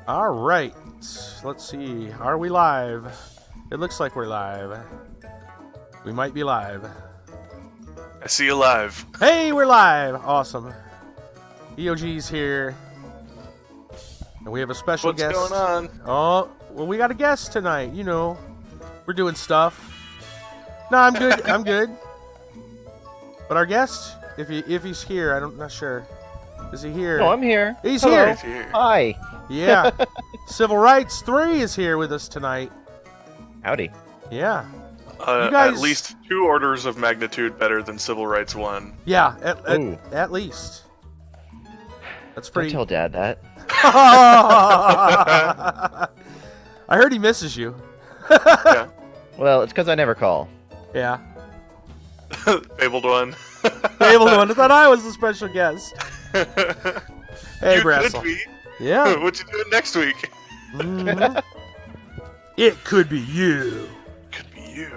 All right. Let's see. Are we live? It looks like we're live. We might be live. I see you live. Hey, we're live. Awesome. EOG's here. And we have a special guest. What's going on? Oh, well, we got a guest tonight. You know, we're doing stuff. No, I'm good. I'm good. But our guest, if he's here, I'm not sure. Is he here? No, I'm here. He's Hello. here. He's here. Hi. Yeah. Civil Rights 3 is here with us tonight. Howdy. Yeah. You guys... At least 2 orders of magnitude better than Civil Rights 1. Yeah, at least. That's pretty... Don't tell Dad that. I heard he misses you. Yeah. Well, it's because I never call. Yeah. Fabled one. Fabled one. I thought I was the special guest. Hey, you Brassel. could be. Yeah. What you doing next week? Mm-hmm. It could be you. Could be you.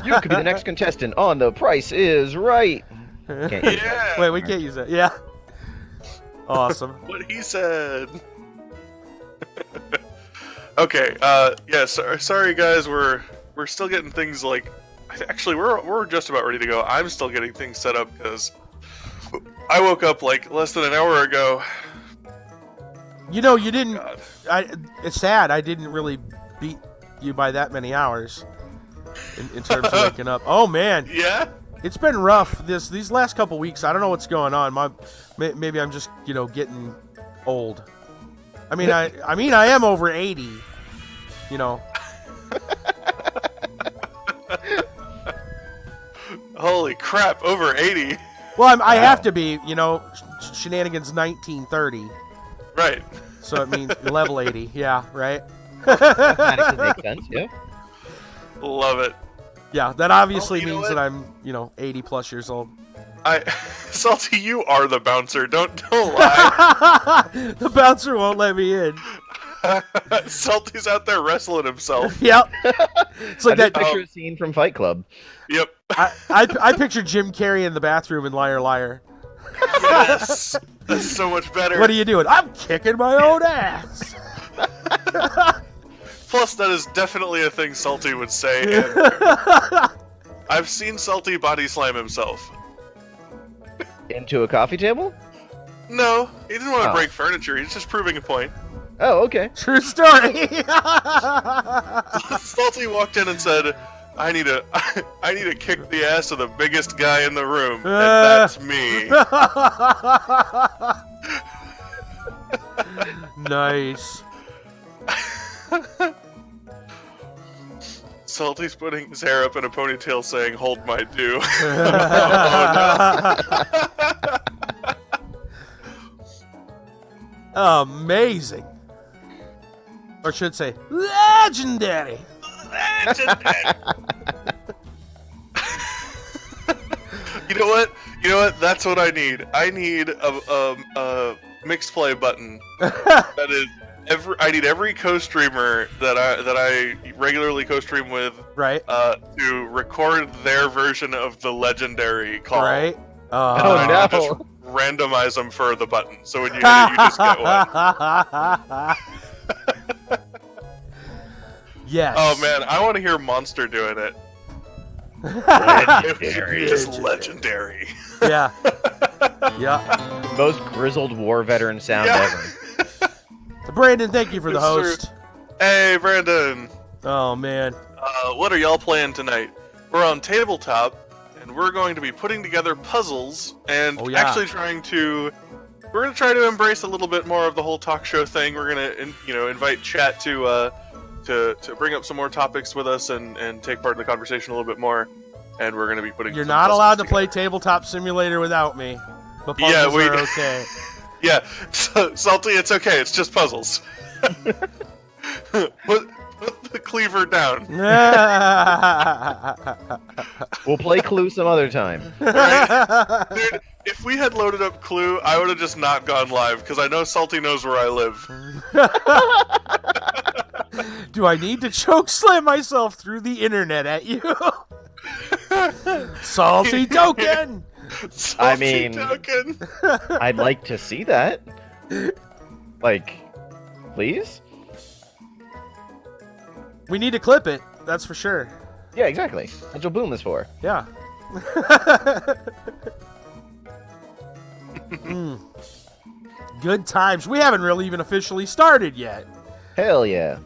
You could be the next contestant on The Price is Right. Can't use that. Yeah. Wait, we can't use that. Yeah. Awesome. What he said. Okay. Yeah. Sorry, guys. We're still getting things like. Actually, we're just about ready to go. I'm still getting things set up because I woke up like less than an hour ago. You know, you didn't. God. It's sad. I didn't really beat you by that many hours in terms of waking up. Oh man. Yeah. It's been rough these last couple weeks. I don't know what's going on. Maybe I'm just getting old. I mean I am over 80. You know. Holy crap! Over 80. Well, I have to be. Shenanigans 1930. Right. So it means level 80. Yeah. Right. Mathematically makes sense, yeah. Love it. Yeah. That obviously Oh, you know means what? that I'm 80 plus years old. Salty, you are the bouncer. Don't lie. The bouncer won't let me in. Salty's out there wrestling himself. Yep. It's like that. Picture a scene from Fight Club. Yep. I picture Jim Carrey in the bathroom in Liar Liar. Yes. That's so much better. What are you doing? I'm kicking my own ass. Plus, that is definitely a thing Salty would say. And I've seen Salty body slam himself. Into a coffee table? No, he didn't want to Oh. break furniture. He's just proving a point. Oh, okay. True story. Salty walked in and said, I need to kick the ass of the biggest guy in the room, and that's me. Nice. Salty's putting his hair up in a ponytail saying, hold my due. Amazing. Or should say, legendary. You know what? That's what I need. I need a mixed play button. That is I need every co-streamer that I regularly co-stream with, Right. to record their version of the legendary call. Right. And Oh, then I no. just randomize them for the button. So when you hit it, you just get one. Yes. Oh man, I want to hear Monster doing it. Legendary. Just legendary. Yeah. Yeah. Most grizzled war veteran sound Yeah. ever. Brandon, thank you for the It's true. host. Hey Brandon, Oh man. what are y'all playing tonight? We're on tabletop, and we're going to be putting together puzzles and Oh, yeah. actually we're gonna try to embrace a little bit more of the whole talk show thing. We're gonna invite chat to bring up some more topics with us and take part in the conversation a little bit more. And we're gonna be putting. You're some not puzzles allowed to together. Play Tabletop Simulator without me. But puzzles Yeah, we- are okay. Yeah, so, Salty, it's okay. It's just puzzles. put the cleaver down. We'll play Clue some other time. Right? Dude, if we had loaded up Clue, I would have just not gone live because I know Salty knows where I live. Do I need to choke slam myself through the internet at you? Salty token. Salty I mean- token. I'd like to see that. Like Please? We need to clip it, that's for sure. Yeah, exactly. That's what Boom is for. Yeah. Good times. We haven't really even officially started yet. Hell yeah.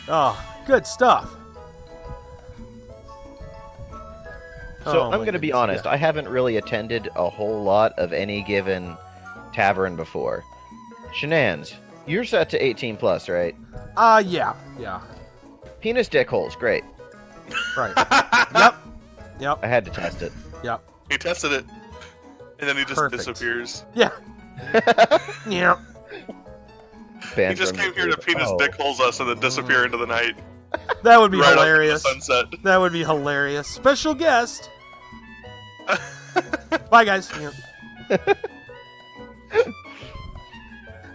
Oh, good stuff. So Oh, I'm my going to be goodness, honest, yeah. I haven't really attended a whole lot of any given tavern before. Shenanz, you're set to 18 plus, right? Yeah. Penis dick holes, great. Right. Yep. I had to test it. Yep. He tested it, and then he just Perfect. disappears. Yeah. Yeah. He just came here to penis dick holes us and then disappear into the night. That would be Right hilarious. Up to the sunset. That would be hilarious. Special guest. Bye, guys.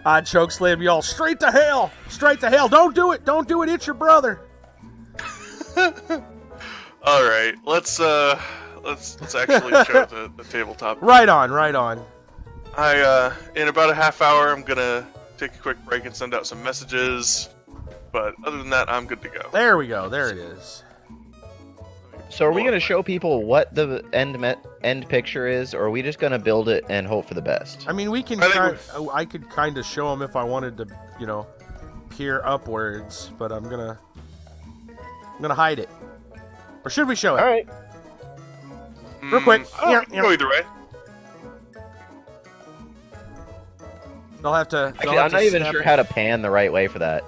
Odd choke slam y'all straight to hell. Straight to hell. Don't do it. Don't do it. It's your brother. All right, let's actually show the tabletop. Right on. In about a half hour, I'm gonna take a quick break and send out some messages. But other than that, I'm good to go. There we go. There it is. So are we going to show people what the end picture is, or are we just going to build it and hope for the best? I mean, we can. I could kind of show them if I wanted to, peer upwards, but I'm gonna hide it. Or should we show it? All right. Real quick. Go either way. They'll have to. Actually, I'm not even sure how to pan the right way for that.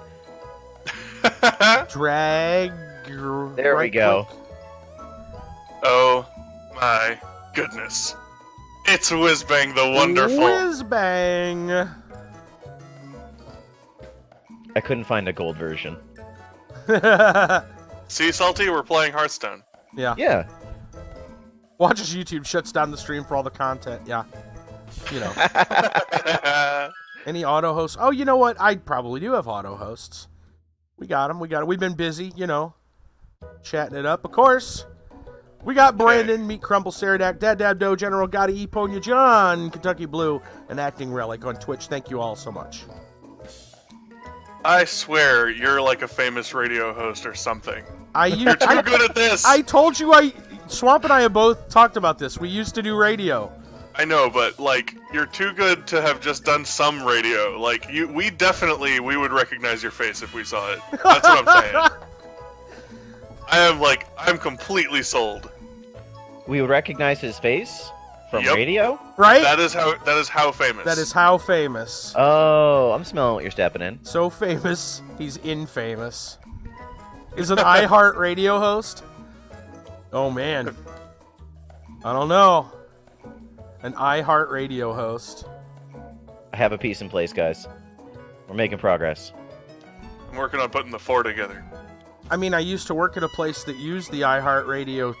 Drag. There we go. Oh my goodness. It's Wizbang the Wonderful. Wizbang. I couldn't find a gold version. See, Salty, we're playing Hearthstone. Yeah. Yeah. Watch as YouTube shuts down the stream for all the content. Yeah. Any auto hosts? Oh, you know what? I probably do have auto hosts. We got them. We've been busy, chatting it up. Of course, we got Brandon, Meat Crumble, Saradak, Dad Dab Doe, General Gotti, Eponia John, Kentucky Blue, and Acting Relic on Twitch. Thank you all so much. I swear, you're like a famous radio host or something. You're too good at this. I told you, Swamp and I have both talked about this. We used to do radio. I know, but you're too good to have just done some radio. We would recognize your face if we saw it. That's what I'm saying. I'm completely sold. We would recognize his face from Yep. radio? Right? That is how famous. That is how famous. Oh, I'm smelling what you're stepping in. So famous, he's infamous. Is an iHeart radio host? Oh, man. I don't know. An iHeart radio host. I have a piece in place, guys. We're making progress. I'm working on putting the four together. I mean, I used to work at a place that used the iHeart radio,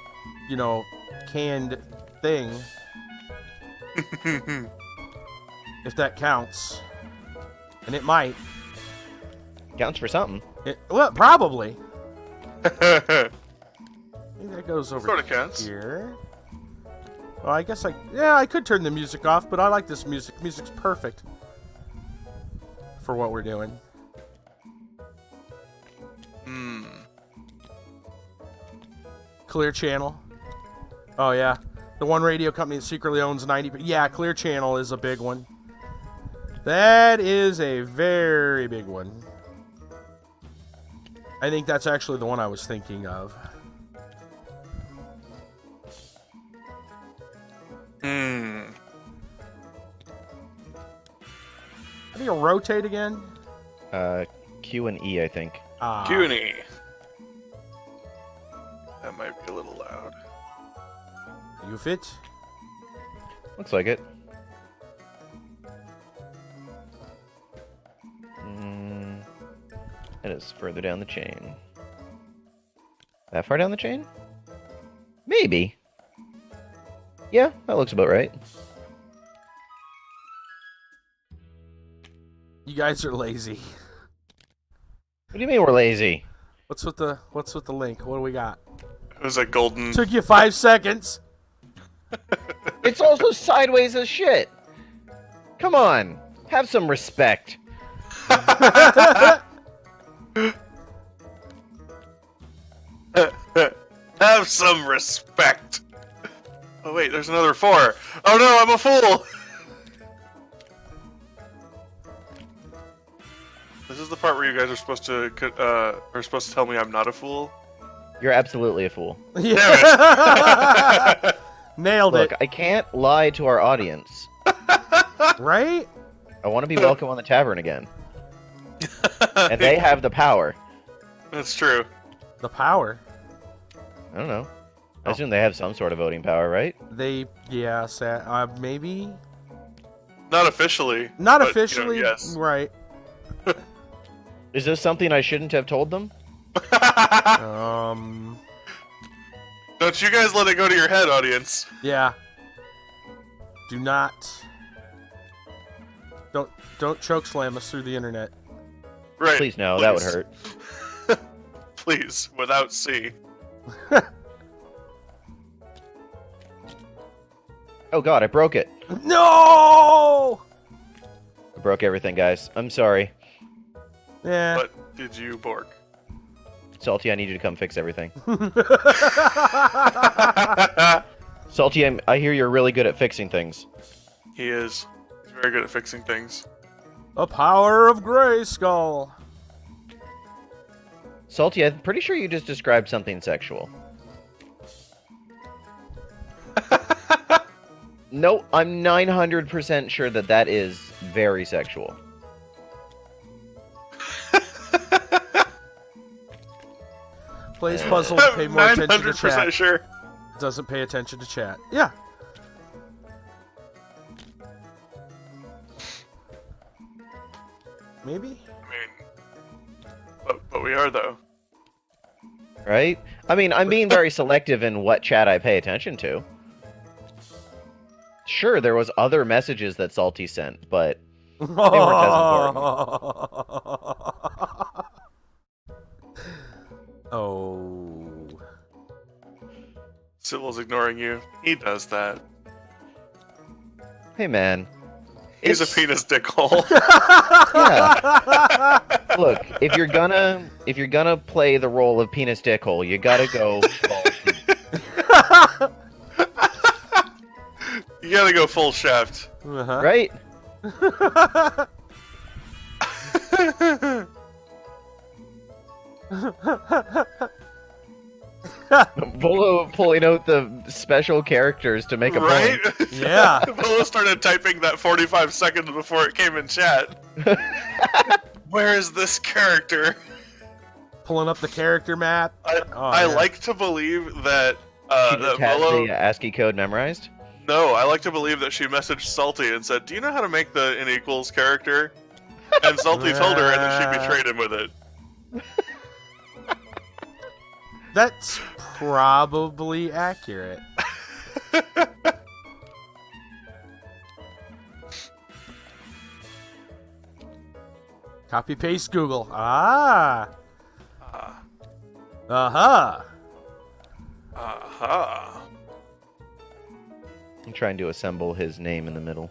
canned thing. If that counts. And it might. Counts for something. Well, probably. I think that goes over Sorta counts. here. Well, I guess I could turn the music off, but I like this music. Music's perfect for what we're doing. Clear Channel. Oh, yeah. The one radio company that secretly owns 90%. Yeah, Clear Channel is a big one. That is a very big one. I think that's actually the one I was thinking of. How do you rotate again? Q and E, I think. Q and E. That might be a little loud. You fit? Looks like it. It is further down the chain. That far down the chain? Maybe. Yeah, that looks about right. You guys are lazy. What do you mean we're lazy? What's with the link? What do we got? It was a golden. Took you 5 seconds. It's also sideways as shit. Come on, have some respect. Have some respect. Oh wait, there's another 4. Oh no, I'm a fool. This is the part where you guys are supposed to tell me I'm not a fool. You're absolutely a fool. Yeah. Nailed Look, it. I can't lie to our audience. Right? I want to be welcome on the tavern again. And they have the power. That's true. The power. I don't know. I assume they have some sort of voting power, right? Yeah, maybe. Not officially. Not but, officially. You know, yes. Right. Is this something I shouldn't have told them? Don't you guys let it go to your head, audience. Yeah. Do not. Don't choke slam us through the internet. Right. Please no, that would hurt. Please, without C. Oh god, I broke it. No! I broke everything, guys. I'm sorry. Yeah. But did you, Bork? Salty, I need you to come fix everything. Salty, I hear you're really good at fixing things. He is. He's very good at fixing things. The power of Grayskull. Salty, I'm pretty sure you just described something sexual. No, I'm 900% sure that that is very sexual. Plays puzzle to pay more attention to 900% chat. sure. Doesn't pay attention to chat. Yeah. Maybe? I mean, but we are, though. Right? I mean, I'm being very selective in what chat I pay attention to. Sure, there was other messages that Salty sent, but they weren't as important. Oh. Sybil's ignoring you. He does that. Hey, man. He's a penis dick hole. Yeah. Look, if you're gonna play the role of penis dickhole, you gotta go. You gotta go full shaft. Right? Volo pulling out the special characters to make a Right? point. Yeah. Volo started typing that 45 seconds before it came in chat. Where is this character? Pulling up the character map. I like to believe that She just has Volo... the ASCII code memorized. No, I like to believe that she messaged Salty and said, "Do you know how to make the N equals character?" And Salty told her, and then she betrayed him with it. That's probably accurate. Copy paste Google. Ah. Uh-huh. Aha. I'm trying to assemble his name in the middle.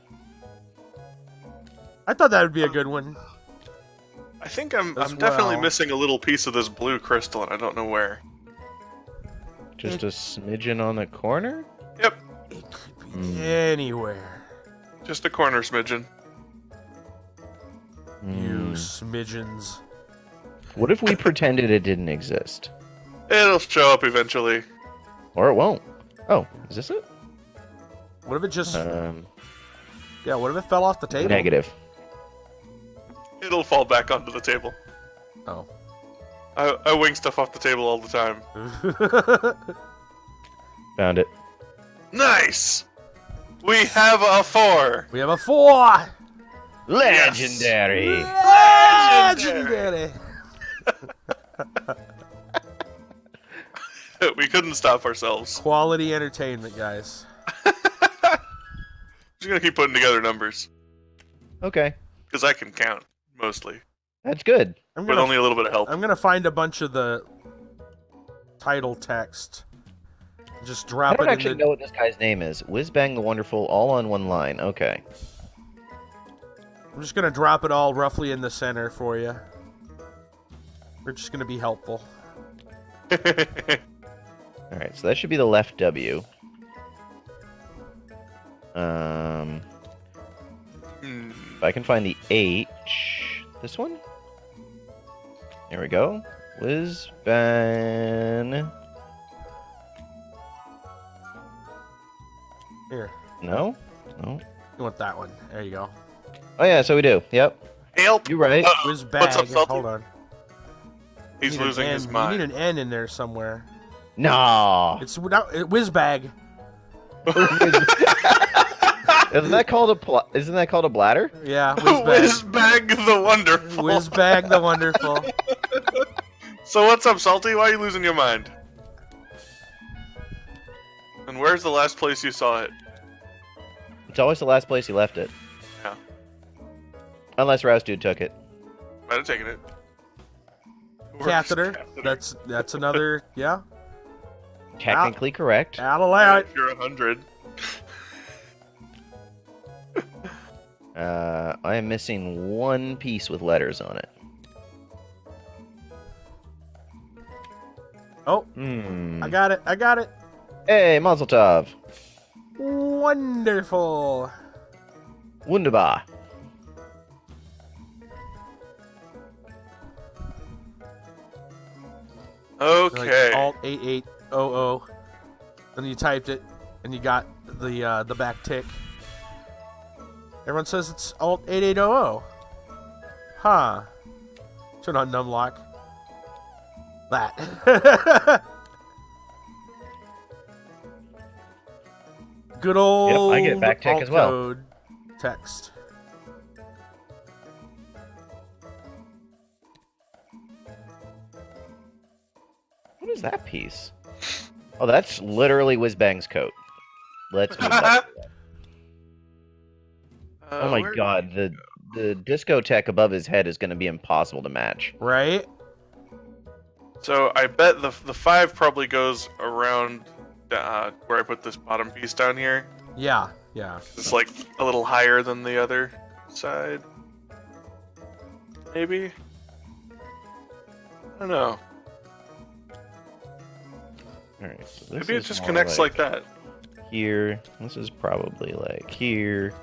I thought that would be a good one. I think I'm As definitely well. missing a little piece of this blue crystal, and I don't know where. Just a smidgen on the corner? Yep, It could be anywhere. just a corner smidgen. You smidgens. What if we pretended it didn't exist? It'll show up eventually. Or it won't. Oh, is this it? What if it just... Um, yeah, what if it fell off the table? negative. It'll fall back onto the table. Oh. I wing stuff off the table all the time. Found it. Nice! We have a 4! We have a 4! Legendary! Legendary! We couldn't stop ourselves. Quality entertainment, guys. Just gonna keep putting together numbers. Okay. Because I can count, mostly. That's good. I'm With gonna, only a little bit of help. I'm gonna find a bunch of the title text. Just I drop don't it actually in the... know what this guy's name is. Wizbang the Wonderful, all on one line. Okay. I'm just gonna drop it all roughly in the center for you. We're just gonna be helpful. Alright, so that should be the left W. If I can find the H... This one? There we go. Wizbang. Here. No? No. You want that one. There you go. Oh yeah, so we do. Yep. Help! You're right. Wizbang. What's up, Salty? Hold on. He's losing his You mind. need an N in there somewhere. No. It's without Wizbag. Isn't that called a bladder? Yeah, Wizbag. Wizbang the Wonderful. Wizbag the Wonderful. So what's up, Salty? Why are you losing your mind? And where's the last place you saw it? It's always the last place you left it. Yeah. Unless Rouse Dude took it. Might have taken it. Catheter. That's another. Yeah. Technically correct. Out of light. You're 100. I am missing one piece with letters on it. Oh, I got it. I got it. Hey, Mazel Tov. Wonderful. Wunderbar. Okay. Like Alt 8800. Then you typed it, and you got the back tick. Everyone says it's Alt 8800. Huh. Turn on numlock. That. Good old Yep, I get back tick alt as well. code text. What is that piece? Oh, that's literally Wizbang's coat. Let's move that. Oh my god, the discotheque above his head is going to be impossible to match. Right? So I bet the 5 probably goes around where I put this bottom piece down here. Yeah, yeah. It's like a little higher than the other side. Maybe? I don't know. Alright, so this Maybe it is just more connects like that. Here. This is probably like here.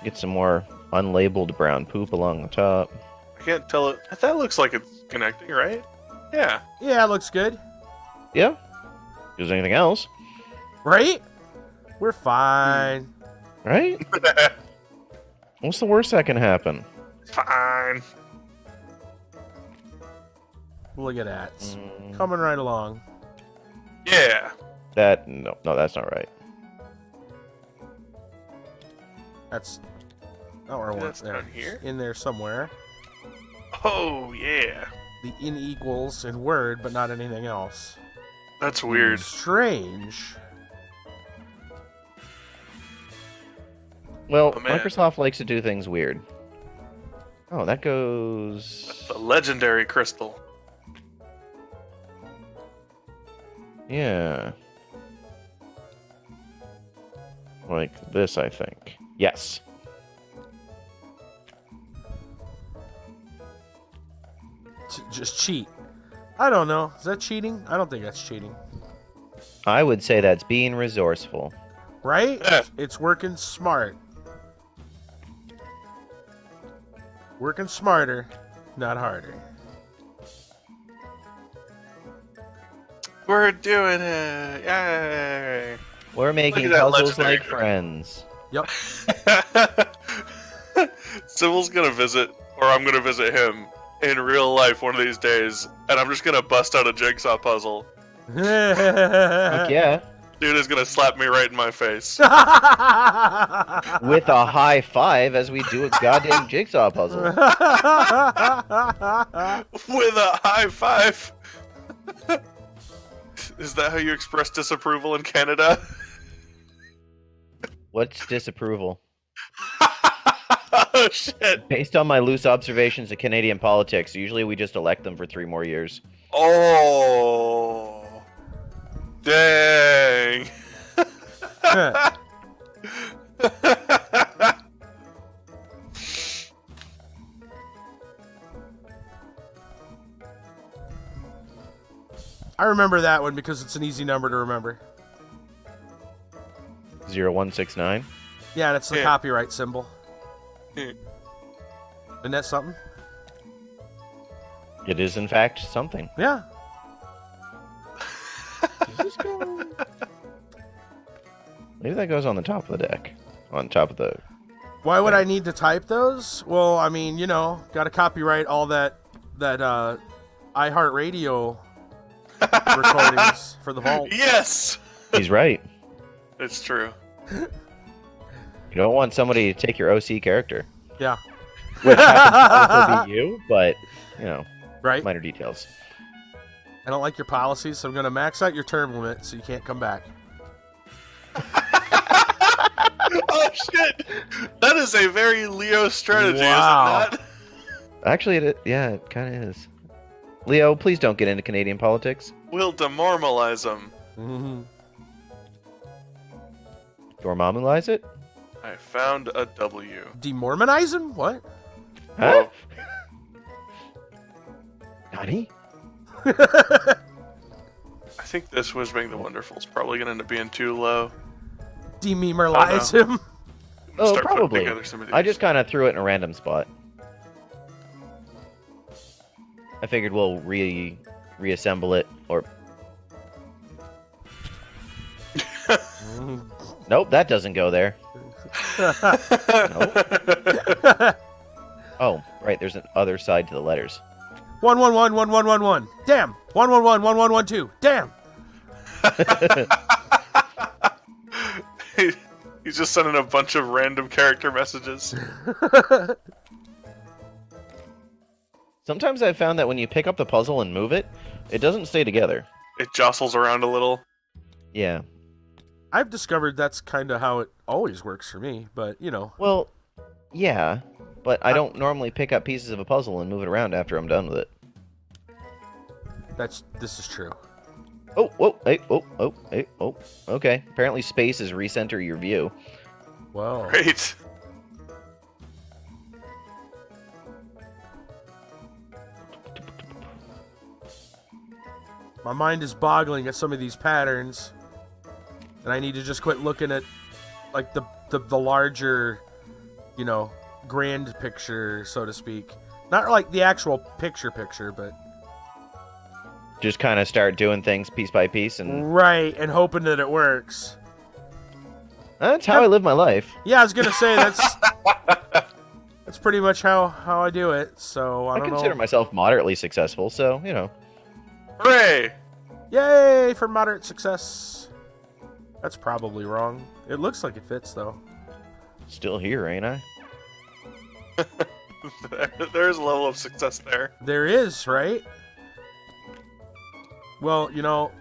Get some more unlabeled brown poop along the top. I can't tell it. That looks like it's connecting, right? Yeah. Yeah, it looks good. Yeah. If there's anything else. Right? We're fine. Right? What's the worst that can happen? Fine. Look at that. Coming right along. Yeah. No, that's not right. That's not where I want That's there. down here? In there somewhere. Oh, yeah. The in equals in Word, but not anything else. That's weird. Strange. Well, Oh, man. Microsoft likes to do things weird. Oh, that goes... The legendary crystal. Yeah. Like this, I think. Yes. Just cheat. I don't know. Is that cheating? I don't think that's cheating. I would say that's being resourceful. Right? Yeah. It's working smart. Working smarter, not harder. We're doing it! Yay! We're making that puzzles legendary like friends. Yep. Sybil's gonna visit, or I'm gonna visit him in real life one of these days, and I'm just gonna bust out a jigsaw puzzle. Fuck yeah. Dude is gonna slap me right in my face. With a high five as we do a goddamn jigsaw puzzle. With a high five! Is that how you express disapproval in Canada? What's disapproval? Oh shit! Based on my loose observations of Canadian politics, usually we just elect them for 3 more years. Oh. Dang. I remember that one because it's an easy number to remember. 0169. Yeah, and it's the Yeah. copyright symbol. Hmm. Isn't that something? It is, in fact, something. Yeah. Maybe that goes on the top of the deck. On top of the... Why would I need to type those? Well, I mean, you know, got to copyright all that iHeartRadio recordings for the vault. Yes! He's right. It's true. You don't want somebody to take your OC character. Yeah. Which happens to also be you, but, you know, Right? minor details. I don't like your policies, so I'm going to max out your term limit so you can't come back. Oh shit! That is a very Leo strategy, Wow. is it not? Actually, it kind of is. Leo, please don't get into Canadian politics. We'll demoralize them. Mm-hmm. Dormammulize it? I found a W. Demormonize him? What? Huh? Nani? I think this Wizbang the Wonderful is probably going to end up being too low. Dememoralize him? Oh, Start putting probably. together some of I these. just kind of threw it in a random spot. I figured we'll reassemble it, or... Nope, that doesn't go there. Nope. Oh, right, there's an other side to the letters. 1111111. Damn. 1111112. Damn. He's just sending a bunch of random character messages. Sometimes I've found that when you pick up the puzzle and move it, it doesn't stay together. It jostles around a little. Yeah. I've discovered that's kind of how it always works for me, but, you know. Well, yeah, but I don't normally pick up pieces of a puzzle and move it around after I'm done with it. This is true. Oh, whoa, hey, oh, hey, oh. Okay, apparently space is recenter your view. Whoa. Great. My mind is boggling at some of these patterns, and I need to just quit looking at, like, the larger, you know, grand picture, so to speak. Not like the actual picture, but... Just kind of start doing things piece by piece, and Right, and hoping that it works. that's how I live my life. Yeah, I was gonna say, that's pretty much how I do it, so I don't consider know. myself moderately successful, so, you know. Hooray! Yay for moderate success. That's probably wrong. It looks like it fits, though. Still here, ain't I? There's a level of success there. There is, right? Well, you know,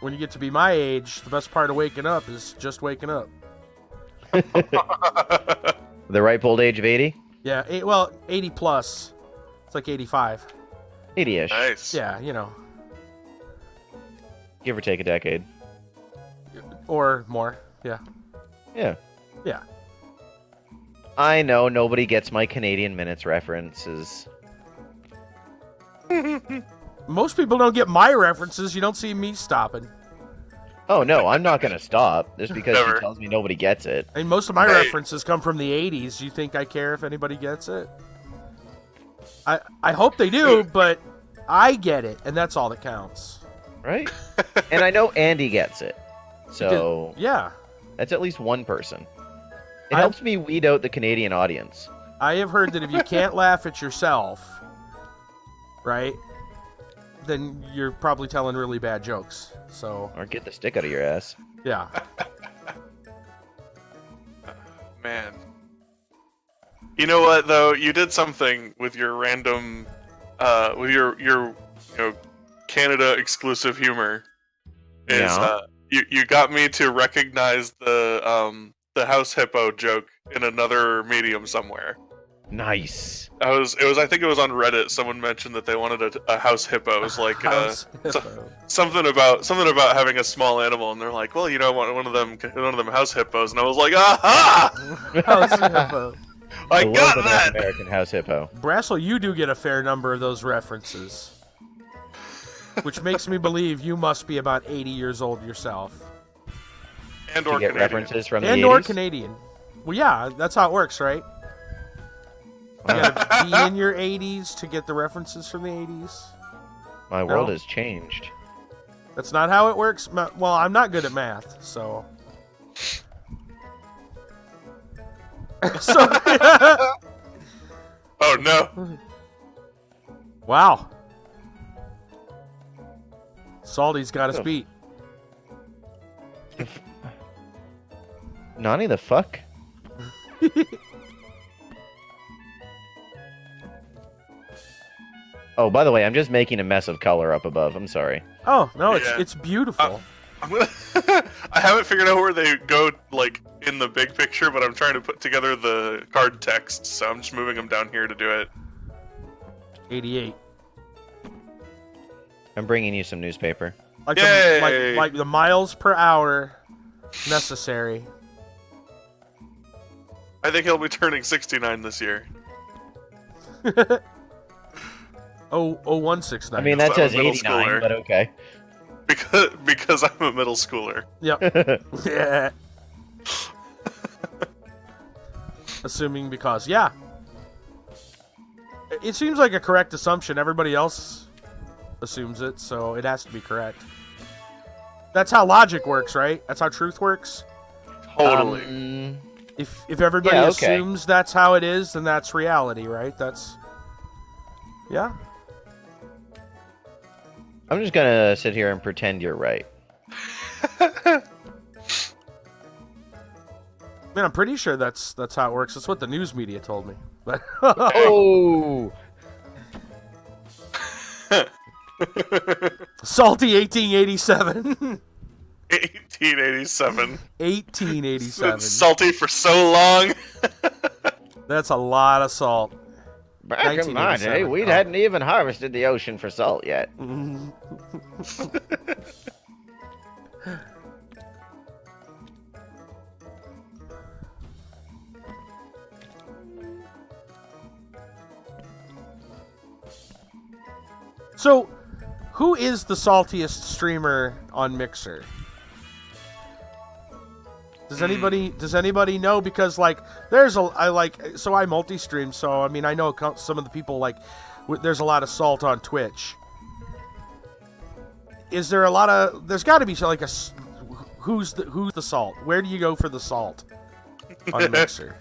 when you get to be my age, the best part of waking up is just waking up. The ripe old age of 80? Yeah, 80 plus. It's like 85. 80-ish. Nice. Yeah, you know, Give or take a decade. or more. Yeah. Yeah. Yeah. I know nobody gets my Canadian minutes references. Most people don't get my references. You don't see me stopping. Oh no, I'm not gonna stop just because Never. she tells me nobody gets it. I mean, most of my Right. references come from the 80s. You think I care if anybody gets it? I hope they do, but I get it, and that's all that counts. Right? And I know Andy gets it. So Yeah. that's at least one person. It I- helps me weed out the Canadian audience. I have heard that if you can't laugh at yourself, right, then you're probably telling really bad jokes. So, Or get the stick out of your ass. yeah. Man. You know what though? You did something with your random, with your you know, Canada exclusive humor. Is Yeah. You got me to recognize the house hippo joke in another medium somewhere. Nice. I think it was on Reddit. Someone mentioned that they wanted a house hippo. It was like House so- hippo. something about having a small animal, and they're like, well, you know, one of them house hippos, and I was like, aha! House hippo. I love got the North that. American house hippo. Brassel, you do get a fair number of those references. which makes me believe you must be about 80 years old yourself. And or You get Canadian. references from the And 80s? or Canadian. Well, yeah, that's how it works, right? You gotta be in your 80s to get the references from the 80s. My world has changed. That's not how it works. Well, I'm not good at math, so... Oh no! Wow. Salty's got us beat. Nani the fuck? Oh, by the way, I'm just making a mess of color up above. I'm sorry. Oh, no, Yeah. it's beautiful. I'm gonna. I haven't figured out where they go, like in the big picture, but I'm trying to put together the card text, so I'm just moving them down here to do it. 88. I'm bringing you some newspaper. Like Yay! like the miles per hour necessary. I think he'll be turning 69 this year. 169. I mean, that I'm a says middle 89, schooler. but okay. Because I'm a middle schooler. Yep. Yeah. Assuming because, yeah. It seems like a correct assumption. Everybody else assumes it, so it has to be correct. That's how logic works, right? That's how truth works. Totally. If everybody Yeah, okay. assumes that's how it is, then that's reality, right? That's... Yeah. I'm just gonna sit here and pretend you're right. Man, I'm pretty sure that's how it works. That's what the news media told me. But Oh! Salty 1887. 1887. 1887. Salty for so long. That's a lot of salt. Back in my day, 1987. we hadn't even harvested the ocean for salt yet. So, who is the saltiest streamer on Mixer? Does anybody know? Because like I multi-stream, so I mean I know some of the people like there's a lot of salt on Twitch. Is there a lot of? There's got to be like a who's the salt? Where do you go for the salt on Mixer?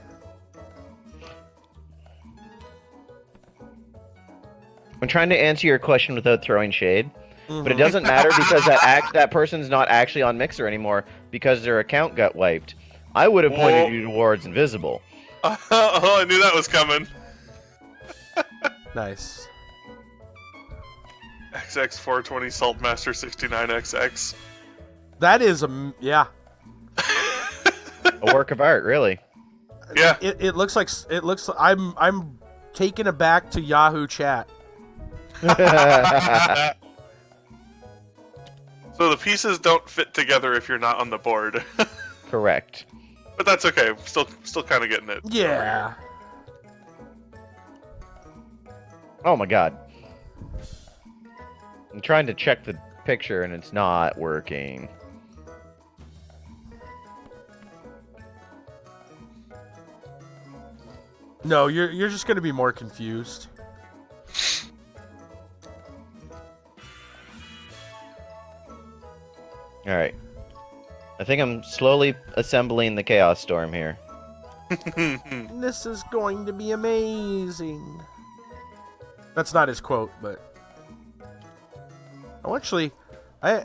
I'm trying to answer your question without throwing shade, but it doesn't matter because that person's not actually on Mixer anymore because their account got wiped. I would have pointed you towards Invisible. Oh, I knew that was coming. Nice. XX420 Saltmaster 69XX. That is yeah. A work of art, really. Yeah. It looks like I'm taken aback to Yahoo chat. So the pieces don't fit together if you're not on the board. Correct. But that's okay. Still kind of getting it. Yeah. Oh my god. I'm trying to check the picture and it's not working. No, you're just gonna be more confused. Alright. I think I'm slowly assembling the Chaos Storm here. This is going to be amazing. That's not his quote, but... Oh, actually, I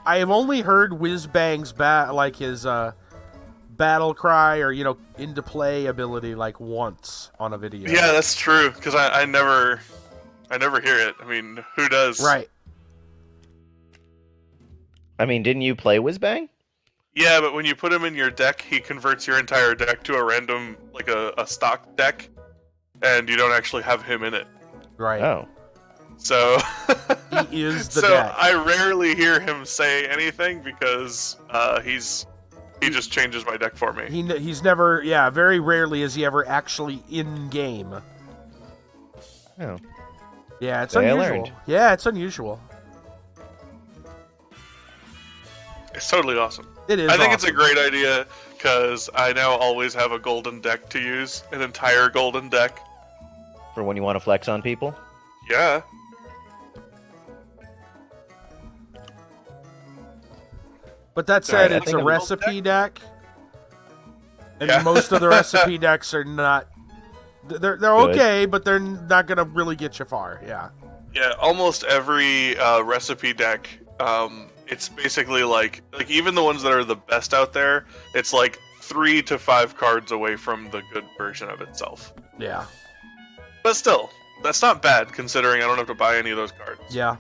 have only heard Wizbang's his battle cry or into play ability like once on a video. Yeah, that's true. Because I never hear it. I mean, who does? Right. I mean, didn't you play Wizbang? Yeah, but when you put him in your deck, he converts your entire deck to a random, like a stock deck, and you don't actually have him in it. Right. Oh. So He is the so deck. I rarely hear him say anything because he just changes my deck for me. He's never, very rarely is he ever actually in game. Oh. Yeah, it's Today I unusual. learned. Yeah, it's unusual. It's totally awesome. It is. I think awesome. it's a great idea because I now always have a golden deck to use, an entire golden deck. For when you want to flex on people? Yeah. But that said, Alright, I it's think a I'm- recipe deck, and Yeah. most of the recipe decks are not. They're okay, but they're not gonna really get you far. Yeah. Yeah, almost every recipe deck, it's basically like even the ones that are the best out there, it's like 3 to 5 cards away from the good version of itself. Yeah. But still, that's not bad considering I don't have to buy any of those cards. Yeah.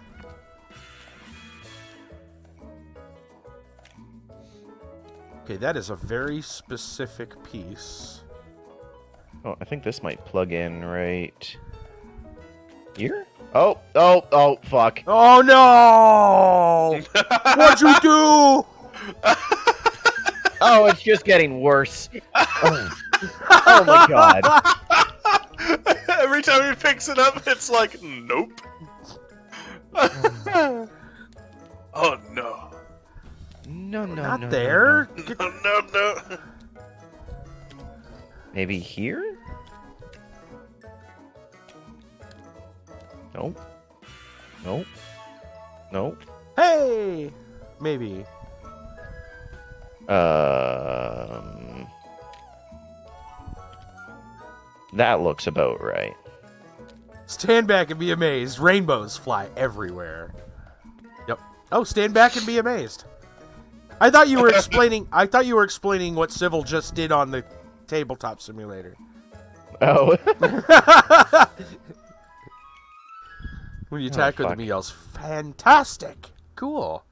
Okay, that is a very specific piece. Oh, I think this might plug in right here. Oh, fuck. Oh no! What'd you do? Oh, it's just getting worse. Oh my god. Every time he picks it up, it's like, nope. Oh no. No, Not no, there. No. Maybe here? Nope. Nope. Nope. Hey, maybe. That looks about right. Stand back and be amazed. Rainbows fly everywhere. Yep. Oh, stand back and be amazed. I thought you were explaining. I thought you were explaining what Civil just did on the tabletop simulator. Oh. When you attack with fuck. him, he yells, "Fantastic! Cool."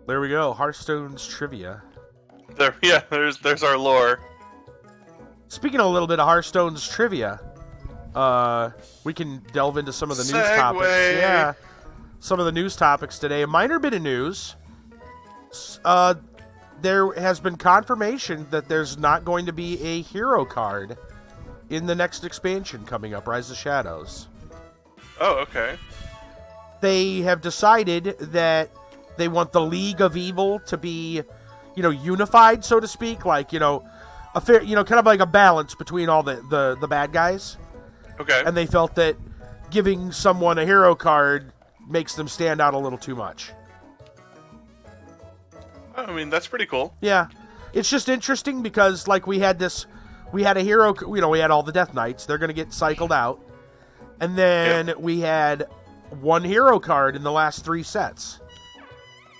There we go. Hearthstone's trivia. There's our lore. Speaking of a little bit of Hearthstone's trivia, we can delve into some of the news topics. Segue. Yeah, some of the news topics today. A minor bit of news. There has been confirmation that there's not going to be a hero card in the next expansion coming up, Rise of Shadows. Oh, okay. They have decided that they want the League of Evil to be, unified, so to speak, like, a fair, kind of like a balance between all the bad guys. Okay. And they felt that giving someone a hero card makes them stand out a little too much. I mean, that's pretty cool. Yeah. It's just interesting because, like, we had a hero, we had all the Death Knights. They're going to get cycled out. And then we had one hero card in the last 3 sets.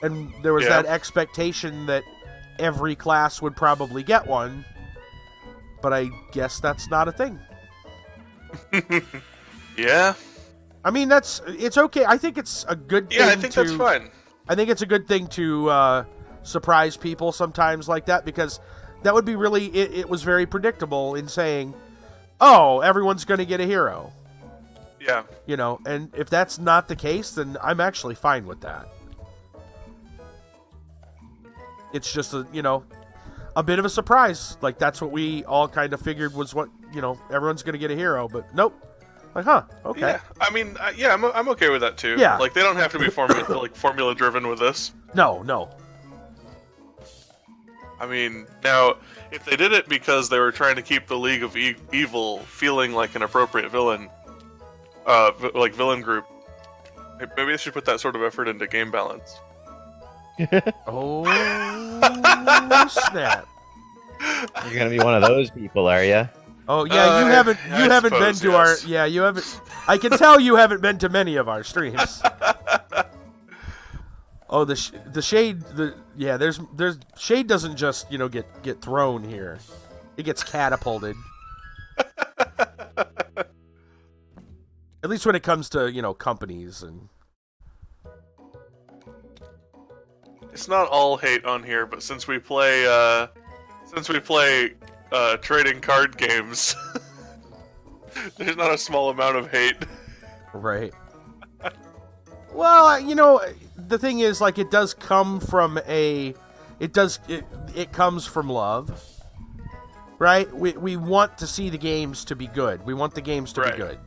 And there was that expectation that every class would probably get one. But I guess that's not a thing. Yeah. I mean, it's okay. I think it's a good thing. Yeah, I think that's fine. I think it's a good thing to surprise people sometimes like that, because that would be really, it was very predictable in saying, oh, everyone's going to get a hero. Yeah. And if that's not the case, then I'm actually fine with that. It's just a bit of a surprise. Like, that's what we all kind of figured was what, everyone's going to get a hero, but nope. Like, huh, okay. Yeah, I mean, I'm okay with that too. Yeah. Like, they don't have to be formula driven with this. No. I mean, now, if they did it because they were trying to keep the League of Evil feeling like an appropriate villain, like villain group, maybe they should put that sort of effort into game balance. Oh, snap. You're gonna be one of those people, are you? Oh yeah, you haven't been to our you haven't. I can tell you haven't been to many of our streams. Oh, the shade, there's shade doesn't just get thrown here, it gets catapulted. At least when it comes to companies and. It's not all hate on here, but since we play trading card games, there's not a small amount of hate. Right. Well, the thing is, like, it does come from it comes from love, right? We want to see the games to be good. We want the games to be good,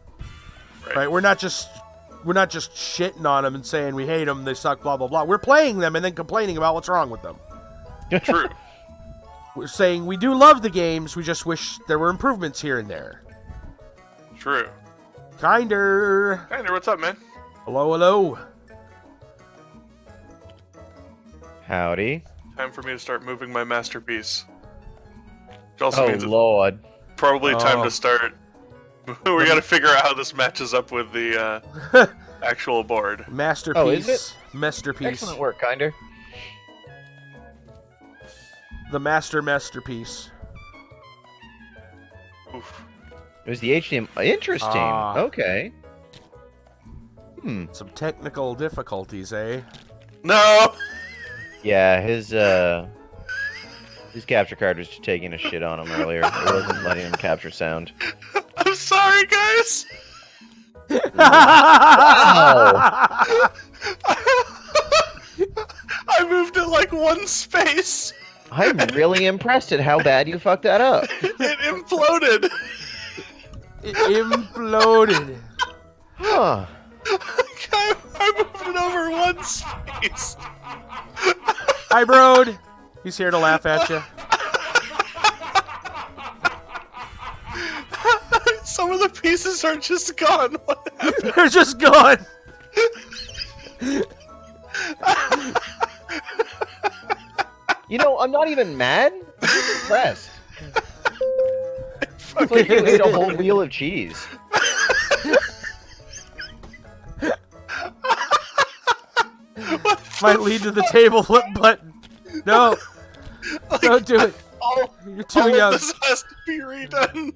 right? We're not just not just shitting on them and saying we hate them, they suck, blah blah blah. We're playing them and then complaining about what's wrong with them. True. We're saying we do love the games, we just wish there were improvements here and there. True. Kinder, what's up, man? hello, hello. Howdy. Time for me to start moving my masterpiece. Which also Oh, means it's Lord. probably time Oh. to start. We gotta figure out how this matches up with the actual board. Masterpiece. Oh, is it? Masterpiece. Excellent work, Kinder. The masterpiece. Oof. It was the HDMI. Interesting. Ah. Okay. Some technical difficulties, eh? No! Yeah, his capture card was just taking a shit on him earlier. It wasn't letting him capture sound. I'm sorry, guys! Wow. I moved it like one space! I'm really impressed at how bad you fucked that up. It imploded! It imploded. Huh. I moved it over one space! Hi, Brode. He's here to laugh at you. Some of the pieces are just gone. What happened? They're just gone. You know, I'm not even mad. I'm just impressed. It's like you ate a whole wheel of cheese. Might lead to the table flip button. No. Don't do it. You're too All young. of this has to be redone.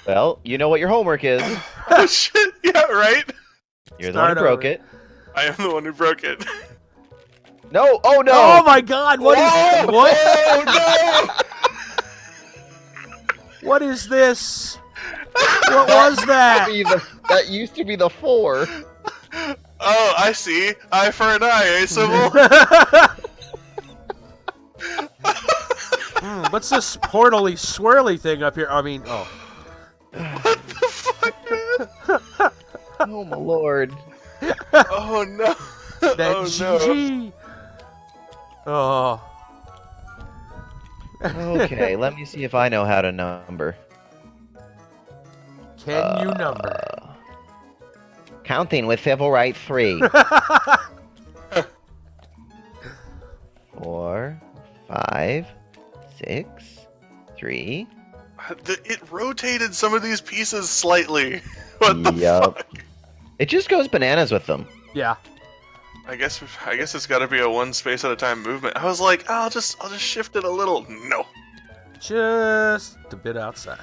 Well, you know what your homework is. Oh shit, yeah, right? You're the one who Start broke over. it. I am the one who broke it. No! Oh no! Oh my God! What is what? Oh What is this? What was that? That used to be the 4. no! Oh, I see. Eye for an eye, eh, Sybil? What's this portally swirly thing up here? I mean, oh. What the fuck, man? Oh my lord. Oh no. That Oh no. GG. Oh. Okay, let me see if I know how to number. Can you number? Counting with civil right 3. 4, 5, 6, 3. It rotated some of these pieces slightly. What the Yup. fuck? It just goes bananas with them. Yeah. I guess it's got to be a one space at a time movement. I was like, I'll just shift it a little. No. Just a bit outside.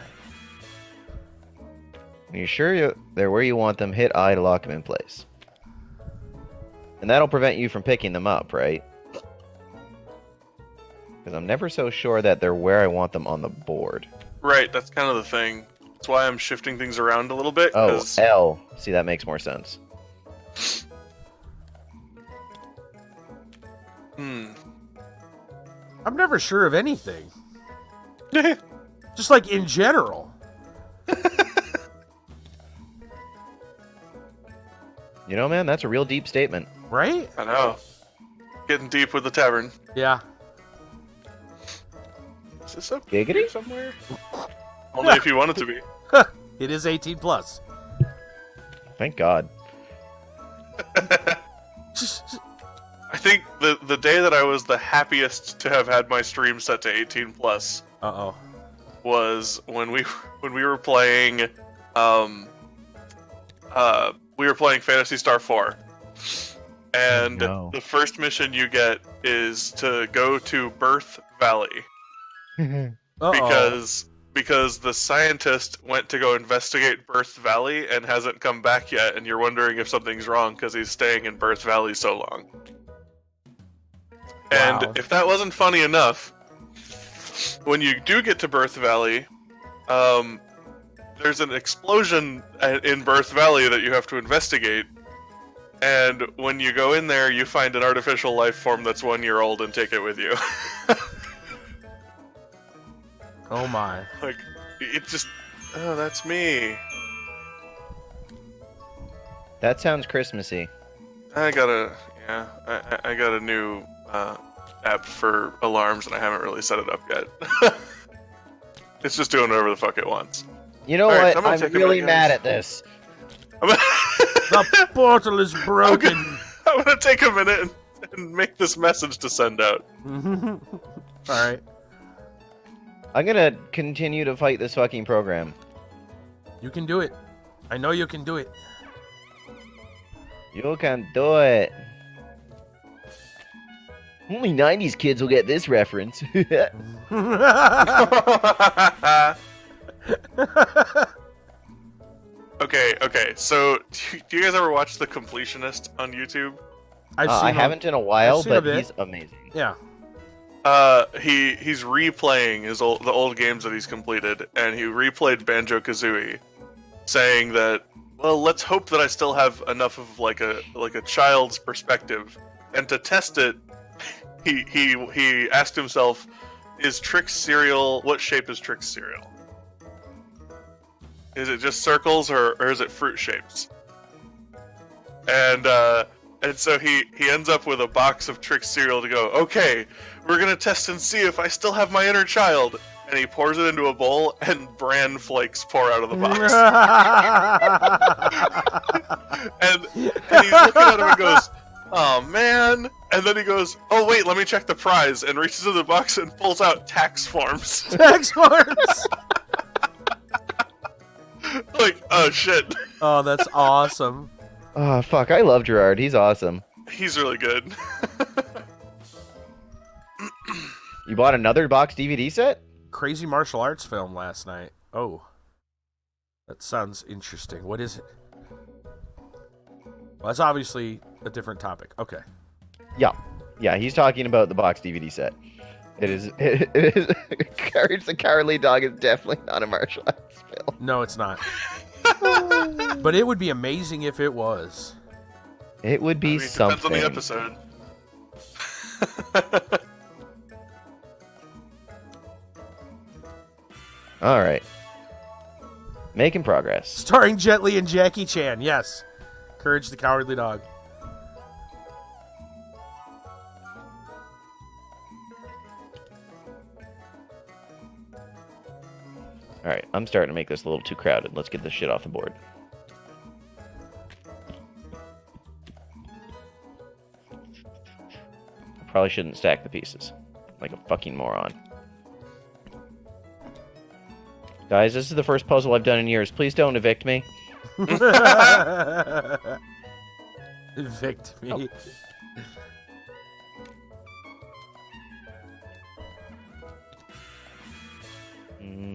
When you're sure they're where you want them, hit I to lock them in place. And that'll prevent you from picking them up, right? Because I'm never so sure that they're where I want them on the board. Right, that's kind of the thing. That's why I'm shifting things around a little bit. Oh, 'cause- L. See, that makes more sense. I'm never sure of anything. Just like in general. You know, man, that's a real deep statement. Right? I know. Getting deep with the tavern. Yeah. Is this up Giggity? here somewhere? Only if you want it to be. It is 18 plus. Thank God. I think the day that I was the happiest to have had my stream set to 18 plus Uh-oh. was when we were playing we were playing Phantasy Star 4. And Oh, no. the first mission you get is to go to Birth Valley Uh-oh. because the scientist went to go investigate Birth Valley and hasn't come back yet, and you're wondering if something's wrong because he's staying in Birth Valley so long. Wow. And if that wasn't funny enough, when you do get to Birth Valley, there's an explosion in Birth Valley that you have to investigate. And when you go in there, you find an artificial life form that's 1 year old and take it with you. Oh my. Like, it just... Oh, that's me. That sounds Christmassy. I got a new app for alarms, and I haven't really set it up yet. It's just doing whatever the fuck it wants. You know All right, what? I'm really mad at this. The portal is broken. I'm gonna take a minute and make this message to send out. All right. I'm gonna continue to fight this fucking program. You can do it. I know you can do it. You can do it. Only 90s kids will get this reference. Okay. So, do you guys ever watch The Completionist on YouTube? I haven't in a while, but he's amazing. Yeah. He's replaying the old games that he's completed, and he replayed Banjo-Kazooie, saying that, well, let's hope that I still have enough of like a child's perspective, and to test it, he asked himself, is Trix cereal, what shape is Trix cereal? Is it just circles or is it fruit shapes? And so he ends up with a box of Trix cereal to go, okay, we're gonna test and see if I still have my inner child. And he pours it into a bowl, and bran flakes pour out of the box. and he's looking at him and goes, oh man. And then he goes, oh wait, let me check the prize, and reaches in the box and pulls out tax forms. Tax forms! Like, oh shit. Oh, that's awesome. Oh, fuck, I love Gerard. He's awesome. He's really good. You bought another box DVD set? Crazy martial arts film last night. Oh. That sounds interesting. What is it? Well, that's obviously a different topic. Okay. Yeah, he's talking about the box DVD set. It is Courage the Cowardly Dog is definitely not a martial arts film. No, it's not. But it would be amazing if it was. It would be something. Depends on the episode. Alright. Making progress. Starring Jet Li and Jackie Chan, yes. Courage the Cowardly Dog. Alright, I'm starting to make this a little too crowded. Let's get this shit off the board. Probably shouldn't stack the pieces. Like a fucking moron. Guys, this is the first puzzle I've done in years. Please don't evict me. Evict me. Oh.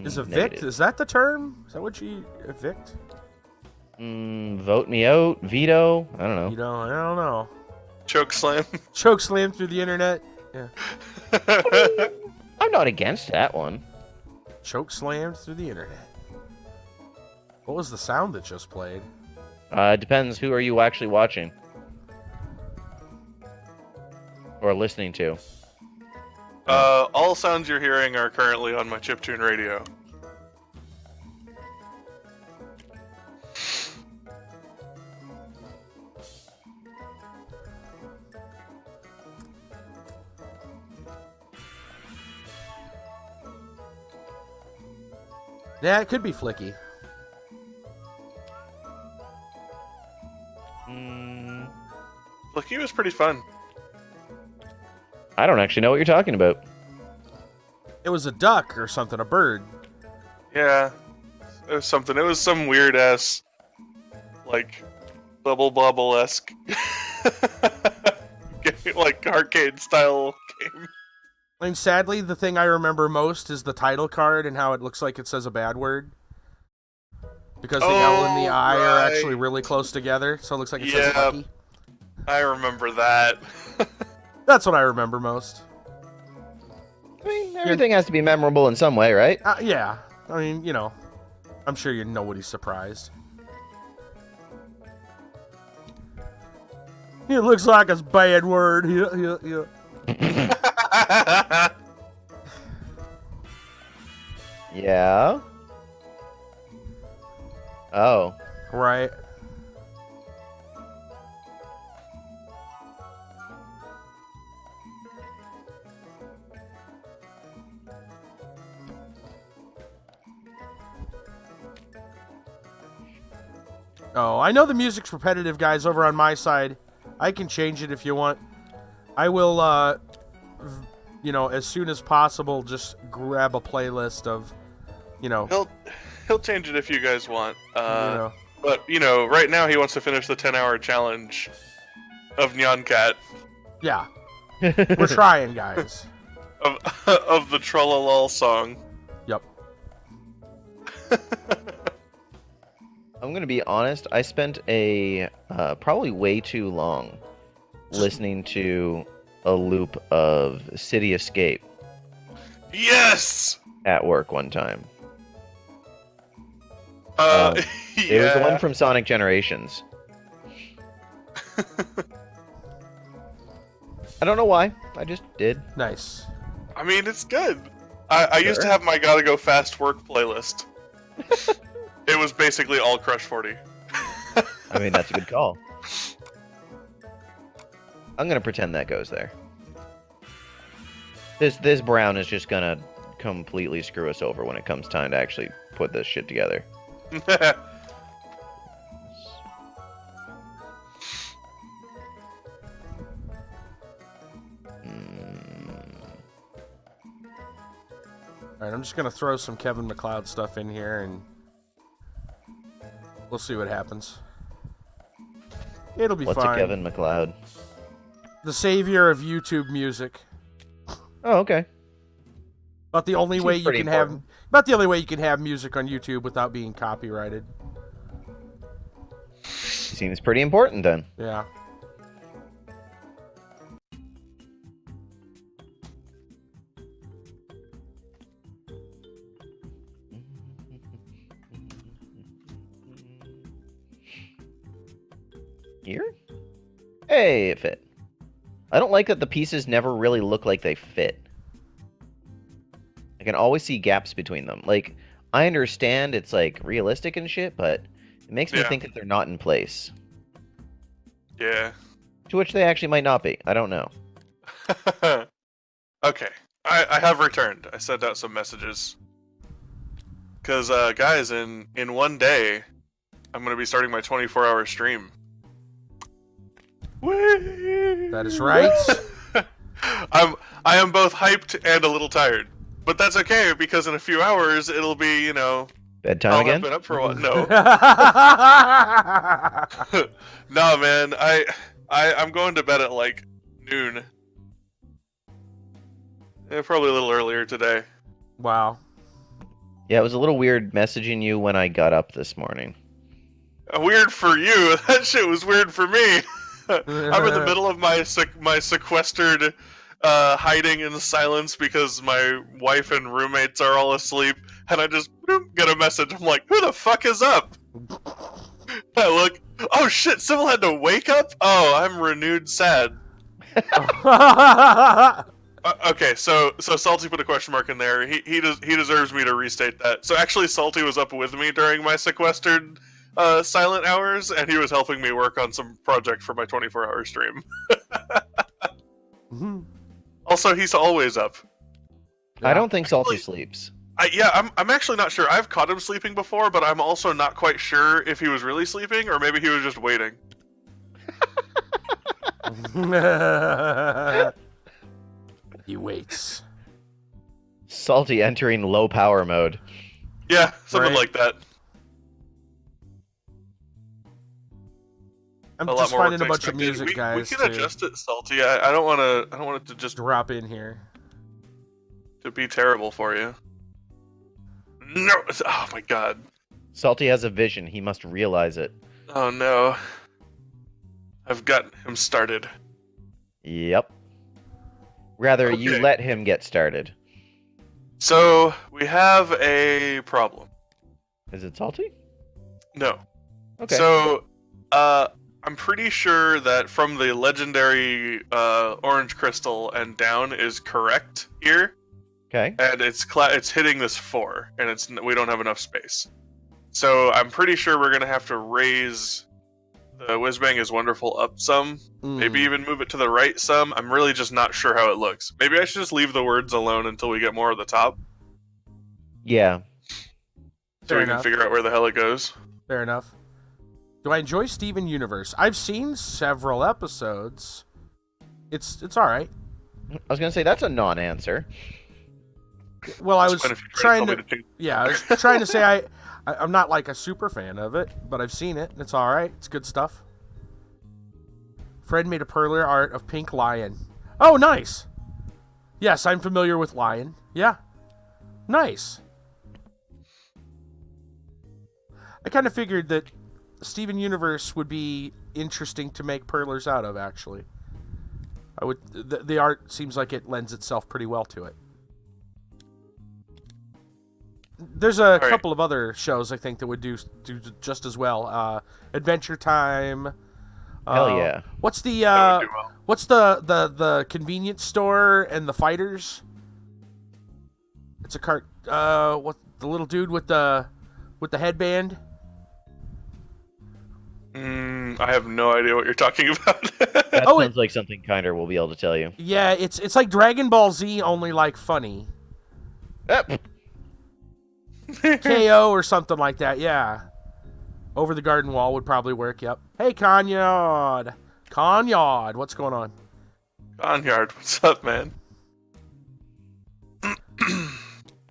Is evict? Negative. Is that the term? Is that what you evict? Vote me out. Veto. I don't know. You know, I don't know. Choke slam. Choke slam through the internet. Yeah. I'm not against that one. Choke slammed through the internet. What was the sound that just played? Depends. Who are you actually watching? Or listening to? All sounds you're hearing are currently on my chiptune radio. Yeah, it could be flicky. Look, he was pretty fun. I don't actually know what you're talking about. It was a duck or something, a bird. Yeah, it was something. It was some weird ass, like, bubble bobble esque, like arcade style game. I mean, sadly, the thing I remember most is the title card and how it looks like it says a bad word. Because the L and the I are actually really close together, so it looks like it says lucky. I remember that. That's what I remember most. I mean, everything has to be memorable in some way, right? Yeah. I mean, you know, I'm sure nobody's surprised. It looks like a bad word. Yeah. Yeah. Oh. Right. Oh, I know the music's repetitive, guys, over on my side. I can change it if you want. I will, you know, as soon as possible, just grab a playlist of, you know... He'll change it if you guys want. you know. But, you know, right now he wants to finish the 10-hour challenge of Nyan Cat. Yeah. We're trying, guys. Of the Trollalol song. Yep. I'm gonna be honest. I spent probably way too long listening to a loop of City Escape. Yes. At work one time. Yeah. It was the one from Sonic Generations. I don't know why. I just did. Nice. I mean, it's good. I used to have my Gotta Go Fast work playlist. It was basically all Crush 40. I mean, that's a good call. I'm gonna pretend that goes there. This brown is just gonna completely screw us over when it comes time to actually put this shit together. Alright, I'm just gonna throw some Kevin MacLeod stuff in here and we'll see what happens. It'll be fine. What's a Kevin MacLeod? The savior of YouTube music. Oh, okay. About the only way you can have music on YouTube without being copyrighted. Seems pretty important then. Yeah. Here? Hey, it fit. I don't like that the pieces never really look like they fit. I can always see gaps between them. Like, I understand it's, like, realistic and shit, but it makes me think that they're not in place. Yeah. To which they actually might not be. I don't know. Okay. I have returned. I sent out some messages. Because, guys, in one day, I'm going to be starting my 24-hour stream. That is right. I am both hyped and a little tired. But that's okay, because in a few hours, it'll be, you know... Bedtime again? I've been up for a while. No. No, man. I'm going to bed at, like, noon. Yeah, probably a little earlier today. Wow. Yeah, it was a little weird messaging you when I got up this morning. Weird for you. That shit was weird for me. I'm in the middle of my sequestered hiding in silence because my wife and roommates are all asleep, and I just get a message. I'm like, who the fuck is up? I look, oh shit, Sybil had to wake up? Oh, I'm renewed sad. Okay, so Salty put a question mark in there. He deserves me to restate that. So actually, Salty was up with me during my sequestered silent hours, and he was helping me work on some project for my 24-hour stream. Also, he's always up. I don't think Salty sleeps. I'm actually not sure. I've caught him sleeping before, but I'm also not quite sure if he was really sleeping or maybe he was just waiting. He waits. Salty entering low power mode. Yeah, something like that. I'm just finding a bunch of music, guys. We can adjust it, Salty. I don't want it to just drop in here. To be terrible for you. No! Oh my god. Salty has a vision. He must realize it. Oh no. I've got him started. Yep. Rather, you let him get started. So, we have a problem. Is it Salty? No. Okay. So, I'm pretty sure that from the legendary orange crystal and down is correct here. Okay. And it's hitting this 4, and we don't have enough space. So I'm pretty sure we're gonna have to raise the Wizbang is wonderful up some. Maybe even move it to the right some. I'm really just not sure how it looks. Maybe I should just leave the words alone until we get more of the top. Yeah. So we can figure out where the hell it goes. Fair enough. Do I enjoy Steven Universe? I've seen several episodes. It's all right. I was gonna say that's a non-answer. Well, I was trying to. change. Yeah, I was trying to say I'm not like a super fan of it, but I've seen it. And it's all right. It's good stuff. Fred made a perler art of Pink Lion. Oh, nice. Yes, I'm familiar with Lion. Yeah, nice. I kind of figured that Steven Universe would be interesting to make perlers out of. Actually, I would. The art seems like it lends itself pretty well to it. There's a couple of other shows I think that would do just as well. Adventure Time. Hell yeah! What's the That would do well. what's the convenience store and the fighters? It's a cart. What the little dude with the headband? I have no idea what you're talking about. That sounds like something Kinder will be able to tell you. Yeah, it's like Dragon Ball Z, only like funny. Yep. KO or something like that. Yeah. Over the garden wall would probably work. Yep. Hey, Conyard. Conyard, what's going on? Onyard, what's up, man?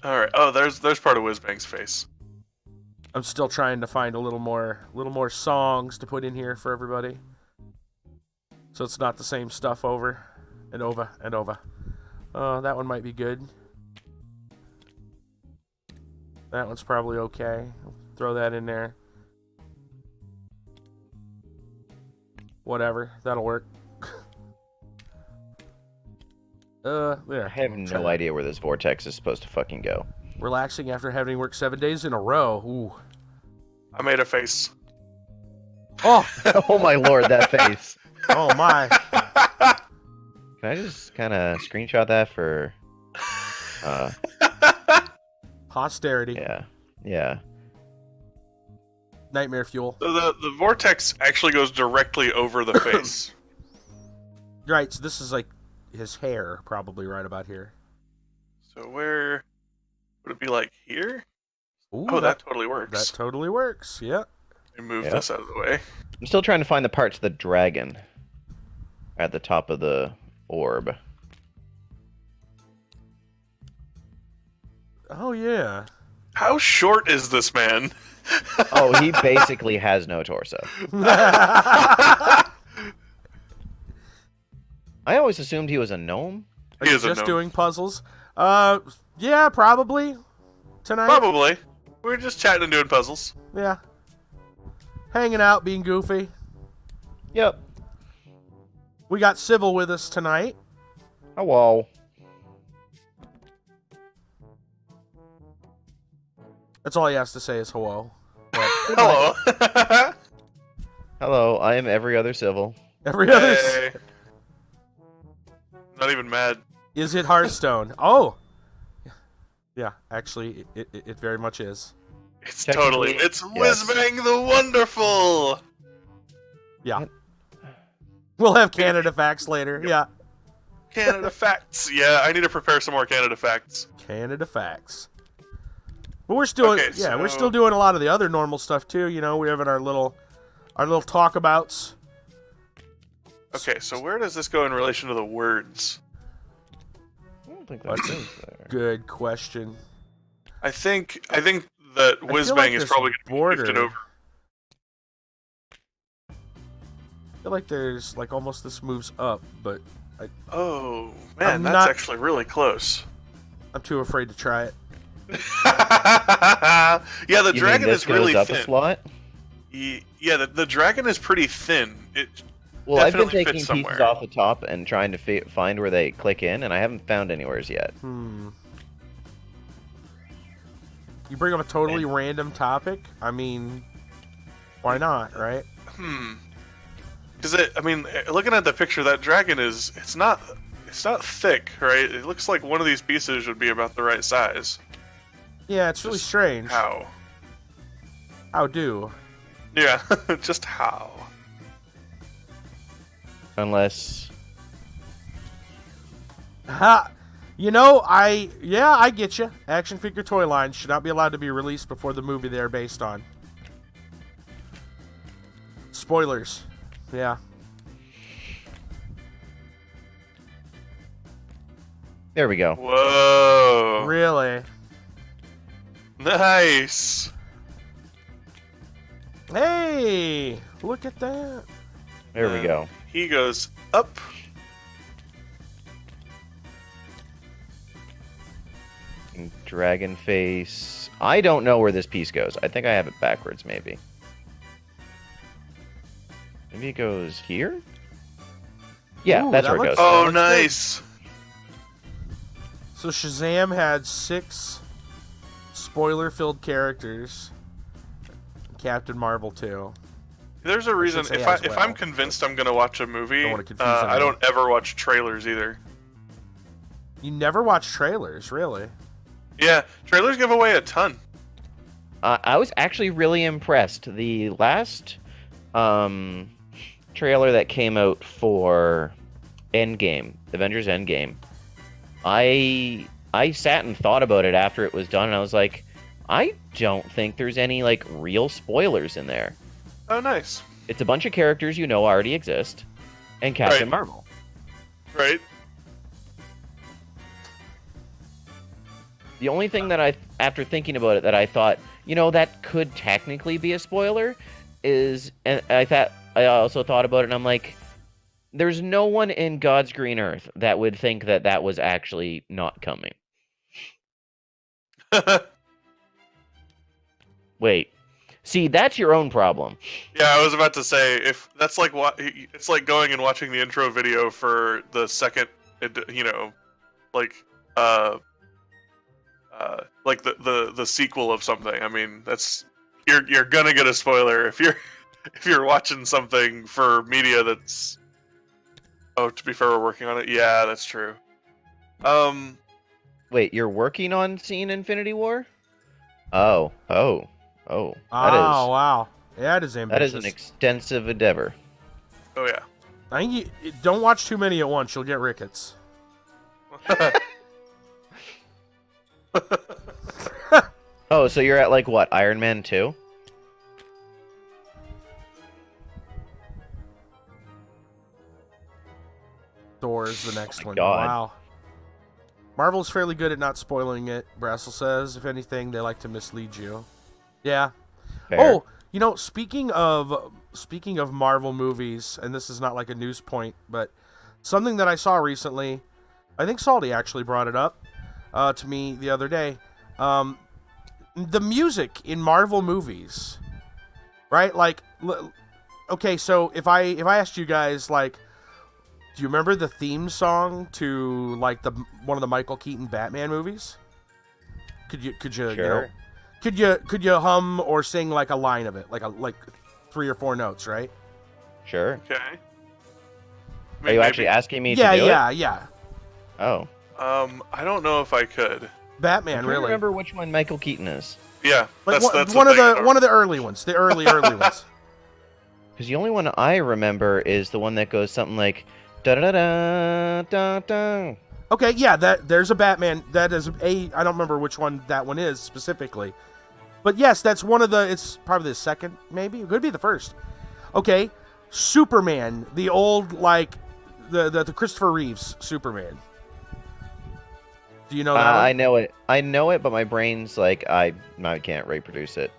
Alright. Oh, there's part of Wizbang's face. I'm still trying to find a little more songs to put in here for everybody, so it's not the same stuff over and over and over. That one might be good. That one's probably okay. Throw that in there. Whatever, that'll work. There. I have no idea where this vortex is supposed to fucking go. Relaxing after having worked 7 days in a row. Ooh. I made a face. Oh! Oh my lord, that face. Oh my. Can I just kind of screenshot that for... Posterity. Yeah. Yeah. Nightmare fuel. So the vortex actually goes directly over the face. Right, so this is like his hair, probably right about here. So where would it be, like here? Ooh, Oh, that totally works. That totally works, yeah. Let me move this out of the way. I'm still trying to find the parts of the dragon at the top of the orb. Oh, yeah. How short is this man? Oh, he basically has no torso. I I always assumed he was a gnome. He is a just gnome. doing puzzles. Yeah, probably. Tonight. Probably. We're just chatting and doing puzzles. Yeah. Hanging out, being goofy. Yep. We got Civil with us tonight. Hello. That's all he has to say is hello. But Hello. Hello, I am every other civil. every other... Hey. Not even mad. Is it Hearthstone? Oh! Yeah, actually, it very much is. It's Technically, totally. It's yes. Wizbang the Wonderful! Yeah. We'll have Canada facts later. Yeah. Canada facts. Yeah, I need to prepare some more Canada facts. Canada facts. But we're still, Okay, we're so- still doing a lot of the other normal stuff too. You know, we're having our little talkabouts. Okay, so where does this go in relation to the words? I don't think that's there. Good question. I think that I feel Wizbang like is this probably going to be shifted border- over. I feel like there's like almost this moves up, but Oh man, I'm that's not- actually really close. I'm too afraid to try it. Yeah, the You dragon mean this is really goes up thin. a slot? Yeah, the dragon is pretty thin. It Well, I've been definitely taking fits pieces somewhere. off the top and trying to find where they click in, and I haven't found anywheres yet. You bring up a totally random topic. I mean, why not, right? Because I mean, looking at the picture, that dragon it's not thick, right? It looks like one of these pieces would be about the right size. Yeah, it's really strange. How? How do? Yeah, just how? Unless... Ha! You know, I get you. Action figure toy lines should not be allowed to be released before the movie they're based on. spoilers. Yeah. There we go. Whoa. Really? Nice. Hey, look at that. There we go. He goes up. Dragon face. I don't know where this piece goes. I think I have it backwards, maybe. Maybe it goes here? Yeah, Ooh, that's that where it looks- goes. Oh, looks nice. So Shazam had 6 spoiler-filled characters. Captain Marvel too. There's a reason. say If as if well. I'm convinced I'm gonna watch a movie, Don't wanna confuse I anyone. don't ever watch trailers either. You never watch trailers, really? Yeah, trailers give away a ton. I was actually really impressed. The last trailer that came out for Endgame, Avengers Endgame, I sat and thought about it after it was done, and I was like, I don't think there's any like real spoilers in there. Oh, nice. It's a bunch of characters you know already exist, and Captain Right. Marvel. Right? The only thing that after thinking about it, that I thought, you know, that could technically be a spoiler, is, and I also thought about it, and I'm like, there's no one in God's green earth that would think that that was actually not coming. Wait, see, that's your own problem. Yeah, I was about to say, if that's like what it's like going and watching the intro video for the second, you know, like like the sequel of something. I mean, that's you're gonna get a spoiler if you're watching something for media that's. Oh, to be fair, we're working on it. Yeah, that's true. Wait, you're working on seeing Infinity War? Oh. Oh, wow. Yeah, it is ambitious. That is an extensive endeavor. Oh yeah. I think you don't watch too many at once. You'll get rickets. Oh, so you're at like what, Iron Man 2? Thor is the next one. God. Wow. Marvel's fairly good at not spoiling it, Brassel says. If anything, they like to mislead you. Yeah. Fair. Oh, you know, speaking of Marvel movies, and this is not like a news point, but something that I saw recently, I think Salty actually brought it up to me the other day. The music in Marvel movies, right? Like, okay, so if I asked you guys, like, do you remember the theme song to like one of the Michael Keaton Batman movies? Could you Sure. you know, could you hum or sing like a line of it, like 3 or 4 notes, right? Sure. Okay. Are you actually asking me Yeah, to do yeah. it? Oh. I don't know if I could. Batman, I really. remember which one Michael Keaton is. Yeah, Like that's one the of thing. the early ones, the early ones. Because the only one I remember is the one that goes something like da da da da da. Okay, yeah, there's a Batman. That is I don't remember which one that one is specifically, but yes, that's one of the. It's probably the second, maybe it could be the first. Okay, Superman, the old like the Christopher Reeves Superman. Do you know that? one? I know it, but my brain's like I can't reproduce it.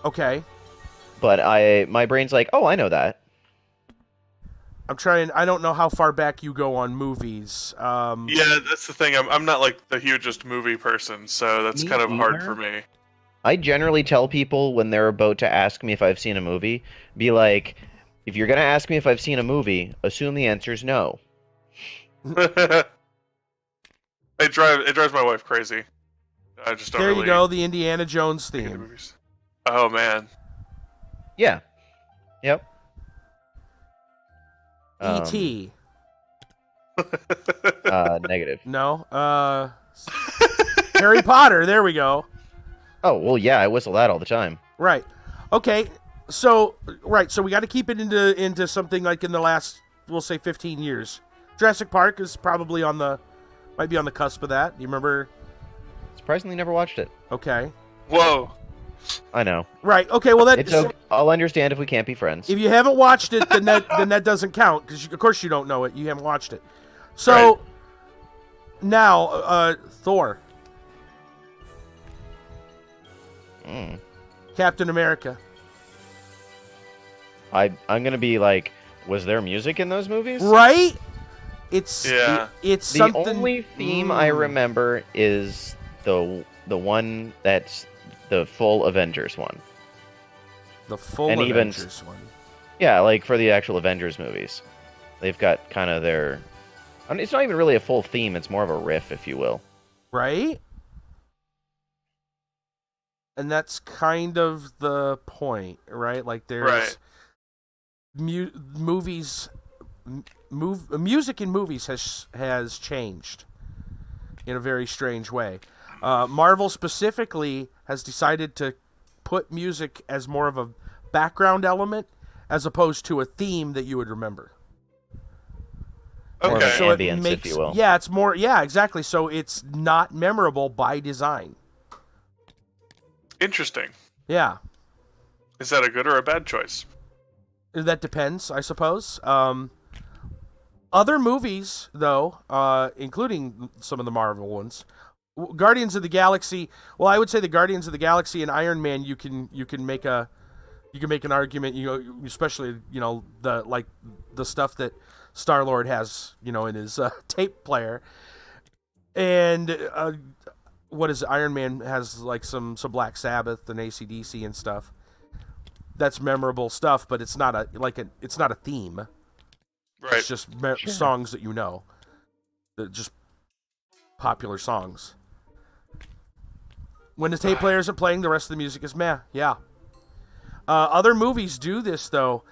Okay, But my brain's like, oh, I know that. I'm trying. I don't know how far back you go on movies. Yeah, that's the thing. I'm not like the hugest movie person, so that's Me kind of hard either. for me. I generally tell people when they're about to ask me if I've seen a movie, be like, if you're gonna ask me if I've seen a movie, assume the answer's no. It drives my wife crazy. I just don't There really you go, the Indiana Jones get into theme. movies. Oh man. Yeah. Yep. E.T. Negative. No. Harry Potter. There we go. Oh, well, yeah, I whistle that all the time. Right. Okay. So we got to keep it into something like in the last, we'll say 15 years. Jurassic Park is probably might be on the cusp of that. Do you remember? Surprisingly, never watched it. Okay. Whoa. I know. Right. Okay. Well, I'll understand if we can't be friends. if you haven't watched it, then that doesn't count because of course you don't know it. You haven't watched it. So now, Thor, Captain America. I'm gonna be like, was there music in those movies? Right. It's the something. only theme I remember is the one that's the full Avengers one. The full Avengers one. Yeah, like for the actual Avengers movies, they've got kind of their. I mean, it's not even really a full theme; it's more of a riff, if you will. Right. And that's kind of the point, right? Like there's movies. Music in movies has changed in a very strange way. Marvel specifically has decided to put music as more of a background element as opposed to a theme that you would remember. Okay. So it ambience, makes, if you will. yeah, it's more, yeah, exactly. So it's not memorable by design. Interesting. Yeah. Is that a good or a bad choice? That depends, I suppose. Other movies, though, including some of the Marvel ones, Guardians of the Galaxy. Well, I would say the Guardians of the Galaxy and Iron Man. You can make an argument. You know, especially the stuff that Star-Lord has, in his tape player, and what is Iron Man has like some Black Sabbath and AC/DC and stuff. That's memorable stuff, but it's not a theme. Right. It's just songs that you know. They're just popular songs. When the tape player isn't playing, the rest of the music is meh. Yeah. Other movies do this, though.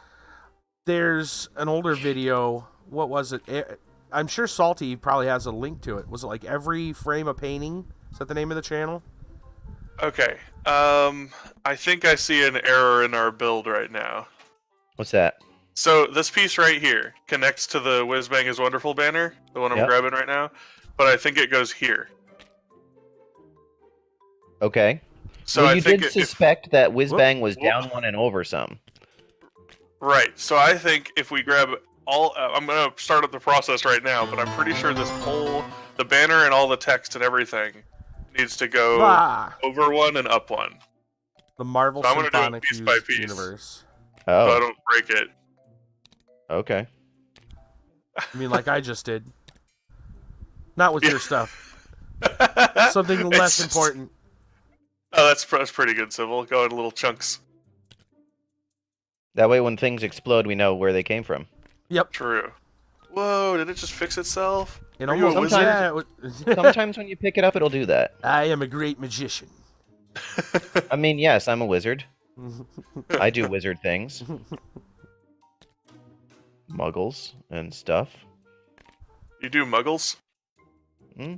There's an older video. What was it? I'm sure Salty probably has a link to it. Was it like Every Frame a Painting? Is that the name of the channel? Okay. I think I see an error in our build right now. What's that? So this piece right here connects to the Wizbang is Wonderful banner, the one I'm grabbing right now, but I think it goes here. Okay. So well, you did suspect that Wizbang was down one and over some. Right. So I think if we grab all, I'm going to start up the process right now, but I'm pretty sure this whole, the banner and all the text and everything needs to go over one and up one. The Marvel so Symphonic piece by piece. Universe. Oh. So I don't break it. Okay. I mean, like I just did. Not with your stuff. Something less important. Oh, that's pretty good, Civil. Go in little chunks. That way, when things explode, we know where they came from. Yep. True. Whoa, did it just fix itself? It almost sometimes when you pick it up, it'll do that. I am a great magician. I mean, yes, I'm a wizard. I do wizard things. Muggles and stuff. You do muggles? Hmm?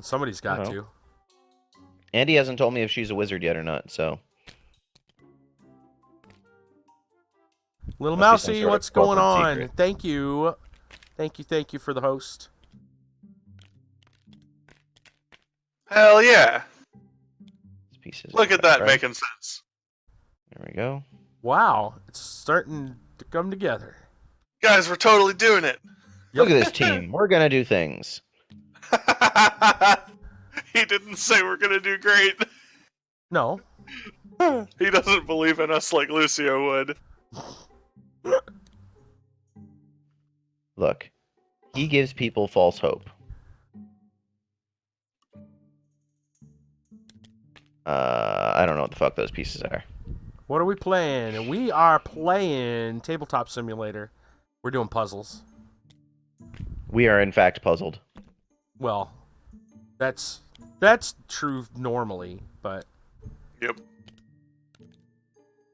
Somebody's got to. Andy hasn't told me if she's a wizard yet or not, so... Little Mousy, what's going on? Secret. Thank you. Thank you for the host. Hell yeah. Look at that, right? Making sense. There we go. Wow, it's starting to come together. Guys, we're totally doing it. Look at this team. We're gonna do things. He didn't say we're gonna do great. No. He doesn't believe in us like Lucio would. Look, he gives people false hope. I don't know what the fuck those pieces are. What are we playing? We are playing Tabletop Simulator. We're doing puzzles. We are, in fact, puzzled. Well, that's true normally, but... Yep.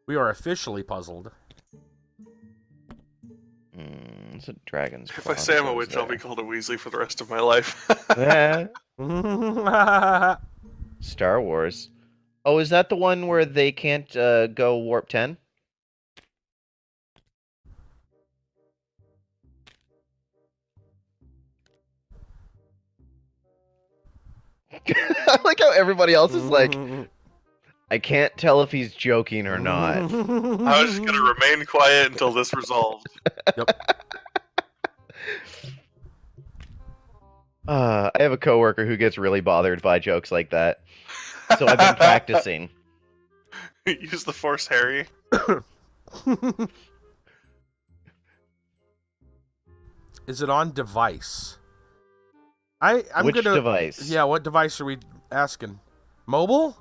We are officially puzzled. It's a dragon's If I say I'm a witch, I'll be called a Weasley for the rest of my life. Star Wars. Oh, is that the one where they can't go warp 10? I like how everybody else is like, I can't tell if he's joking or not. I was just gonna remain quiet until this resolved. Yep. I have a coworker who gets really bothered by jokes like that, so I've been practicing. Use the Force, Harry. Is it on device? Which device? Yeah, what device are we asking? Mobile?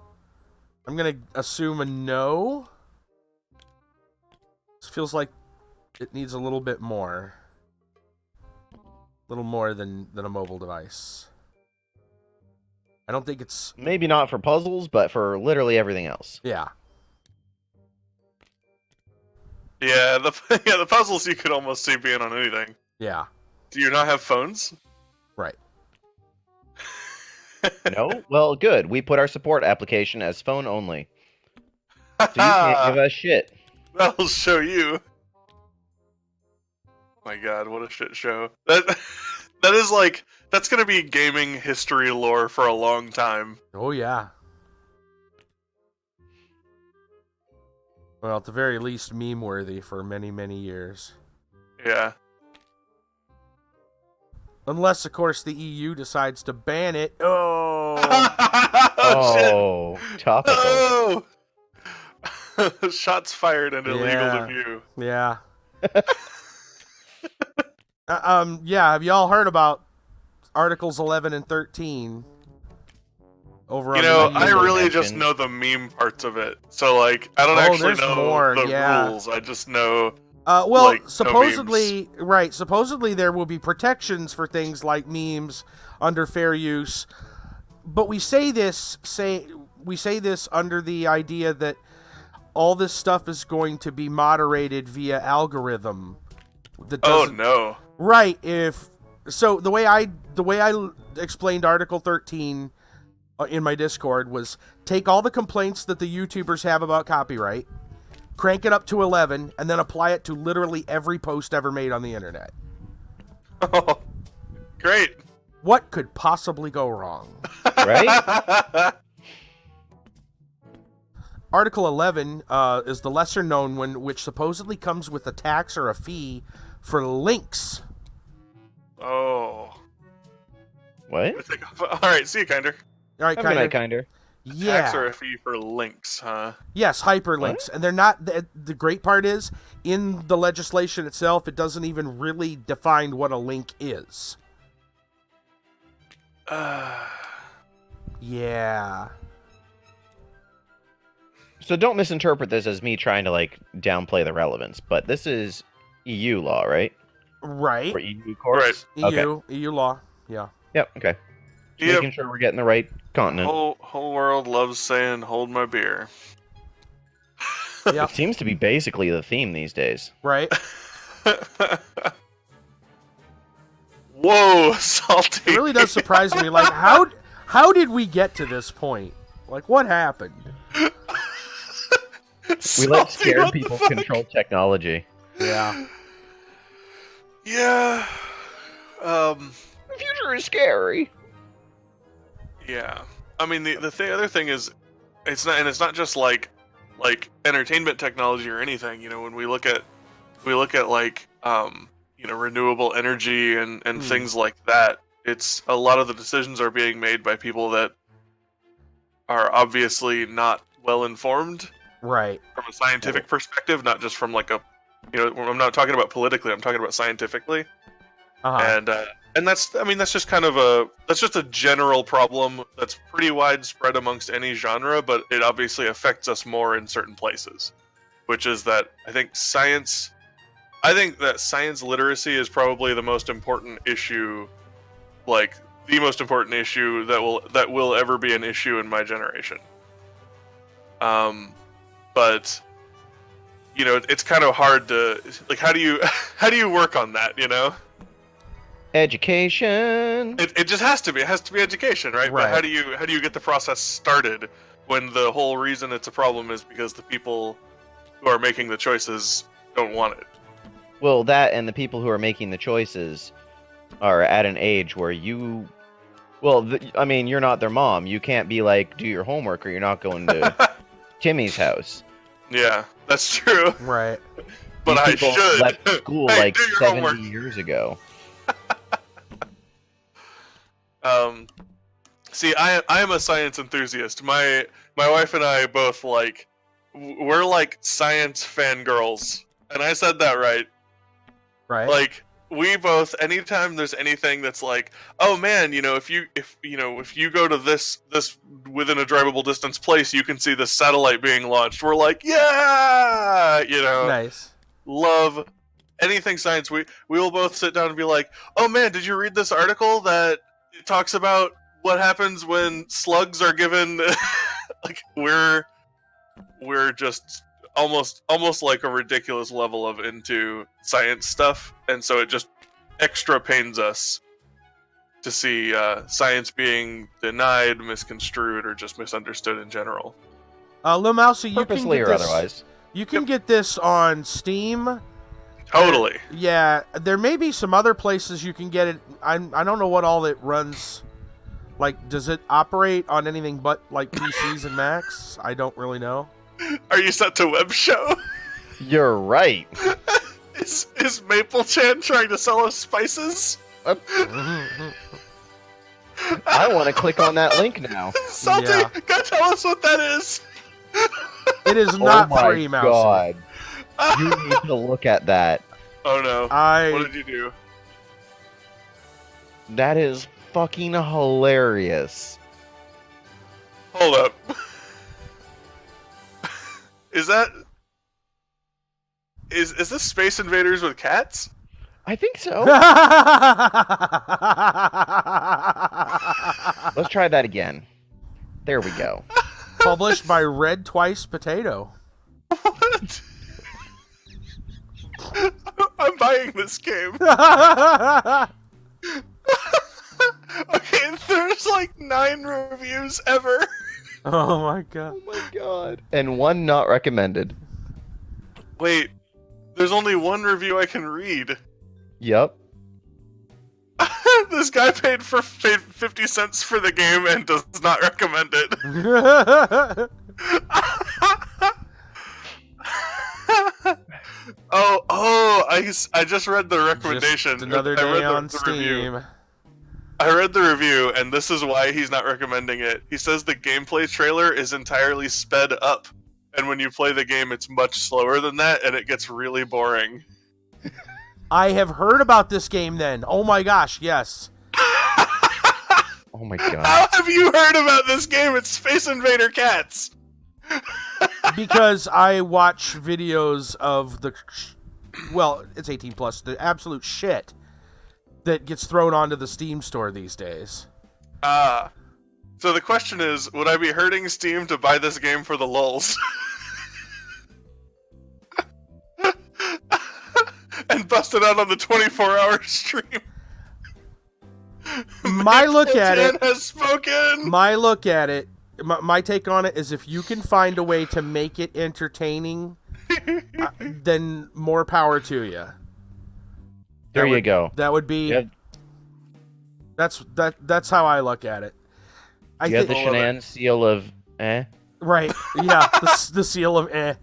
I'm gonna assume a no. This feels like it needs a little bit more. A little more than a mobile device. I don't think it's... Maybe not for puzzles, but for literally everything else. Yeah. Yeah, the puzzles you could almost see being on anything. Yeah. Do you not have phones? Right. No? Well, good. We put our support application as phone only. So you can't give us shit. That'll show you. My god, what a shit show. That is like, that's gonna be gaming history lore for a long time. Oh, yeah. Well, at the very least, meme-worthy for many, many years. Yeah. Unless, of course, the EU decides to ban it. Oh! Oh, topical. Oh! Shots fired and illegal to view. Yeah. Yeah, have y'all heard about Articles 11 and 13? Over you know, I really just know the meme parts of it. So, like, I don't actually know the rules. I just know... well, like, supposedly, right, supposedly there will be protections for things like memes under fair use. But we say this under the idea that all this stuff is going to be moderated via algorithm. Oh no. Right, so the way I explained Article 13 in my Discord was take all the complaints that the YouTubers have about copyright, crank it up to 11, and then apply it to literally every post ever made on the internet. Oh, great. What could possibly go wrong? Right? Article 11 is the lesser known one, which supposedly comes with a tax or a fee for links. Oh. What? Alright, see you, Kinder. Alright, Kinder. Yeah. Tax or a fee for links, huh? Yes, hyperlinks. And they're not... The great part is, in the legislation itself, it doesn't even really define what a link is. Yeah. So don't misinterpret this as me trying to, like, downplay the relevance, but this is EU law, right? Right. Or EU courts? Right. EU law. Yeah. Yep, okay. Just making sure we're getting the right continent. Whole world loves saying, hold my beer. Yep. It seems to be basically the theme these days. Right. Whoa, salty. It really does surprise me. Like, how did we get to this point? Like, what happened? We let scared people control technology. Yeah. Yeah. The future is scary. Yeah. I mean, the other thing is, it's not just like entertainment technology or anything. You know, when we look at like you know, renewable energy and things like that, it's a lot of the decisions are being made by people that are obviously not well informed. Right. From a scientific perspective, not just from like a, you know, I'm not talking about politically, I'm talking about scientifically. And that's just kind of that's just a general problem that's pretty widespread amongst any genre, but it obviously affects us more in certain places, which is that I think that science literacy is probably the most important issue, like the most important issue that will ever be an issue in my generation. But you know, it's kind of hard to, like, how do you work on that, you know? Education. It just has to be. It has to be education, right? But how do you get the process started when the whole reason it's a problem is because the people who are making the choices don't want it? Well, that and the people who are making the choices are at an age where you... Well, I mean, you're not their mom. You can't be like, do your homework or you're not going to Timmy's house. Yeah, that's true. Right. But These I people should. left school Hey, like do your 70 homework. years ago. See, I am a science enthusiast. My wife and I both we're like science fangirls, and I said that right. Right. Like we both, anytime there's anything that's like, oh man, if you go to this within a drivable distance place, you can see the satellite being launched. We're like, yeah, Nice. love anything science. We will both sit down and be like, oh man, did you read this article that it talks about what happens when slugs are given? Like we're just almost like a ridiculous level of into science stuff, and so it just extra pains us to see science being denied, misconstrued, or just misunderstood in general. Lil Mousy, you can Purposely get or this. otherwise. You can get this on Steam. Totally. Yeah, there may be some other places you can get it. I don't know what all it runs. Like, does it operate on anything but like PCs and Macs? I don't really know. Are you set to web show? You're right. Is Maple Chan trying to sell us spices? I want to click on that link now. Salty, Yeah. go tell us what that is. It is not oh my free, Mousy. god. You need to look at that. Oh no. What I did you do? That is fucking hilarious. Hold up. Is this Space Invaders with cats? I think so. Let's try that again. There we go. published by Red Twice Potato. What? I'm buying this game. Okay, there's like 9 reviews ever. Oh my god. Oh my god. And one not recommended. Wait, there's only 1 review I can read. Yep. This guy paid 50 cents for the game and does not recommend it. I just read the recommendation. Just another I day read on the Steam. review. I read the review, and this is why he's not recommending it. He says the gameplay trailer is entirely sped up, and when you play the game, it's much slower than that, and it gets really boring. I have heard about this game then. Oh my gosh, yes. Oh my god. How have you heard about this game? It's Space Invader Cats. Because I watch videos of the... Well, it's 18 plus. The absolute shit that gets thrown onto the Steam store these days. So the question is, would I be hurting Steam to buy this game for the lulz? And bust it out on the 24-hour stream? My look at it... has spoken! My look at it, my take on it is if you can find a way to make it entertaining, then more power to you. There you go. That would be... You have, That's how I look at it. you have the Shanann seal of eh? Right, yeah, the seal of eh.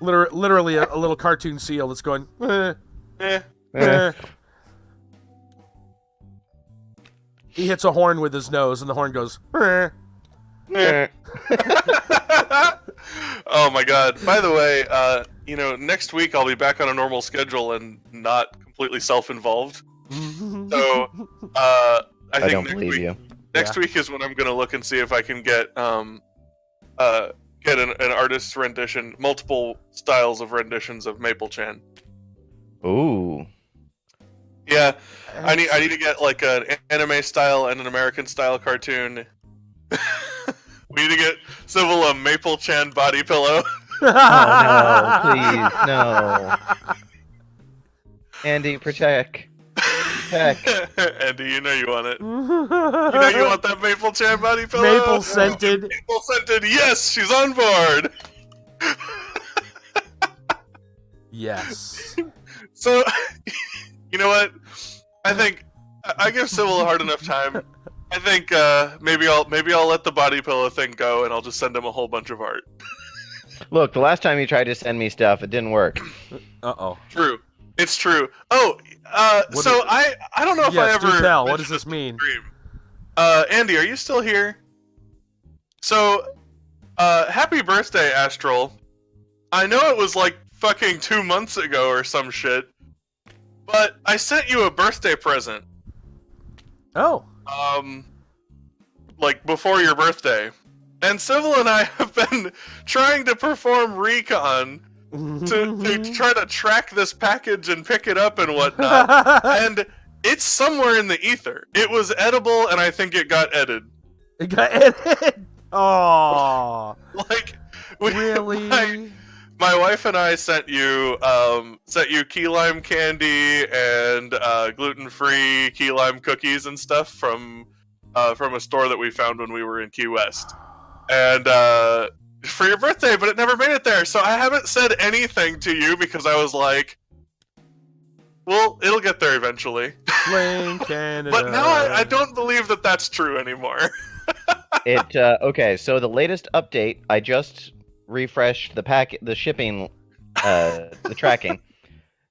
Literally a little cartoon seal that's going, eh, Eh. eh. He hits a horn with his nose, and the horn goes, eh. Eh. Oh my god. By the way, next week I'll be back on a normal schedule and not completely self-involved. So, I think don't next believe week, you. Next week is when I'm gonna look and see if I can get an artist's rendition, multiple styles of renditions of Maple Chan. Ooh. Yeah, I need to get like an anime style and an American style cartoon. We need to get Civil a Maple Chan body pillow. Oh no, please, no. Andy, protect. Andy, you know you want it. You know you want that Maple Chan body pillow? Maple scented. Maple scented, yes, she's on board! Yes. So, you know what? I think I give Civil a hard enough time I think maybe I'll let the body pillow thing go, and I'll just send him a whole bunch of art. Look, the last time you tried to send me stuff, it didn't work. Uh-oh. True. It's true. Oh, so I don't know if I ever... do tell. What does this mean? Andy, are you still here? So, happy birthday, Astral. I know it was like fucking 2 months ago or some shit, but I sent you a birthday present. Oh. Like before your birthday. And Civil and I have been trying to perform recon to try to track this package and pick it up and whatnot. And it's somewhere in the ether. It was edible, and I think it got edited. It got edited? Oh. Like, really? My wife and I sent you key lime candy and gluten-free key lime cookies and stuff from a store that we found when we were in Key West. And for your birthday, but it never made it there. So I haven't said anything to you because I was like, well, it'll get there eventually. Canada. But now I don't believe that that's true anymore. Okay, so the latest update, I just refreshed the shipping, the tracking.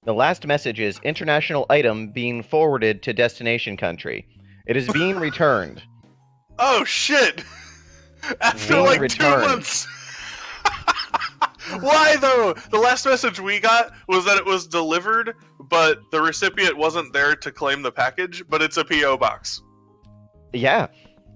The last message is international item being forwarded to destination country. It is being returned. Oh shit! After Being like returned. 2 months. Why though? The last message we got was that it was delivered, but the recipient wasn't there to claim the package, but it's a PO box. Yeah.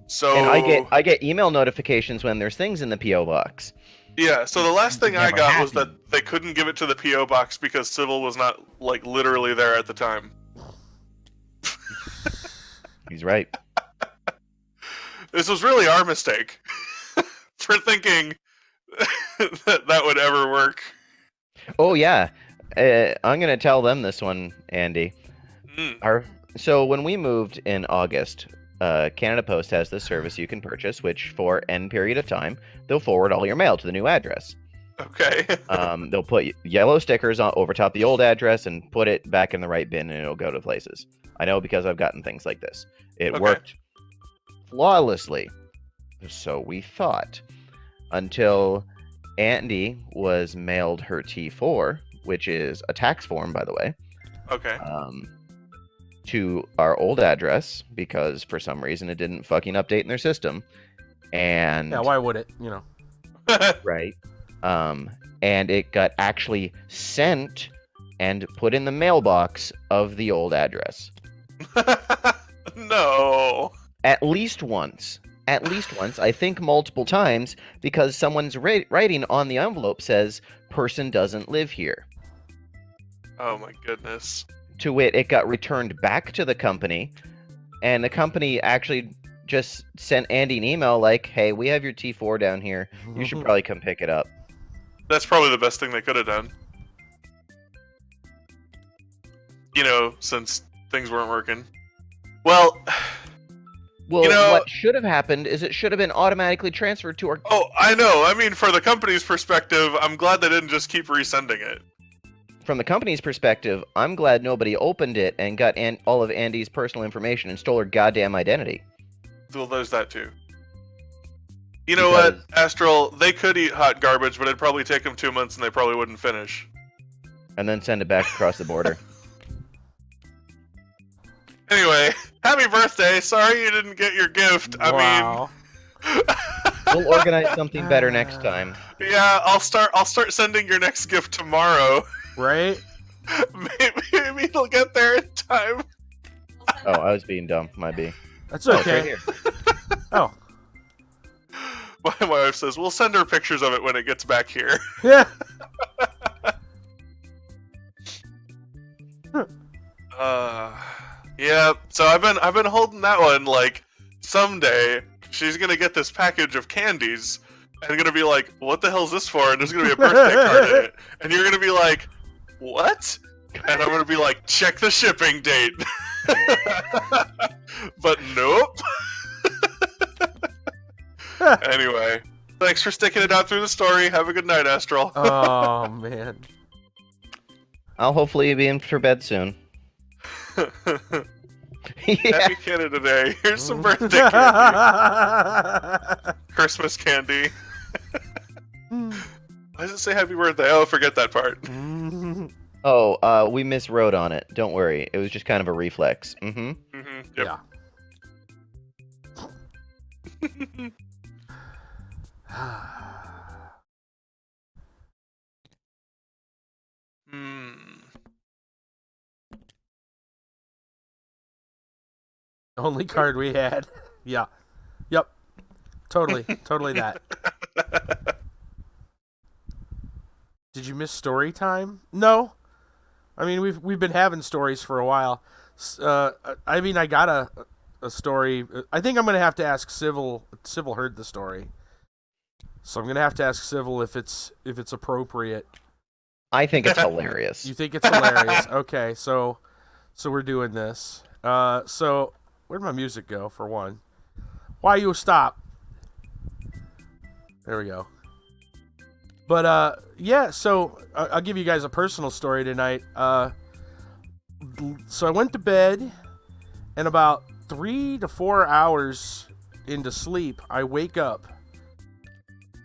So And I get email notifications when there's things in the PO box. yeah, so the last thing I Never got was happened. that they couldn't give it to the PO box because Civil was not like literally there at the time. He's right. This was really our mistake for thinking that would ever work. Oh yeah, I'm gonna tell them this one, Andy. So when we moved in August, Canada Post has this service you can purchase, which for N period of time, they'll forward all your mail to the new address. Okay. They'll put yellow stickers on over top the old address and put it back in the right bin, and it'll go to places. I know because I've gotten things like this. It Okay. worked flawlessly, so we thought, until Andy was mailed her T4, which is a tax form, by the way. Okay. To our old address because for some reason it didn't fucking update in their system, and Yeah, why would it? You know. right, and it got actually sent and put in the mailbox of the old address. No. At least once. I think multiple times, because someone's writing on the envelope says, "Person doesn't live here." Oh my goodness. To wit, it got returned back to the company, and the company actually just sent Andy an email like, "Hey, we have your T4 down here. You should probably come pick it up." That's probably the best thing they could have done. You know, since things weren't working. Well, Well, you know, what should have happened is it should have been automatically transferred to our... oh, I know. I mean, for the company's perspective, I'm glad they didn't just keep resending it. From the company's perspective, I'm glad nobody opened it and got all of Andy's personal information and stole her goddamn identity. Well, there's that too. You know what, Astral? They could eat hot garbage, but it'd probably take them 2 months and they probably wouldn't finish. And then send it back across the border. Anyway, happy birthday. Sorry you didn't get your gift. Wow. I We'll organize something better next time. mean, yeah, I'll start sending your next gift tomorrow. Right? Maybe it'll get there in time. Oh, I was being dumb. Might be. That's Oh, it's okay. right here. Oh. My wife says, we'll send her pictures of it when it gets back here. Yeah. Yeah, so I've been holding that one like someday she's gonna get this package of candies and gonna be like, what the hell is this for? And there's gonna be a birthday card in it. And you're gonna be like, what? And I'm gonna be like, check the shipping date. But nope. Anyway, thanks for sticking it out through the story. Have a good night, Astral. Oh, man. I'll hopefully be in for bed soon. Happy Canada Day. Here's some birthday candy. Christmas candy. Why does it say happy birthday? Oh, forget that part. Oh, we miswrote on it. Don't worry. It was just kind of a reflex. Yep. Yeah. Only card we had. Yeah. Yep. Totally that. Did you miss story time? No. I mean, we've been having stories for a while. I mean, I got a story. I think I'm gonna have to ask Civil. Civil heard the story, so I'm gonna have to ask Civil if it's appropriate. I think it's hilarious. You think it's hilarious? Okay, so we're doing this. So where'd my music go? For one, why you stop? There we go. But yeah, so I'll give you guys a personal story tonight. So I went to bed, and about 3 to 4 hours into sleep, I wake up,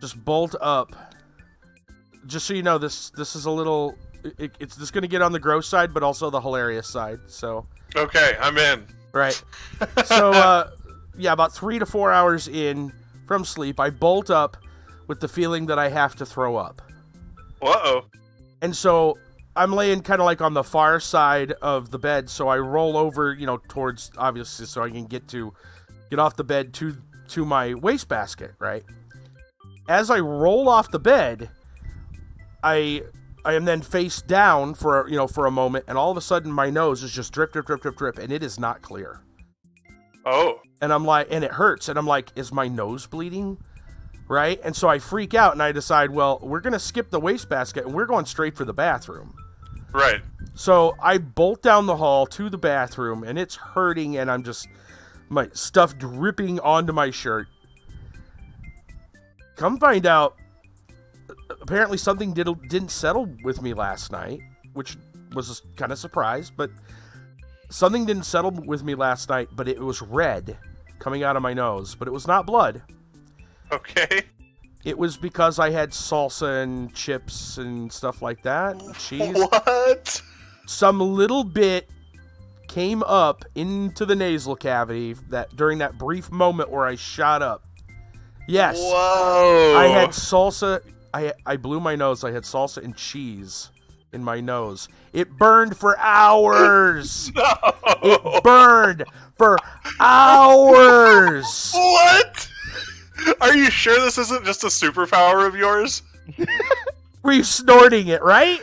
just bolt up. Just so you know, this is a little. It's just going to get on the gross side, but also the hilarious side. So okay, I'm in. Right. So yeah, about 3 to 4 hours in from sleep, I bolt up with the feeling that I have to throw up. Uh-oh. And so I'm laying kind of like on the far side of the bed, so I roll over, towards, obviously, so I can get off the bed to my wastebasket, right? As I roll off the bed, I am then face down for a moment, and all of a sudden my nose is just drip, drip, drip, drip, drip, and it is not clear. Oh. And I'm like, and it hurts, and I'm like, is my nose bleeding? Right? And so I freak out, and I decide, well, we're going to skip the wastebasket, and we're going straight for the bathroom. Right. So I bolt down the hall to the bathroom, and it's hurting, and I'm just, my stuff dripping onto my shirt. Come find out, apparently something didn't settle with me last night, which was kind of surprised, but something didn't settle with me last night, but it was red coming out of my nose, but it was not blood. Okay. It was because I had salsa and chips and stuff like that. Cheese. What? Some little bit came up into the nasal cavity during that brief moment where I shot up. Yes. Whoa. I had salsa. I blew my nose. I had salsa and cheese in my nose. It burned for hours. No. It burned for hours. What? Are you sure this isn't just a superpower of yours? Were you snorting it, right?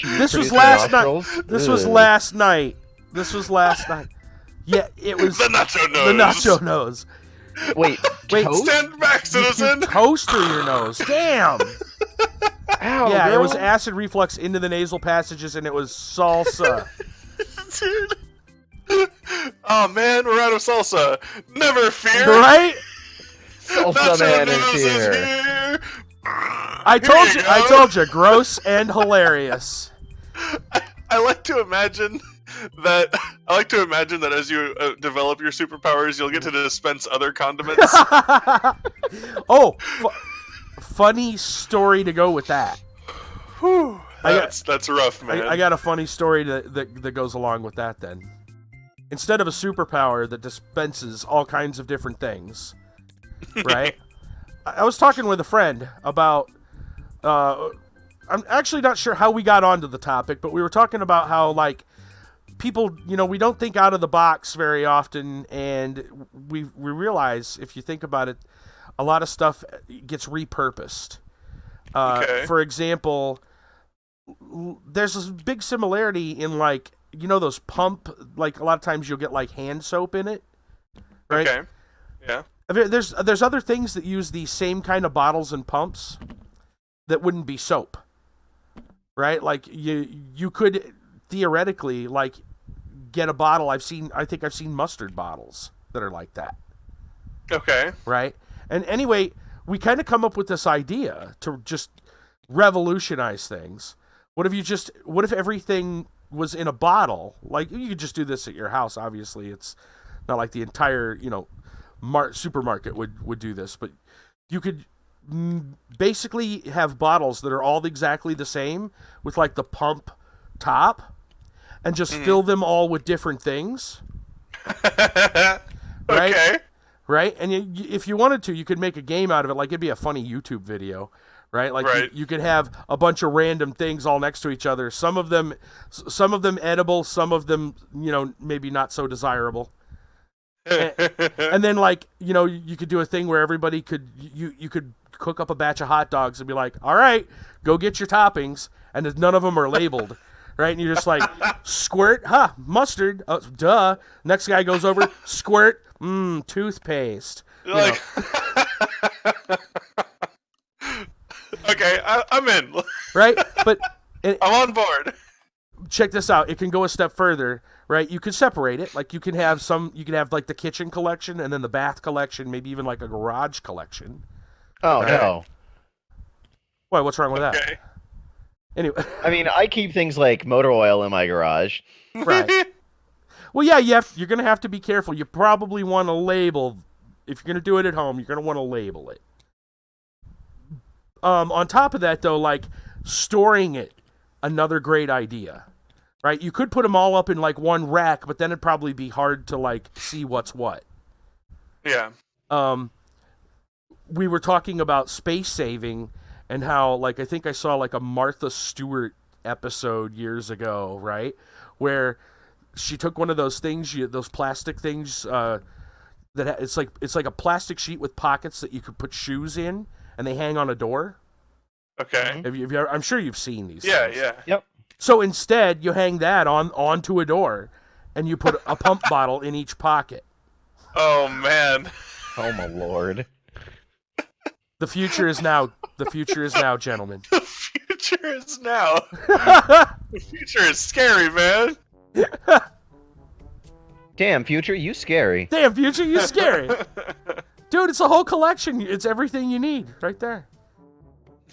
This was last night. This was last night. Yeah, it was the nacho nose. The nacho nose. Wait, toast? Stand back, citizen. You toast through your nose. Damn. Ow, yeah, girl. it was acid reflux into the nasal passages, and it was salsa. Dude. Oh man, we're out of salsa. Never fear. Right? Salsa Man is here. I told you, gross and hilarious. I like to imagine that as you develop your superpowers, you'll get to dispense other condiments. Oh, funny story to go with that. Whew, that's rough, man. I got a funny story that goes along with that then. Instead of a superpower that dispenses all kinds of different things, right? I was talking with a friend about, I'm actually not sure how we got onto the topic, but we were talking about how, like, people, we don't think out of the box very often, and we realize, if you think about it, a lot of stuff gets repurposed. Okay. For example, there's this big similarity in, like, those pump, like, a lot of times you'll get, like, hand soap in it, right? Okay. Yeah. I mean, there's other things that use the same kind of bottles and pumps that wouldn't be soap, right? Like, you could theoretically, like, get a bottle. I think I've seen mustard bottles that are like that. Okay. Right? And anyway, we kind of come up with this idea to just revolutionize things. What if everything was in a bottle, like you could just do this at your house. Obviously, it's not like the entire supermarket would do this, but you could basically have bottles that are all exactly the same with like the pump top, and just fill them all with different things. Right? Okay. Right? And if you wanted to, you could make a game out of it. Like, it'd be a funny YouTube video, right? Like, you could have a bunch of random things all next to each other. Some of them edible, some of them, maybe not so desirable. And then, like, you could do a thing where everybody could, you could cook up a batch of hot dogs and be like, all right, go get your toppings. And none of them are labeled. Right, and you're just like, squirt, mustard, duh. Next guy goes over, squirt, toothpaste. Like, okay, I'm in. Right, but I'm on board. Check this out. It can go a step further. Right, you could separate it. Like you can have like the kitchen collection and then the bath collection, maybe even like a garage collection. Oh no! Why? What's wrong with that? Okay. Anyway, I mean, I keep things like motor oil in my garage. Right. Well, yeah, you're going to have to be careful. You probably want to label, if you're going to do it at home, you're going to want to label it. On top of that, though, like, storing it, another great idea. Right? You could put them all up in, like, one rack, but then it'd probably be hard to, like, see what's what. Yeah. We were talking about space saving, and how, like, I think I saw, like, a Martha Stewart episode years ago, right? Where she took one of those things, those plastic things, it's like a plastic sheet with pockets that you could put shoes in, and they hang on a door. Okay. Have you ever, I'm sure you've seen these Yeah, things. yeah. Yep. So instead, you hang that onto a door, and you put a pump bottle in each pocket. Oh, man. Oh, my lord. The future is now. The future is now, gentlemen. The future is now. The future is scary, man. Damn, future, you scary. Damn, future, you scary. Dude, it's a whole collection. It's everything you need right there.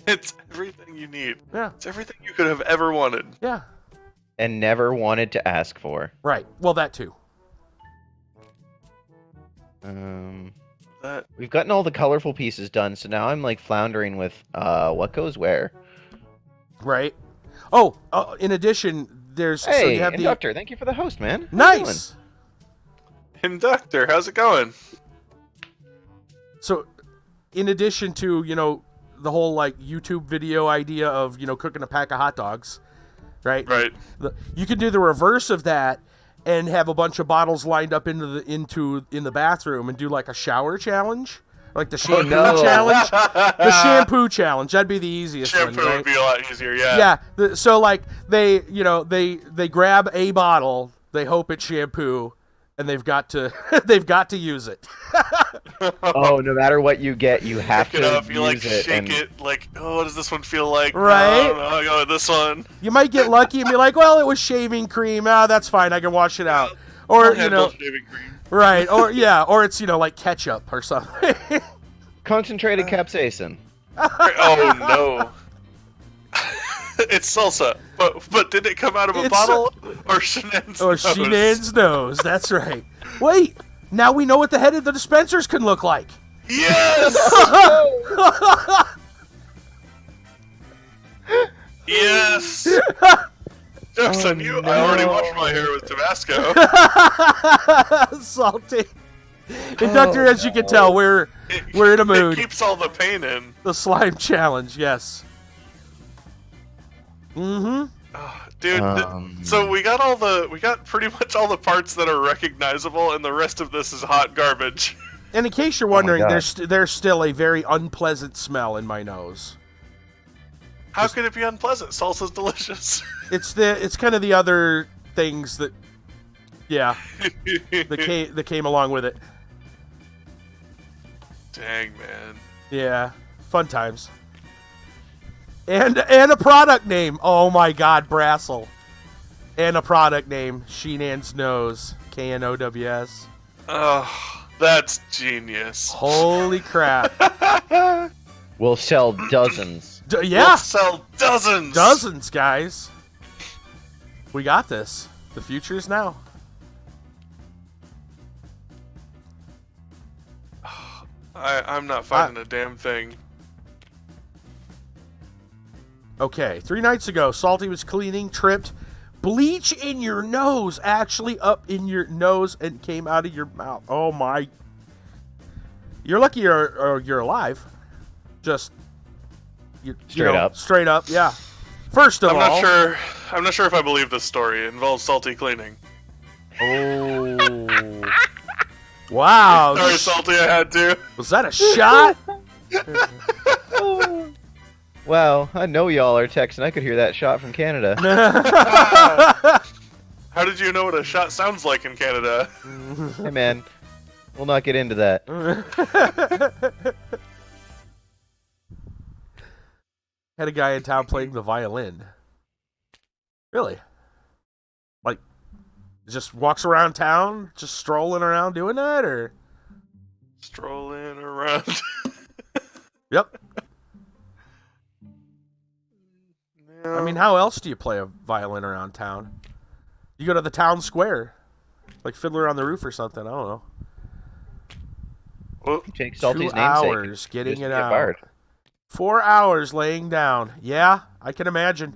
It's everything you need. Yeah. It's everything you could have ever wanted. Yeah. And never wanted to ask for. Right. Well, that too. We've gotten all the colorful pieces done, so now I'm like floundering with what goes where. Right. Oh, in addition, there's Hey, so you have Inductor, thank you for the host, man. Nice. Inductor, how's it going? So, in addition to the whole like YouTube video idea of cooking a pack of hot dogs, right? Right. You can do the reverse of that and have a bunch of bottles lined up in the bathroom and do like a shower challenge, like the shampoo challenge. The shampoo challenge, that'd be the easiest one, Shampoo right? would be a lot easier, yeah. Yeah. So like they grab a bottle, they hope it's shampoo, and they've got to use it. Oh, no matter what you get, you have to use you like it. shake it, like, oh, what does this one feel like? Right. Oh, I'll go with this one. You might get lucky and be like, well, it was shaving cream. That's fine. I can wash it out. Or Shaving cream. right? Or it's like ketchup or something. Concentrated capsaicin. Oh no. It's salsa, but did it come out of a bottle or Shenan's nose? Or Shenan's nose. That's right. Wait, now we know what the head of the dispensers can look like. Yes. Yes. Jokes on you. No. I already washed my hair with Tabasco. Salty. Inductor, as you can tell, we're in a mood. It keeps all the pain in. The slime challenge, yes. Mm-hmm. Oh, dude, so we got pretty much all the parts that are recognizable, and the rest of this is hot garbage. And in case you're wondering, there's still a very unpleasant smell in my nose. How could it be unpleasant? Salsa's delicious. It's kind of the other things that, yeah, that came along with it. Dang, man. Yeah, fun times. And a product name. Oh my God, Brassel. And a product name, Shenan's Nose, Knows. Oh, that's genius. Holy crap! We'll sell dozens. Yeah, We'll sell dozens. dozens, guys. We got this. The future is now. I'm not finding a damn thing. Okay, 3 nights ago, Salty was cleaning, tripped, bleach in your nose, actually up in your nose and came out of your mouth. Oh my! You're lucky you're alive. Just straight up, yeah. First of all, I'm not sure if I believe this story. It involves Salty cleaning. Oh. Wow. Sorry, Salty, I had to. Was that a shot? Well, I know y'all are texting. I could hear that shot from Canada. How did you know what a shot sounds like in Canada? Hey, man. We'll not get into that. Had a guy in town playing the violin. Really? Like, just walks around town, just strolling around doing that, or? Strolling around. Yep. No. I mean, how else do you play a violin around town? You go to the town square, like Fiddler on the Roof or something. I don't know. Oh, Take Salty's 2 namesake. hours getting Just it get out. fired. 4 hours laying down. Yeah, I can imagine.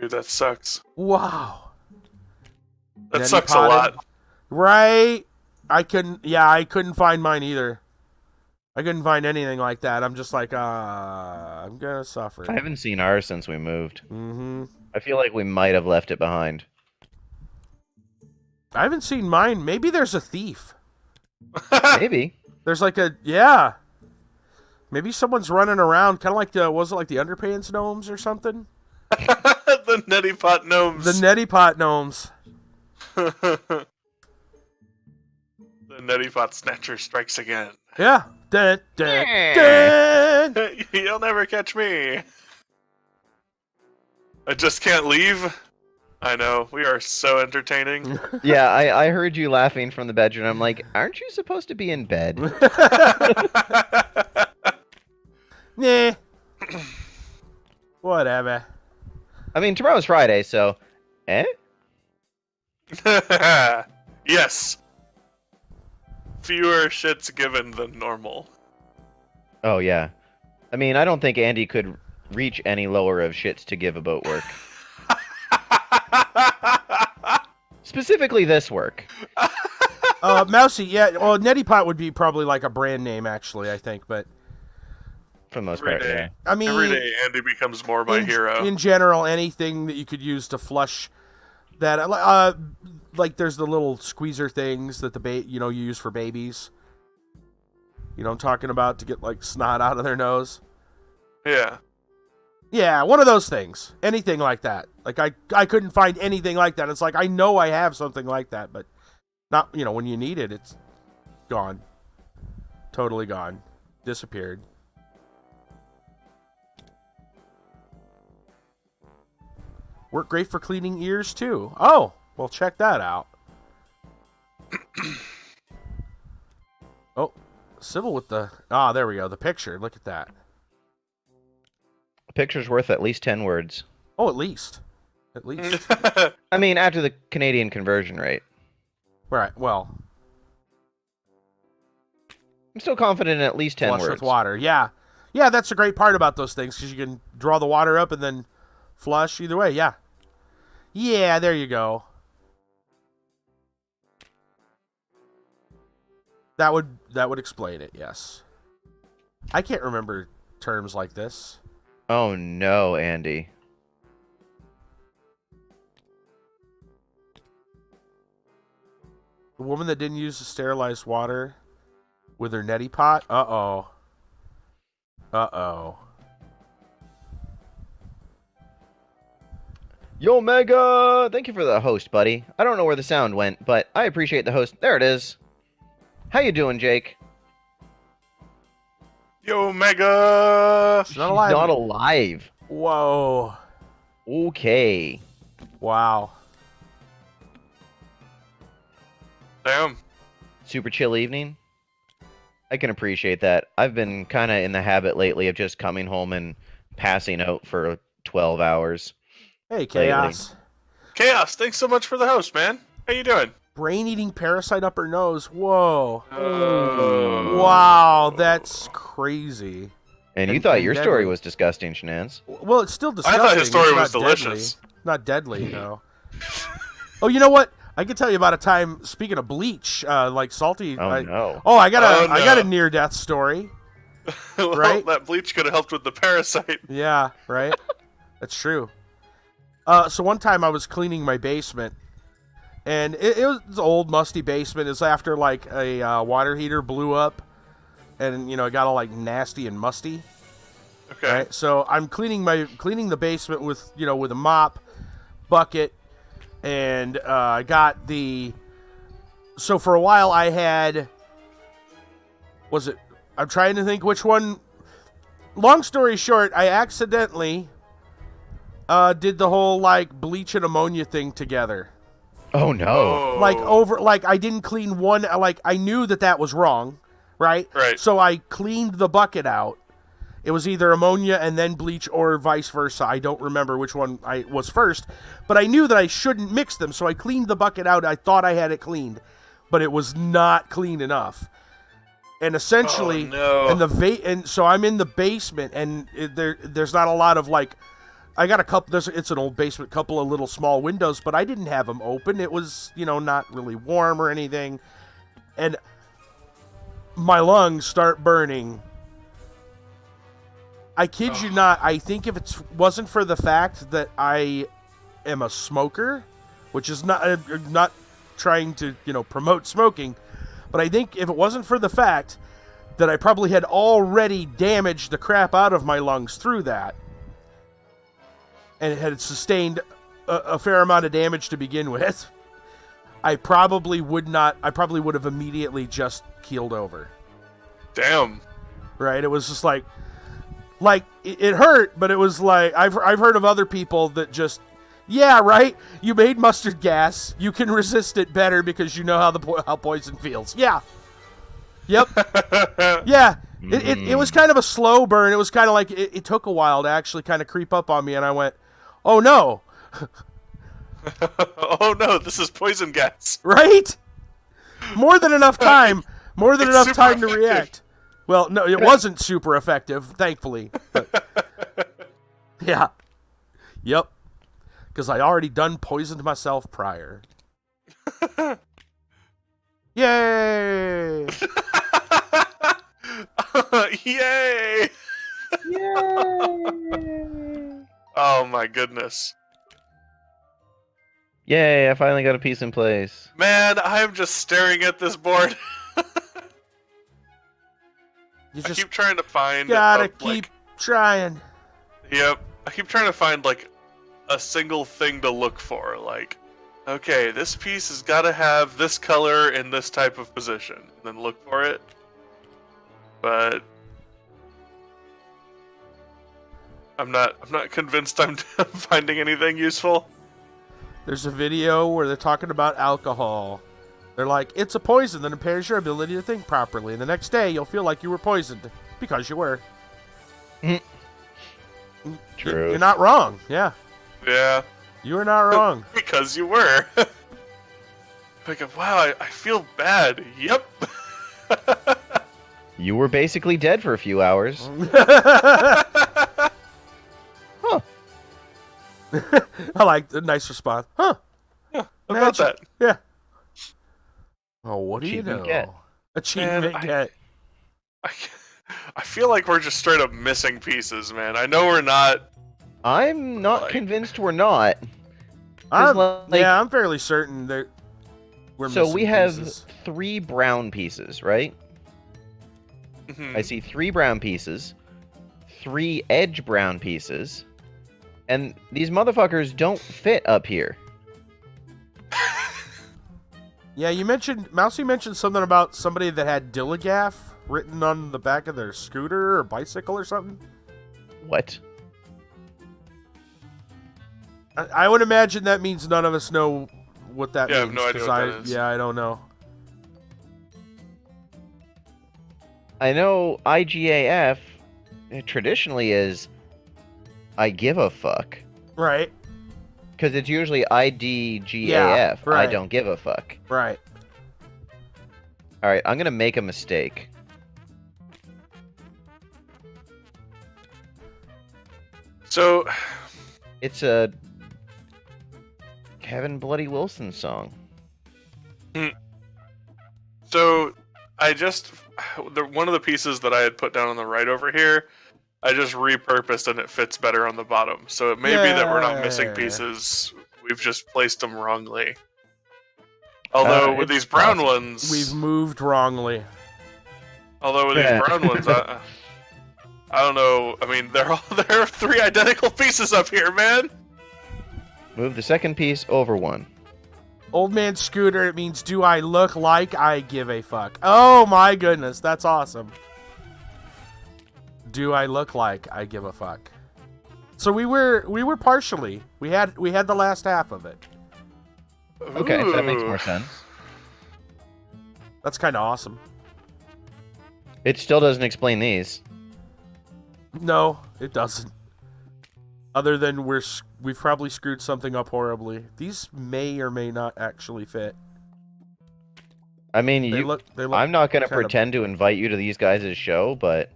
dude, that sucks. Wow. That Neti sucks potted. a lot. Right? I couldn't find mine either. I couldn't find anything like that. I'm just like, I'm gonna suffer. I haven't seen ours since we moved. Mm-hmm. I feel like we might have left it behind. I haven't seen mine. Maybe there's a thief. Maybe. There's like yeah. Maybe someone's running around, kind of like was it like the Underpants Gnomes or something? The Neti Pot Gnomes. The Neti Pot Gnomes. The Neti Pot Snatcher strikes again. Yeah. Dun, dun, dun. You'll never catch me. I just can't leave. I know, we are so entertaining. Yeah, I heard you laughing from the bedroom. I'm like, aren't you supposed to be in bed? Nah. Whatever. I mean, tomorrow's Friday, so... Eh? Yes. Fewer shits given than normal. Oh, yeah. I mean, I don't think Andy could reach any lower of shits to give about work. Specifically this work. Mousy, yeah. Well, Neti Pot would be probably like a brand name, actually, I think, but... For the most Every part, day. yeah. I mean... Every day Andy becomes more my hero. In general, anything that you could use to flush that... like, there's the little squeezer things that you use for babies. You know what I'm talking about? To get, like, snot out of their nose. Yeah. Yeah, one of those things. Anything like that. Like, I couldn't find anything like that. It's like, I know I have something like that, but not, when you need it, it's gone. Totally gone. Disappeared. Work great for cleaning ears, too. Oh, well, check that out. Oh, Civil with the... there we go. The picture. Look at that. A picture's worth at least 10 words. Oh, at least. At least. I mean, after the Canadian conversion rate. Right, well... I'm still confident in at least 10 flush words. with water, yeah. Yeah, that's the great part about those things, because you can draw the water up and then flush either way, yeah. Yeah, there you go. That would explain it, yes. I can't remember terms like this. Oh no, Andy. The woman that didn't use the sterilized water with her neti pot? Uh-oh. Uh-oh. Yo, Mega! Thank you for the host, buddy. I don't know where the sound went, but I appreciate the host. There it is. How you doing, Jake? Yo, Mega! She's not alive. She's not alive. Whoa. Okay. Wow. Damn. Super chill evening. I can appreciate that. I've been kind of in the habit lately of just coming home and passing out for 12 hours. Hey, Chaos. Chaos, thanks so much for the host, man. How you doing? Brain-eating parasite up her nose. Whoa. Oh. Wow, that's crazy. And you thought your story deadly. was disgusting, Shenanz. Well, it's still disgusting. I thought his story It's was not delicious. Deadly. Not deadly, though. Oh, you know what? I can tell you about a time. Speaking of bleach, like salty. Oh no. Oh, I got Oh, a I got a no. near-death story. Well, Right? that bleach could have helped with the parasite. Yeah, right. That's true. So one time I was cleaning my basement, and it was an old musty basement. It's after like a water heater blew up, and it got all like nasty and musty. Okay. Right. So I'm cleaning the basement with with a mop, bucket, and I got the. So for a while I had. Was it? I'm trying to think which one. Long story short, I accidentally did the whole like bleach and ammonia thing together. Oh no. Like I didn't clean one. Like I knew that was wrong, right? Right. So I cleaned the bucket out. It was either ammonia and then bleach or vice versa. I don't remember which one I was first, but I knew that I shouldn't mix them. So I cleaned the bucket out. I thought I had it cleaned, but it was not clean enough. And essentially, and so I'm in the basement, and there's not a lot of like. I got a couple. It's an old basement, couple of little small windows, but I didn't have them open. It was not really warm or anything, and my lungs start burning. I kid you not. I think if it wasn't for the fact that I am a smoker, which is not trying to promote smoking, but I think if it wasn't for the fact that I probably had already damaged the crap out of my lungs through that, and it had sustained a fair amount of damage to begin with, I probably would have immediately just keeled over. Damn. Right? It was just like it hurt, but it was like I've heard of other people that just, yeah, right. You made mustard gas. You can resist it better because you know how poison feels. Yeah. Yep. Yeah. It was kind of a slow burn. It was kind of like it took a while to actually kind of creep up on me, and I went, oh no. Oh no, this is poison gas. Right? More than enough time. More than enough time to react. Well, no, it wasn't super effective, thankfully. But, yeah. Yep. Because I already done poisoned myself prior. Yay! Yay! Yay! Oh my goodness. Yay, I finally got a piece in place. Man, I'm just staring at this board. You I just keep trying to find... gotta keep trying. Yep. I keep trying to find, like, a single thing to look for. Like, okay, this piece has got to have this color in this type of position. And then look for it. But... I'm not convinced I'm finding anything useful. There's a video where they're talking about alcohol. They're like, it's a poison that impairs your ability to think properly. And the next day, you'll feel like you were poisoned. Because you were. True. You're not wrong. Yeah. Yeah. You are not wrong. Because you were. Like, wow, I feel bad. Yep. You were basically dead for a few hours. Huh. I like the nice response. Huh. How about that? Yeah. Oh, what do you know? Achievement get. Achievement Man, get. I feel like we're just straight up missing pieces, man. I know we're not. I'm not Like- convinced we're not. 'Cause, like- Yeah, I'm fairly certain that we're So missing we have pieces. 3 brown pieces, right? Mhm. I see 3 brown pieces, 3 edge brown pieces, and these motherfuckers don't fit up here. Yeah, Mousy mentioned something about somebody that had Dilligaff written on the back of their scooter or bicycle or something. What? I would imagine that means none of us know what that Yeah, I have means. no idea 'cause what that is. Yeah, I don't know. I know IGAF traditionally is I give a fuck. Right. Because it's usually IDGAF. Yeah, right. I don't give a fuck. Right. All right, I'm gonna make a mistake. So, It's a Kevin Bloody Wilson song. so one of the pieces that I had put down on the right over here, I just repurposed and it fits better on the bottom. So it may be that we're not missing pieces. We've just placed them wrongly. Although with these brown ones, we've moved wrongly. Although with these brown ones, I don't know. I mean, there are 3 identical pieces up here, man. Move the second piece over one. Old man Scooter, it means do I look like I give a fuck? Oh my goodness, that's awesome. Do I look like I give a fuck? So we were partially. We had the last half of it. Okay, that makes more sense. That's kind of awesome. It still doesn't explain these. No, it doesn't. Other than we've probably screwed something up horribly. These may or may not actually fit. I mean, They look I'm not going to pretend to invite you to these guys' show, but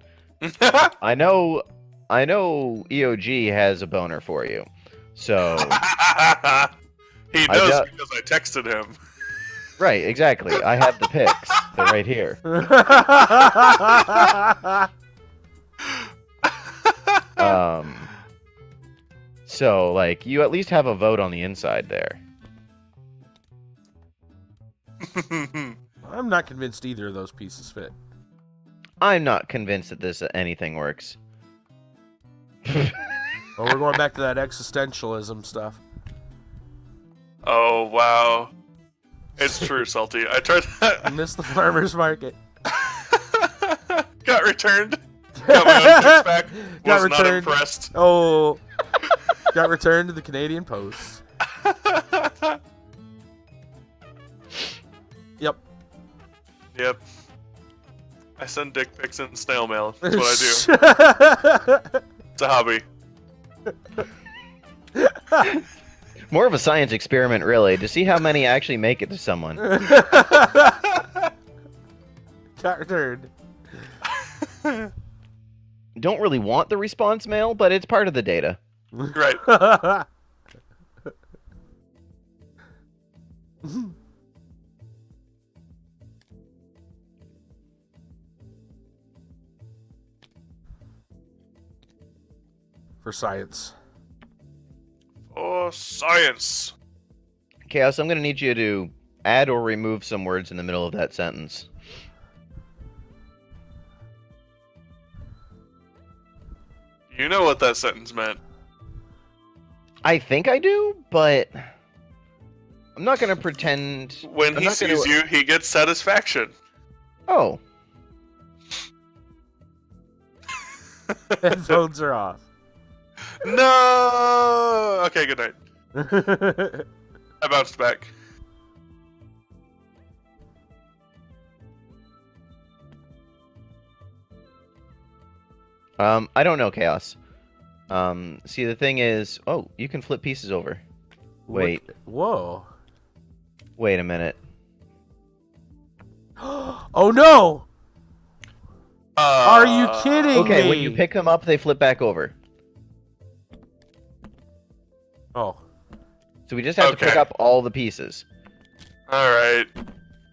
I know EOG has a boner for you. So he does because I texted him. Right, exactly. I have the pics. They're right here. So, like, you at least have a vote on the inside there. I'm not convinced either of those pieces fit. I'm not convinced that anything works. Well, we're going back to that existentialism stuff. Oh, wow. It's true, Salty. I tried I missed the farmer's market. Got returned. Got my own picks back. Got Was returned. not impressed. Oh. Got returned to the Canadian Post. Yep. Yep. I send dick pics in snail mail. That's what I do. It's a hobby. More of a science experiment, really, to see how many actually make it to someone. Got returned. Don't really want the response mail, but it's part of the data. Right. For science. Oh, science. Chaos, I'm going to need you to add or remove some words in the middle of that sentence. You know what that sentence meant. I think I do, but I'm not going to pretend... When he sees you, he gets satisfaction. Oh. Headphones are off. No! Okay, good night. I bounced back. I don't know, Chaos. See, the thing is... Oh, you can flip pieces over. Wait. Whoa. Wait a minute. Oh, no! Are you kidding me? Okay, when you pick them up, they flip back over. Oh. So we just have to pick up all the pieces. Alright.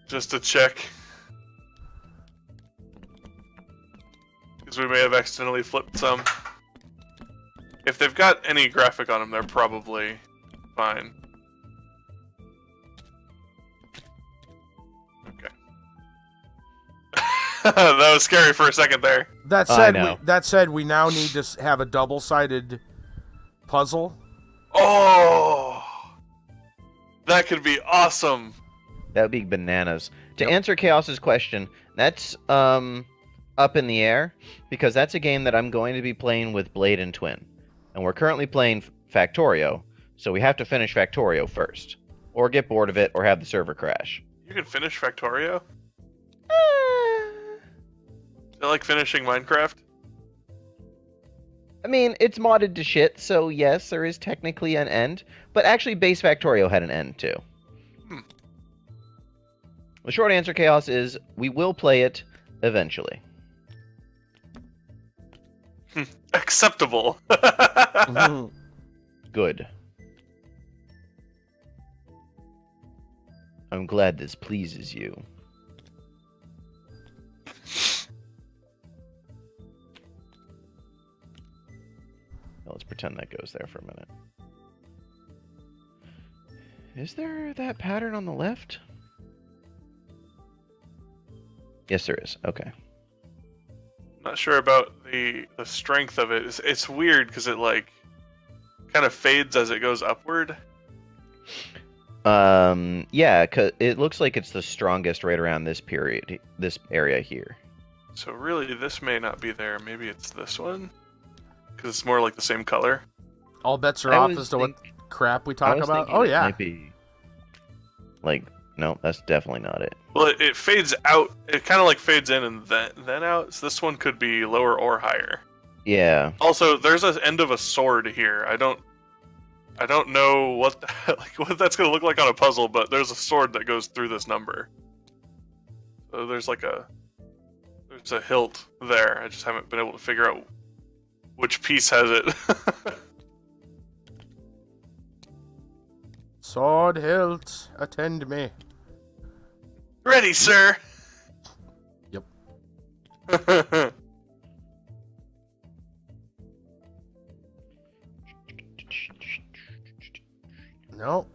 Just to check. Because we may have accidentally flipped some. If they've got any graphic on them, they're probably fine. Okay. That was scary for a second there. That said, we now need to have a double-sided puzzle. Oh! That could be awesome! That would be bananas. To answer Chaos's question, that's up in the air, because that's a game that I'm going to be playing with Blade and Twin. And we're currently playing Factorio, so we have to finish Factorio first. Or get bored of it, or have the server crash. You can finish Factorio? Is it like finishing Minecraft? I mean, it's modded to shit, so yes, there is technically an end. But actually, base Factorio had an end, too. The short answer, Chaos, is we will play it eventually. Acceptable. Good. I'm glad this pleases you. Let's pretend that goes there for a minute. Is there that pattern on the left? Yes, there is. Okay. Not sure about the strength of it. It's weird because it like kind of fades as it goes upward. Yeah, 'cause it looks like it's the strongest right around this period, this area here. So really, this may not be there. Maybe it's this one because it's more like the same color. All bets are off as to what crap we talk about. Oh yeah. Might be like no, that's definitely not it. Well, it fades out. It kind of like fades in and then out. So this one could be lower or higher. Yeah. Also, there's an end of a sword here. I don't know what what that's gonna look like on a puzzle, but there's a sword that goes through this number. So there's a hilt there. I just haven't been able to figure out which piece has it. Sword hilt, attend me. Ready, sir. Yep. No.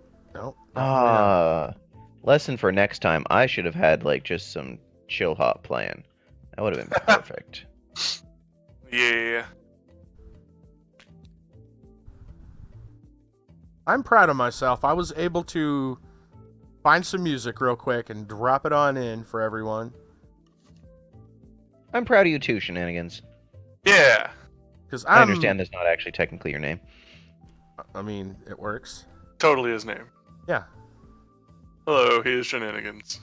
Lesson for next time. I should have had like just some chill hop playing. That would have been perfect. Yeah. I'm proud of myself. I was able to find some music real quick and drop it on in for everyone. I'm proud of you too, Shenanigans. Yeah. Because I understand that's not actually technically your name. I mean, it works. Totally his name. Yeah. Hello, he is Shenanigans.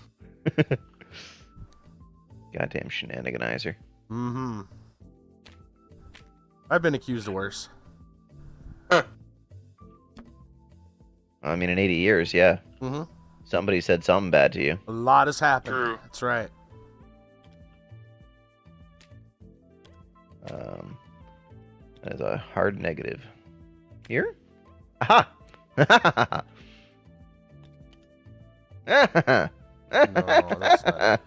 Goddamn shenaniganizer. Mm-hmm. I've been accused of worse. Huh. I mean, in 80 years, yeah. Mm-hmm. Somebody said something bad to you. A lot has happened. True. That's right. That is a hard negative. Here? Aha! No, that's not.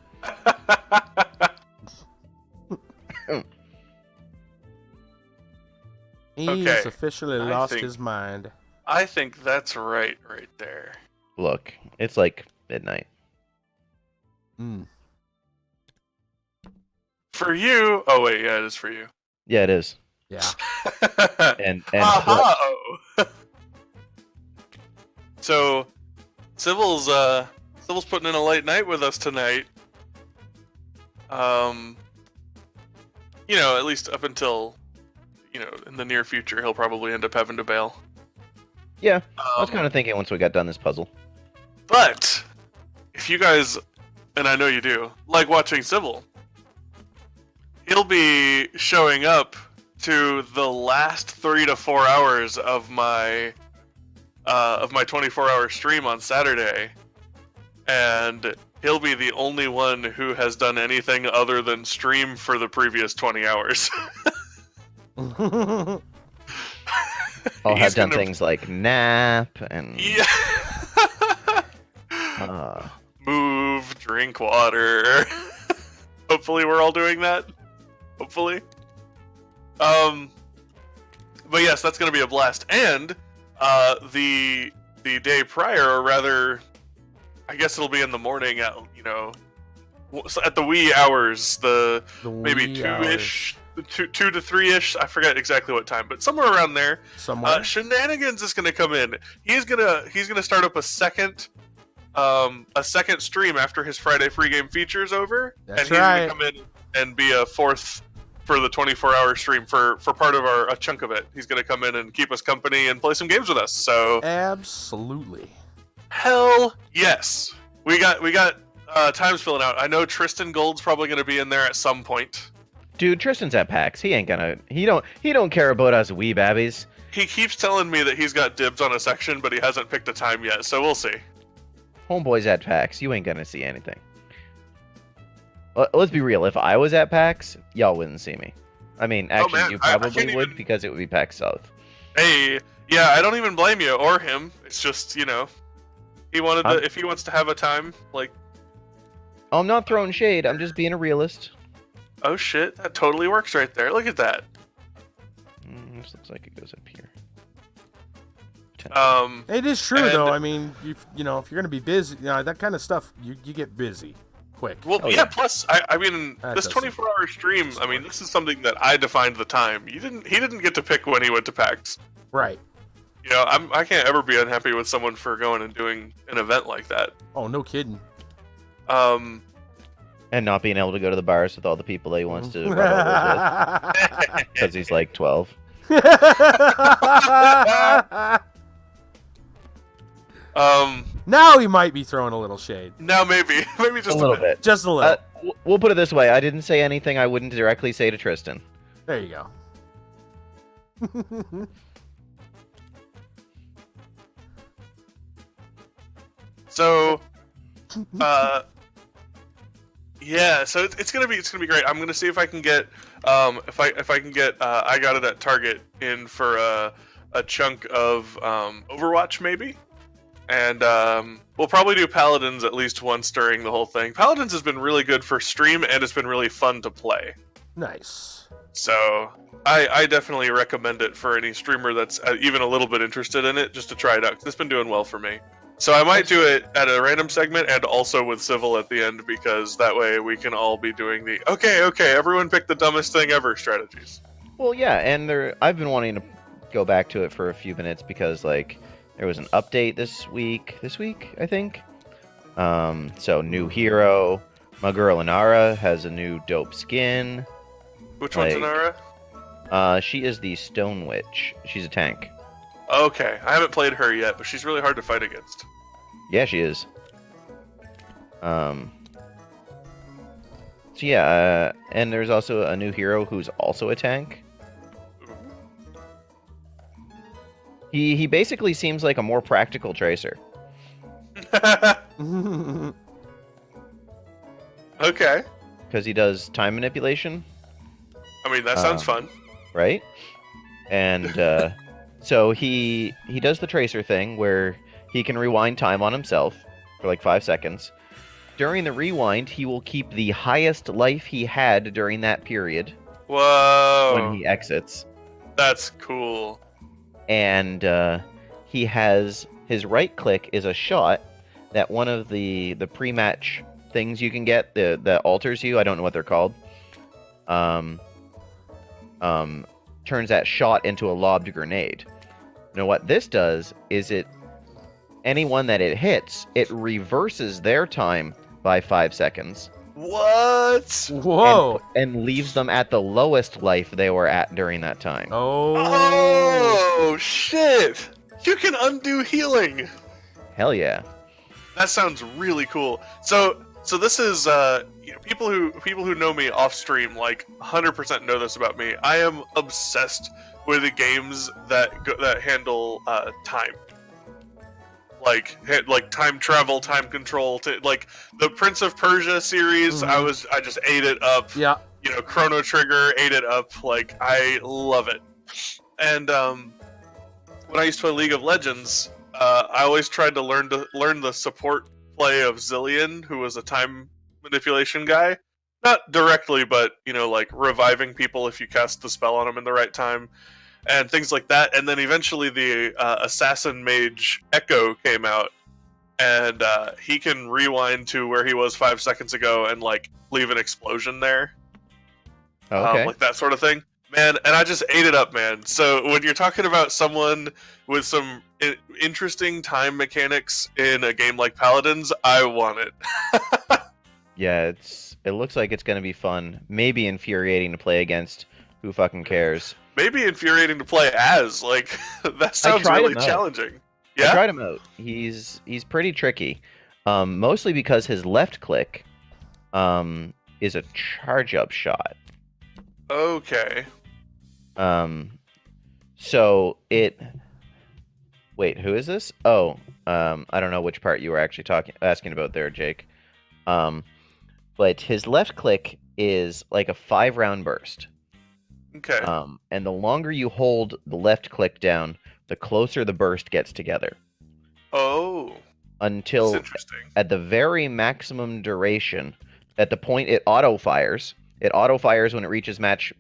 He's Okay. officially lost his mind. I think that's right there. Look, it's like midnight. Mm. For you. Oh wait, yeah, it is for you. Yeah, it is. Yeah. And Aha! So, Civil's putting in a late night with us tonight. You know, at least up until, you know, in the near future, he'll probably end up having to bail. yeah, I was kind of thinking once we got done this puzzle. But if you guys, and I know you do, like watching Civil, he'll be showing up to the last 3 to 4 hours of my 24-hour stream on Saturday, and he'll be the only one who has done anything other than stream for the previous 20 hours. I'll have done things like nap and Yeah. Move, drink water. Hopefully we're all doing that. Hopefully. But yes, that's gonna be a blast. And the day prior, or rather, I guess it'll be in the morning at, you know, at the wee hours, the maybe wee 2-ish, 2 to 3-ish. I forget exactly what time, but somewhere around there. Somewhere. Shenanigans is gonna come in. He's gonna start up a second stream after his Friday free game feature is over. That's and he's right. gonna come in and be a fourth for the 24-hour stream for part of a chunk of it. He's gonna come in and keep us company and play some games with us. So Absolutely. hell yes, we got times filling out. I know Tristan Gold's probably gonna be in there at some point. Dude, Tristan's at PAX. He ain't gonna. He don't care about us wee babbies. He keeps telling me that he's got dibs on a section, but he hasn't picked a time yet, so we'll see. Homeboy's at PAX. You ain't gonna see anything. Let's be real. If I was at PAX, y'all wouldn't see me. I mean, actually, man, you I probably can't would even... because it would be PAX South. Hey, yeah, I don't even blame you or him. It's just, you know, he wanted to, if he wants to have a time, like... I'm not throwing shade. I'm just being a realist. Oh shit, that totally works right there. Look at that. This looks like it goes up here. It is true though. I mean, you know, if you're gonna be busy, you know, that kind of stuff, you get busy quick. Well, yeah. Plus, I mean, this 24-hour stream. I mean, this is something that I defined the time. He didn't get to pick when he went to PAX. Right. You know, I can't ever be unhappy with someone for going and doing an event like that. Oh, no kidding. And not being able to go to the bars with all the people that he wants to run over with because he's like 12. Now he might be throwing a little shade. Now maybe just a little bit. Just a little. We'll put it this way: I didn't say anything I wouldn't directly say to Tristan. There you go. So, yeah. So it's gonna be great. I'm gonna see if I can get if I can get I got it at Target in for a chunk of Overwatch maybe. And we'll probably do Paladins at least once during the whole thing. Paladins has been really good for stream, and it's been really fun to play. Nice. So I definitely recommend it for any streamer that's even a little bit interested in it, just to try it out, 'cause it's been doing well for me. So I might do it at a random segment and also with Civil at the end, because that way we can all be doing the, okay, everyone pick the dumbest thing ever strategies. Well, yeah, and I've been wanting to go back to it for a few minutes because, like, there was an update this week, I think. So new hero. My girl Inara has a new dope skin. Which one's Inara? She is the Stone Witch. She's a tank. Okay, I haven't played her yet, but she's really hard to fight against. Yeah, she is. So yeah, and there's also a new hero who's also a tank. He basically seems like a more practical Tracer. Okay. Because he does time manipulation. I mean, that sounds fun. Right? And so he does the Tracer thing where he can rewind time on himself for like 5 seconds. During the rewind, he will keep the highest life he had during that period. Whoa. When he exits. That's cool. And he has his right click is a shot that one of the pre-match things you can get that alters you. I don't know what they're called. Turns that shot into a lobbed grenade. Now what this does is anyone that it hits, it reverses their time by 5 seconds. What? Whoa! And leaves them at the lowest life they were at during that time. Oh shit! You can undo healing. Hell yeah! That sounds really cool. So this is you know, people who know me off stream, like 100% know this about me. I am obsessed with the games that handle time. Like time travel, time control, like the Prince of Persia series. Mm-hmm. I just ate it up. Yeah. You know, Chrono Trigger, ate it up. Like, I love it. And when I used to play League of Legends, I always tried to learn the support play of Zillion, who was a time manipulation guy. Not directly, but, you know, like reviving people if you cast the spell on them in the right time. And things like that. And then eventually the Assassin Mage Echo came out. And he can rewind to where he was 5 seconds ago and, like, leave an explosion there. Okay. Like that sort of thing. Man, and I just ate it up, man. So when you're talking about someone with some interesting time mechanics in a game like Paladins, I want it. Yeah, it looks like it's going to be fun. Maybe infuriating to play against. Who fucking cares? Maybe infuriating to play as. Like, that sounds really challenging. Yeah? I tried him out. He's pretty tricky. Mostly because his left click is a charge-up shot. Okay. So it. Wait, who is this? Oh, I don't know which part you were actually asking about there, Jake. But his left click is like a 5-round burst. Okay. And the longer you hold the left click down, the closer the burst gets together. Oh. Until That's interesting. at the very maximum duration, at the point it auto fires. It auto fires when it reaches max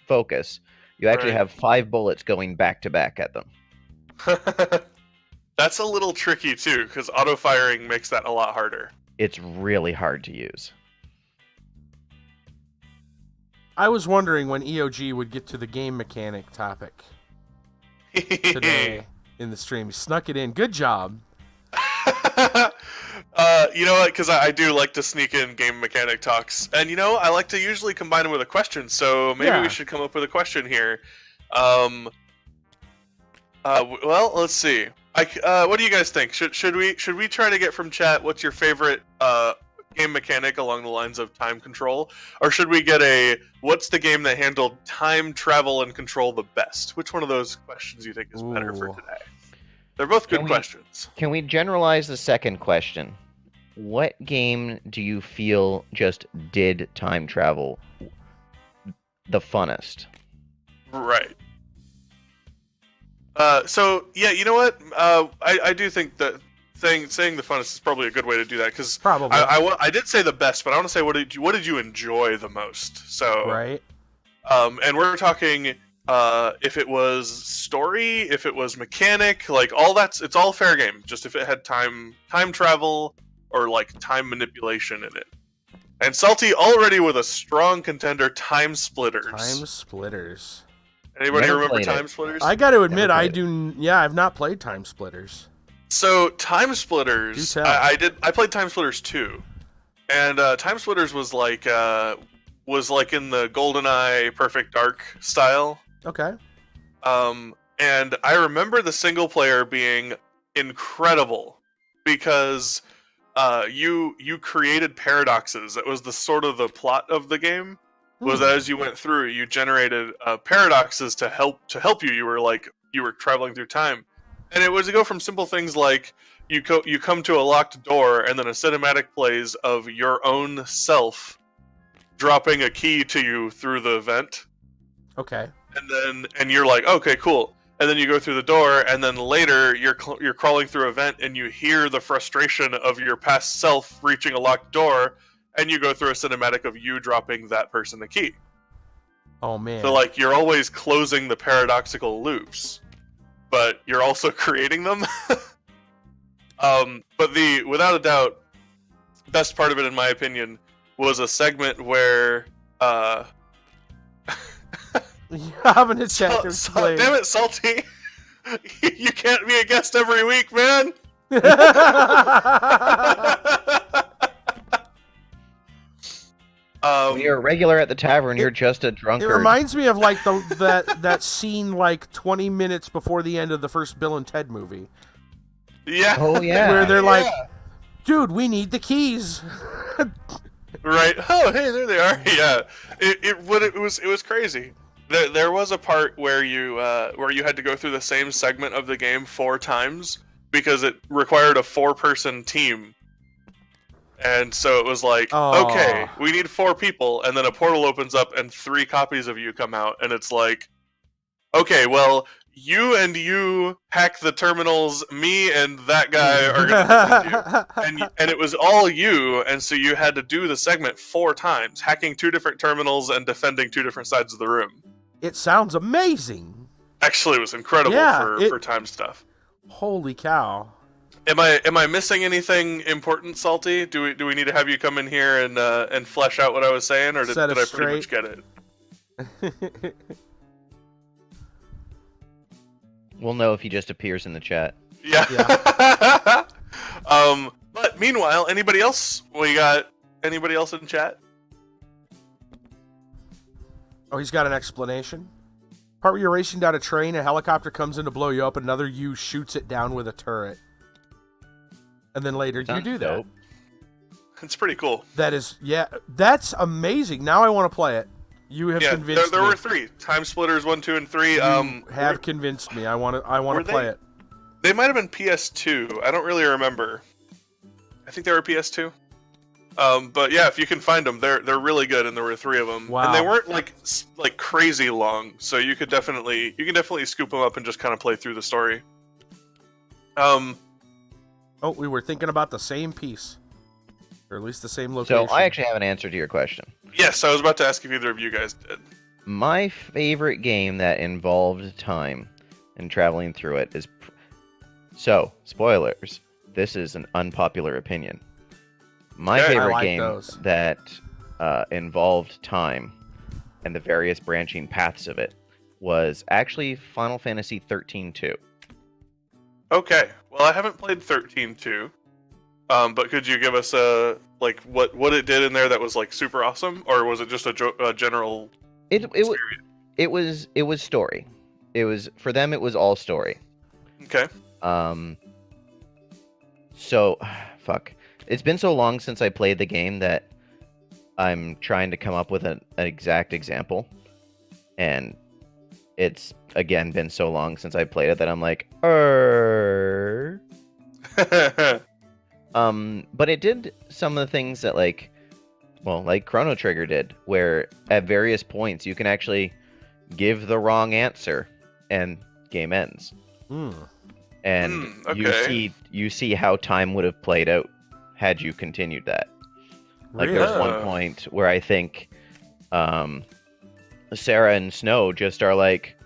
focus. You actually Right. have 5 bullets going back to back at them. That's a little tricky too, because auto firing makes that a lot harder. It's really hard to use. I was wondering when EOG would get to the game mechanic topic today in the stream. He snuck it in. Good job. You know what? Because I do like to sneak in game mechanic talks, and I like to usually combine them with a question. So maybe we should come up with a question here. Well, let's see. What do you guys think? Should we try to get from chat what's your favorite game mechanic along the lines of time control, or should we get what's the game that handled time travel and control the best? Which one of those questions do you think is better for today? They're both good questions. Can we generalize the second question? What game do you feel just did time travel the funnest? Right. So yeah, you know what? I do think that saying the funnest is probably a good way to do that, because Probably. I did say the best, but I want to say what did you enjoy the most? So Right. And we're talking if it was story, if it was mechanic, like all it's all fair game. Just if it had time travel or like time manipulation in it. And Salty already with a strong contender, Time Splitters. Time Splitters. Anybody Never remember played Time it. Splitters? I got to admit, Never I played do. Yeah, I've not played Time Splitters. So Time Splitters, Do tell. I played Time Splitters 2, and Time Splitters was like in the GoldenEye Perfect Dark style. Okay. And I remember the single player being incredible because you created paradoxes. It was the sort of the plot of the game. Was that as you went through, you generated paradoxes to help you. You were traveling through time. And it was to go from simple things like you come to a locked door, and then a cinematic plays of your own self dropping a key to you through the vent, Okay. and you're like, okay, cool. And then you go through the door, and then later you're crawling through a vent, and you hear the frustration of your past self reaching a locked door, and you go through a cinematic of you dropping that person the key. Oh man. So like you're always closing the paradoxical loops, but you're also creating them. But without a doubt, best part of it, in my opinion, was a segment where You having a chat to explain. damn it, Salty. You can't be a guest every week, man. You're a regular at the tavern. You're just a It drunkard. reminds me of like that scene like 20 minutes before the end of the first Bill and Ted movie, Yeah. Oh yeah. where they're like, "Dude, we need the keys." Right. Oh, hey, there they are. Yeah. It was crazy. There was a part where you had to go through the same segment of the game 4 times because it required a 4-person team. And so it was like, Aw. okay, we need 4 people, and then a portal opens up and 3 copies of you come out, and it's like, okay, well, you hack the terminals, me and that guy are gonna defend you. And it was all you, and so you had to do the segment 4 times, hacking 2 different terminals and defending 2 different sides of the room. It sounds amazing. Actually, it was incredible for time stuff. Holy cow. Am I missing anything important, Salty? Do we need to have you come in here and flesh out what I was saying, or did Set us I pretty much straight. get it? We'll know if he just appears in the chat. Yeah. But meanwhile, anybody else? We got anybody else in chat? Oh, he's got an explanation. Part where you're racing down a train, a helicopter comes in to blow you up, another you shoots it down with a turret. And then later Sounds you do that. dope. It's pretty cool. That is, yeah, that's amazing. Now I want to play it. You have Yeah, convinced there me. were 3. Time Splitters 1, 2, and 3. You have convinced me. I want to play it. They might have been PS2. I don't really remember. I think they were PS2. But yeah, if you can find them, they're really good, and there were 3 of them. Wow. And they weren't like crazy long, so you can definitely scoop them up and just kind of play through the story. Oh, we were thinking about the same piece, or at least the same location. So I actually have an answer to your question. Yes, I was about to ask if either of you guys did. My favorite game that involved time and traveling through it is... So, spoilers. This is an unpopular opinion. My favorite game that involved time and the various branching paths of it was actually Final Fantasy 13-2. Okay, well, I haven't played 13-2, but could you give us what it did in there that was like super awesome, or was it just a general? It was story. It was, for them, it was all story. Okay. So, fuck. It's been so long since I played the game that I'm trying to come up with an exact example, and it's again been so long since I played it that I'm like, but it did some of the things that like Chrono Trigger did, where at various points you can actually give the wrong answer and game ends. And okay. you see how time would have played out had you continued that. Like Really? there's one point where I think Sarah and Snow just are like,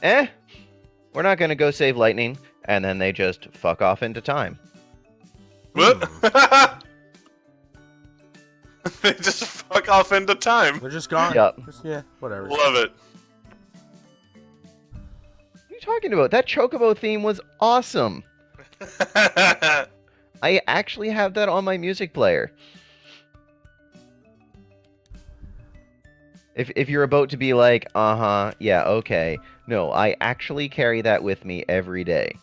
we're not gonna go save Lightning, and then they just fuck off into time. What? They just fuck off into time. They're just gone. Yep. Yeah, whatever. Love it. What are you talking about? That Chocobo theme was awesome. I actually have that on my music player. If you're about to be like, yeah, okay. No, I actually carry that with me every day.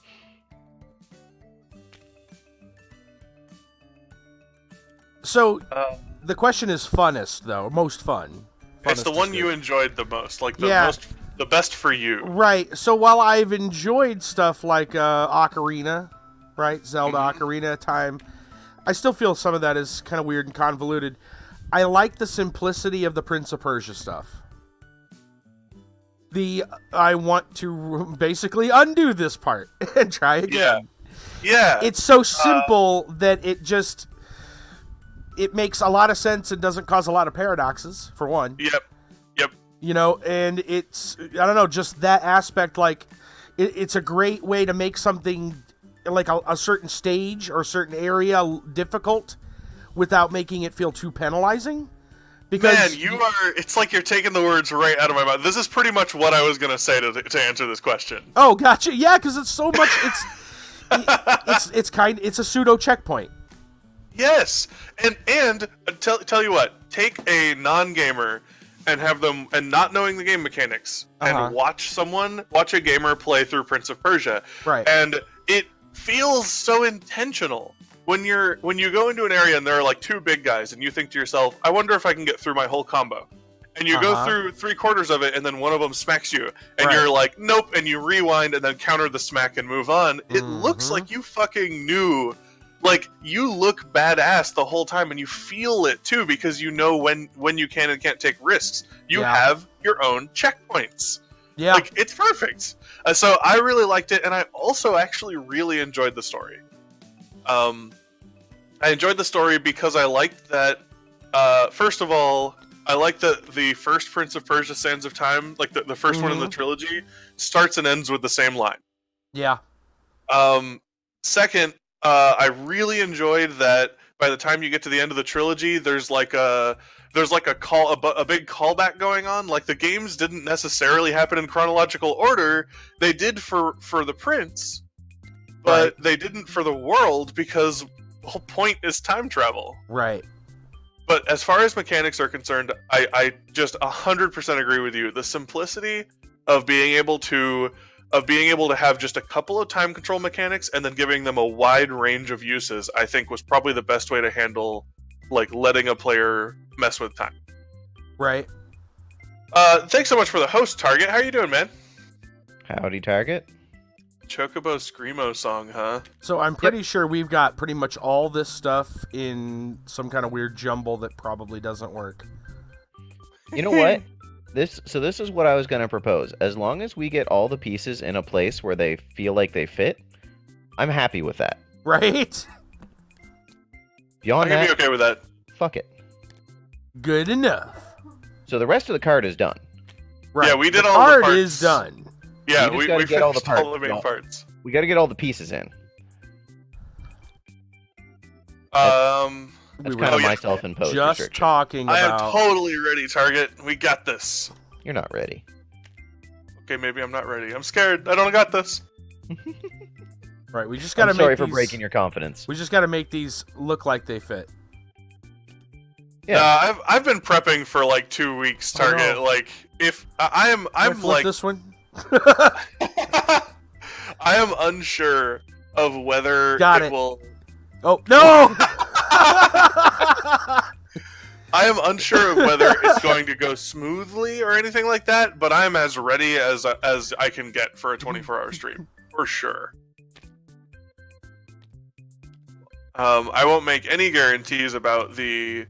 So, the question is funnest, though. Most fun. It's the Funnest one is you good. enjoyed the most, like the best for you. Right. So while I've enjoyed stuff like Ocarina, right, Zelda Ocarina of Time, I still feel some of that is kind of weird and convoluted. I like the simplicity of the Prince of Persia stuff. I want to basically undo this part and try again. Yeah. It's so simple that it makes a lot of sense and doesn't cause a lot of paradoxes, for one. Yep. You know, and it's, I don't know, just that aspect, like, it's a great way to make something, like a certain stage or a certain area difficult without making it feel too penalizing. Because Man, it's like you're taking the words right out of my mouth. This is pretty much what I was going to say to answer this question. Oh, gotcha. Yeah, because it's so much, it's a pseudo checkpoint. Yes, and tell you what, take a non-gamer and have them, and not knowing the game mechanics, and watch a gamer play through Prince of Persia, right? And it feels so intentional when you go into an area and there are like 2 big guys, and you think to yourself, I wonder if I can get through my whole combo, and you go through 3/4 of it, and then one of them smacks you, and you're like, nope, and you rewind and then counter the smack and move on. It looks like you fucking knew. Like, you look badass the whole time, and you feel it, too, because you know when you can and can't take risks. You have your own checkpoints. Yeah. Like, it's perfect. So I really liked it, and I also actually really enjoyed the story. I enjoyed the story because I liked that, first of all, I like that the first Prince of Persia Sands of Time, like the first one in the trilogy, starts and ends with the same line. Yeah. Second, I really enjoyed that by the time you get to the end of the trilogy, there's like a big callback going on. Like, the games didn't necessarily happen in chronological order. They did for the prince, but they didn't for the world, because the whole point is time travel. Right. But as far as mechanics are concerned, I just 100% agree with you. The simplicity of being able to have just a couple of time control mechanics and then giving them a wide range of uses, I think was probably the best way to handle, like, letting a player mess with time. Right. Thanks so much for the host, Target. How are you doing, man? Howdy, Target. Chocobo Screamo song, huh? So I'm pretty sure we've got pretty much all this stuff in some kind of weird jumble that probably doesn't work. You know what? This is what I was going to propose. As long as we get all the pieces in a place where they feel like they fit, I'm happy with that. Right? I Beyond can that, be okay with that. fuck it. Good enough. So the rest of the card is done. Right. Yeah, we did the all the card parts. is done. Yeah, We we just gotta get all the finished all parts. the main No. parts. We got to get all the pieces in. That's kind of my self-imposed Just restriction. talking I am about... totally ready, Target. We got this. You're not ready. Okay, maybe I'm not ready. I'm scared. I don't got this. Right, we just got to I'm make sorry for these... breaking your confidence. We just got to make these look like they fit. Yeah. I've been prepping for like 2 weeks, Target. no. Like, if I'm Can I flip like this one. I am unsure of whether Got it it. will. Oh no! I am unsure of whether it's going to go smoothly or anything like that, but I'm as ready as I can get for a 24-hour stream, for sure. I won't make any guarantees about the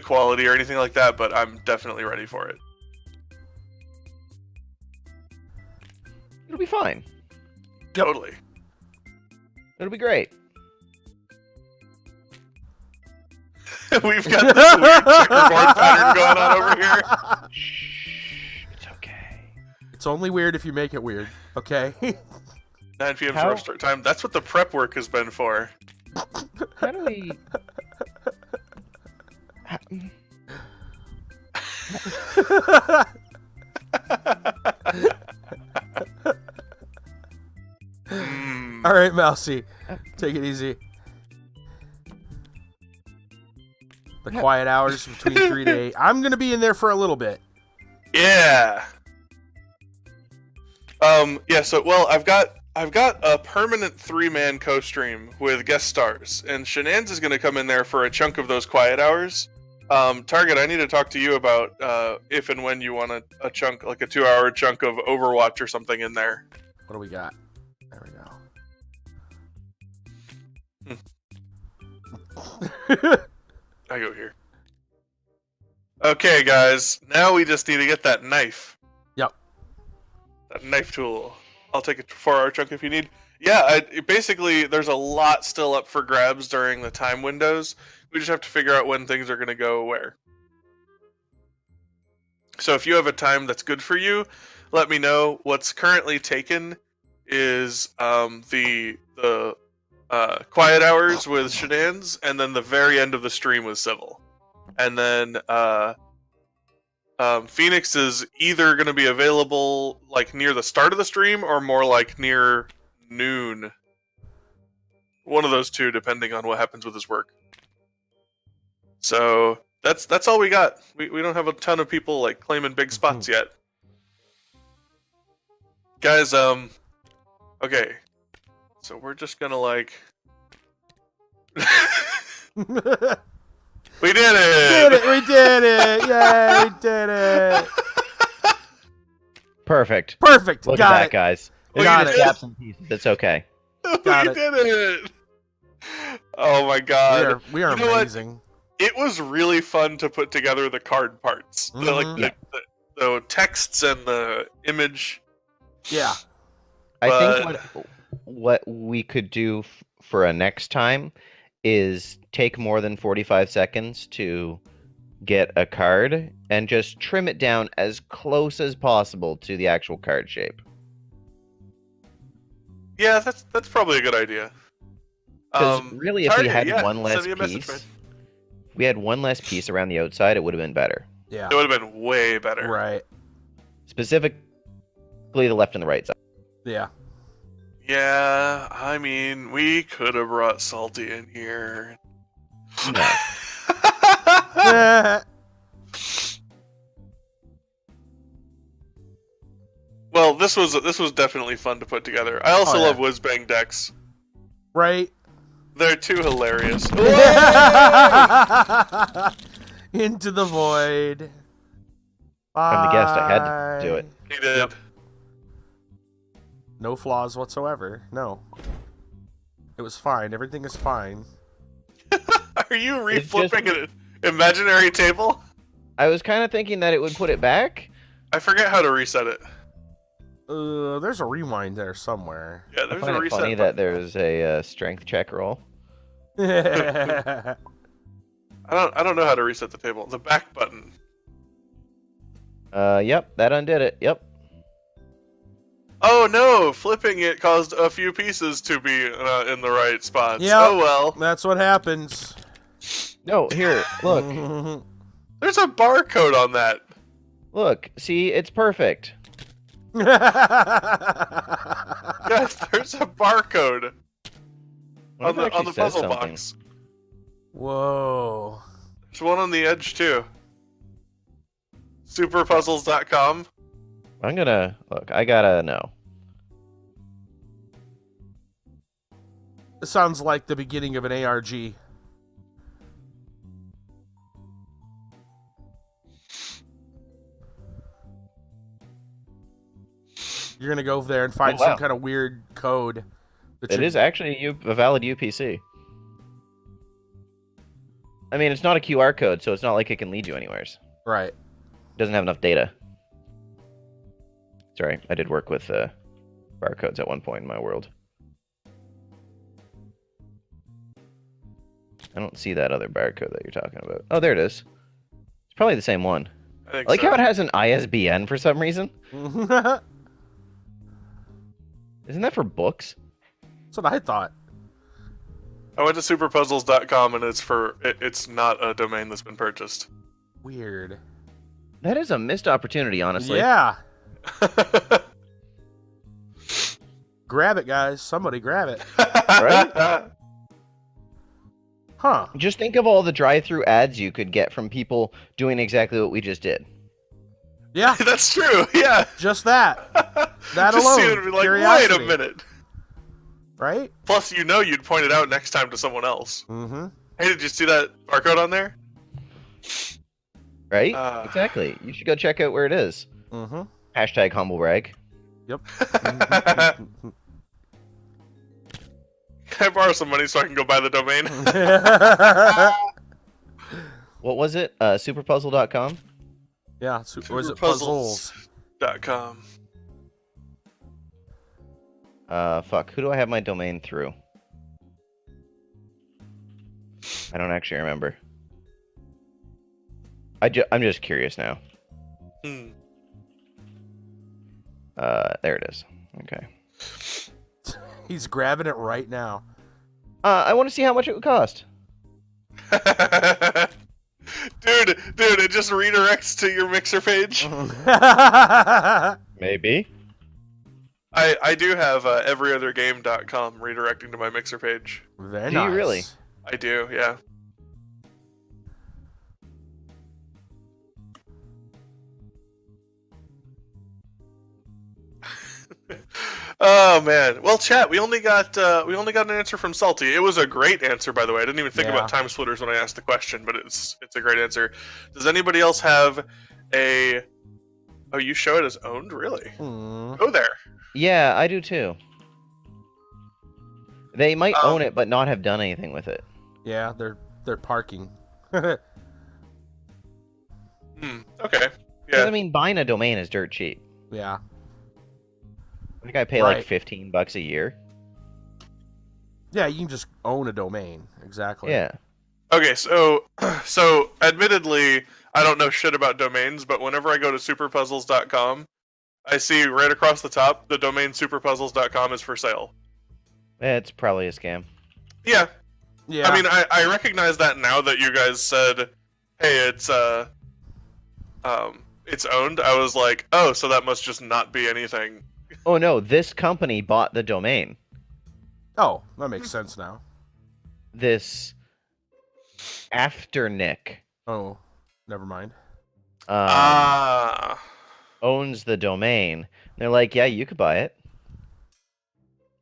quality or anything like that, but I'm definitely ready for it. It'll be fine. Totally. It'll be great. We've got this weird checkerboard pattern going on over here. Shh. It's okay. It's only weird if you make it weird, okay? 9 p.m. How- for start time. That's what the prep work has been for. How do we... Mm. All right, Mousy, take it easy. The quiet hours between 3 to 8. I'm gonna be in there for a little bit. Yeah. Yeah. So, well, I've got a permanent 3-man co-stream with guest stars, and Shenan's is gonna come in there for a chunk of those quiet hours. Target, I need to talk to you about if and when you want a chunk, like a 2-hour chunk of Overwatch or something in there. What do we got? There we go. I go here. Okay, guys. Now we just need to get that knife. Yep. That knife tool. I'll take a 4-hour chunk if you need. Yeah, basically, there's a lot still up for grabs during the time windows. We just have to figure out when things are going to go where. So if you have a time that's good for you, let me know. What's currently taken is the quiet hours with Shenan's, and then the very end of the stream with Civil. And then Phoenix is either going to be available like near the start of the stream or more like near noon. One of those two, depending on what happens with his work. So that's all we got. We don't have a ton of people like claiming big spots yet. Guys, okay. So we're just gonna like We did it! We did it! Yay, we did it! Perfect. Perfect. Look Got at that, it. guys. We Got did it. Gaps and pieces. It's okay. Got We it. did it! Oh my god. We are You know what? amazing. It was really fun to put together the card parts. Mhm. The texts and the image. Yeah. I think what we could do for a next time is take more than 45 seconds to get a card and just trim it down as close as possible to the actual card shape. Yeah, that's probably a good idea. Because really, if we had one less send me a message, piece, man. if we had one less piece around the outside, it would have been better. Yeah. It would have been way better. Right. Specifically, the left and the right side. Yeah. Yeah, I mean, we could have brought Salty in here. No. Well, this was definitely fun to put together. I also Oh, yeah. love Wizbang decks. Right. They're too hilarious. Into the void. I'm the guest. I had to do it. He did. Yep. No flaws whatsoever. No. It was fine. Everything is fine. Are you reflipping an imaginary table? I was kind of thinking that it would put it back. I forget how to reset it. There's a rewind there somewhere. Yeah, I there's a find it reset funny button. that there's a strength check roll. I don't know how to reset the table. The back button. Yep, that undid it. Yep. Oh no! Flipping it caused a few pieces to be in the right spots. Yep. Oh well. That's what happens. No, here, look. There's a barcode on that. Look, see, it's perfect. Yes, there's a barcode What if it on actually the says puzzle something? box. Whoa. There's one on the edge too. Superpuzzles.com. I'm gonna look. I gotta know. It sounds like the beginning of an ARG. You're gonna go over there and find wow. some kind of weird code. It is actually a valid UPC. I mean, it's not a QR code, so it's not like it can lead you anywheres. Right. It doesn't have enough data. Sorry, I did work with barcodes at one point in my world. I don't see that other barcode that you're talking about. Oh, there it is. It's probably the same one. I think I like so. how it has an ISBN for some reason. That's Isn't that for books? what I thought. I went to superpuzzles.com and it's not a domain that's been purchased. Weird. That is a missed opportunity, honestly. Yeah. Grab it, guys. Somebody grab it. Right? Huh. Just think of all the drive-through ads you could get from people doing exactly what we just did. Yeah. That's true. Yeah. Just that. That Just alone. see it and be like, Curiosity. wait a minute. Right? Plus, you'd point it out next time to someone else. Mm-hmm. Hey, did you see that barcode on there? Right? Exactly. You should go check out where it is. Mm-hmm. Hashtag humble brag. Yep. Can I borrow some money so I can go buy the domain? What was it? Superpuzzle.com? Yeah. Or is it puzzles? Superpuzzles.com. Fuck. Who do I have my domain through? I don't actually remember. I'm just curious now. Hmm. There it is. Okay. He's grabbing it right now. I want to see how much it would cost. Dude, it just redirects to your Mixer page. Maybe. I do have everyothergame.com redirecting to my Mixer page. Very Do you nice. really? I do, yeah. Oh man. Well, chat, we only got an answer from Salty. It was a great answer, by the way. I didn't even think Yeah. about time splitters when I asked the question, but it's a great answer. Does anybody else have a? Oh, you show it as owned, really? Hmm. Go there. Yeah, I do too. They might Um, own it, but not have done anything with it. Yeah, they're parking. Okay. 'Cause, Yeah. I mean, buying a domain is dirt cheap. Yeah. I think I pay Right. like $15 a year. Yeah, you can just own a domain. Exactly. Yeah. Okay, so admittedly, I don't know shit about domains, but whenever I go to superpuzzles.com, I see right across the top the domain superpuzzles.com is for sale. It's probably a scam. Yeah. Yeah. I mean, I recognize that now that you guys said, "Hey, it's owned." I was like, "Oh, so that must just not be anything." Oh no, this company bought the domain. Oh, that makes sense now. This Afternick Oh, never mind. owns the domain. They're like, yeah, you could buy it.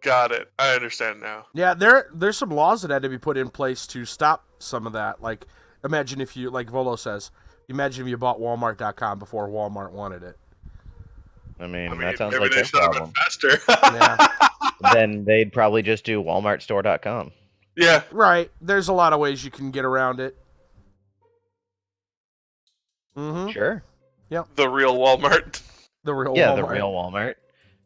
Got it. I understand now. Yeah, there's some laws that had to be put in place to stop some of that. Like, imagine if you, like Volo says, Imagine if you bought Walmart.com before Walmart wanted it. I mean, that sounds maybe like they their should have problem. been faster. Yeah. Then they'd probably just do WalmartStore.com. Yeah. Right. There's a lot of ways you can get around it. Mm-hmm. Sure. The real Walmart. The real Yeah, Walmart. the real Walmart.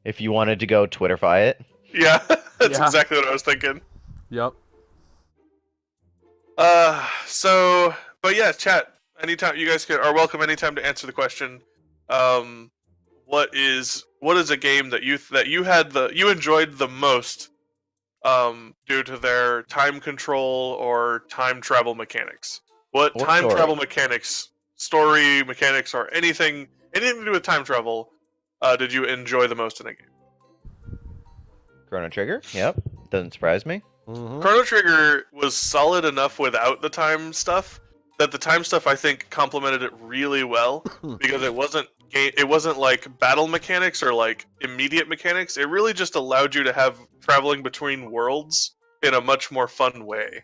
If you wanted to go Twitterfy it. Yeah, that's Yeah. exactly what I was thinking. Yep. But yeah, chat. Anytime you guys are welcome anytime to answer the question. What is a game that you enjoyed the most due to their time control or time travel mechanics? What Or time story. travel mechanics, story mechanics, or anything to do with time travel did you enjoy the most in a game? Chrono Trigger? Yep. Doesn't surprise me. Mm-hmm. Chrono Trigger was solid enough without the time stuff that the time stuff I think complemented it really well because it wasn't like battle mechanics or like immediate mechanics. It really just allowed you to have traveling between worlds in a much more fun way.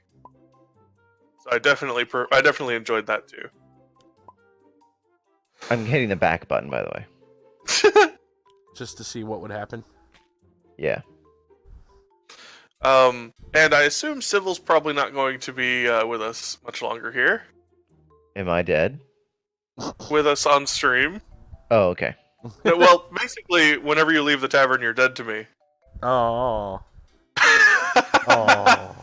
So I definitely enjoyed that too. I'm hitting the back button, by the way. Just to see what would happen. Yeah. And I assume Civil's probably not going to be with us much longer here. Am I dead? With us on stream. Oh, okay. No, well, basically, whenever you leave the tavern, you're dead to me. Oh. Oh.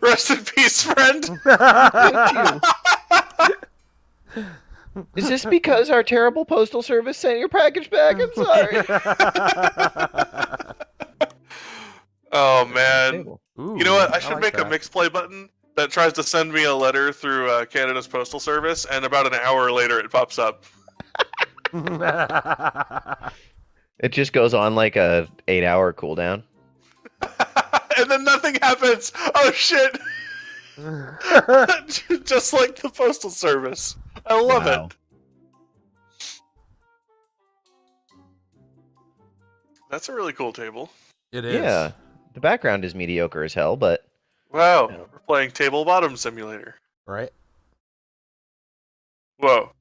Rest in peace, friend. Is this because our terrible postal service sent your package back? I'm sorry. Oh man. Ooh, You know what? I should like make that. a mix play button that tries to send me a letter through Canada's postal service, and about an hour later it pops up. It just goes on like a 8-hour cooldown. And then nothing happens. Oh shit! Just like the postal service. I love Wow. it. That's a really cool table. It is. Yeah. The background is mediocre as hell, but Wow, Yeah. we're playing Table Bottom Simulator. Right? Whoa.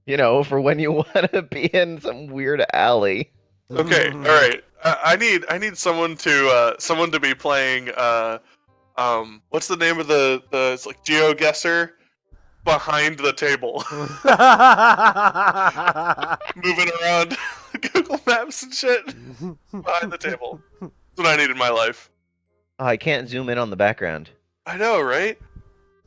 you know, for when you want to be in some weird alley. Okay, all right. I need someone to be playing. What's the name of the it's like GeoGuessr behind the table, moving around Google Maps and shit behind the table. That's what I need in my life. Oh, I can't zoom in on the background. I know, right?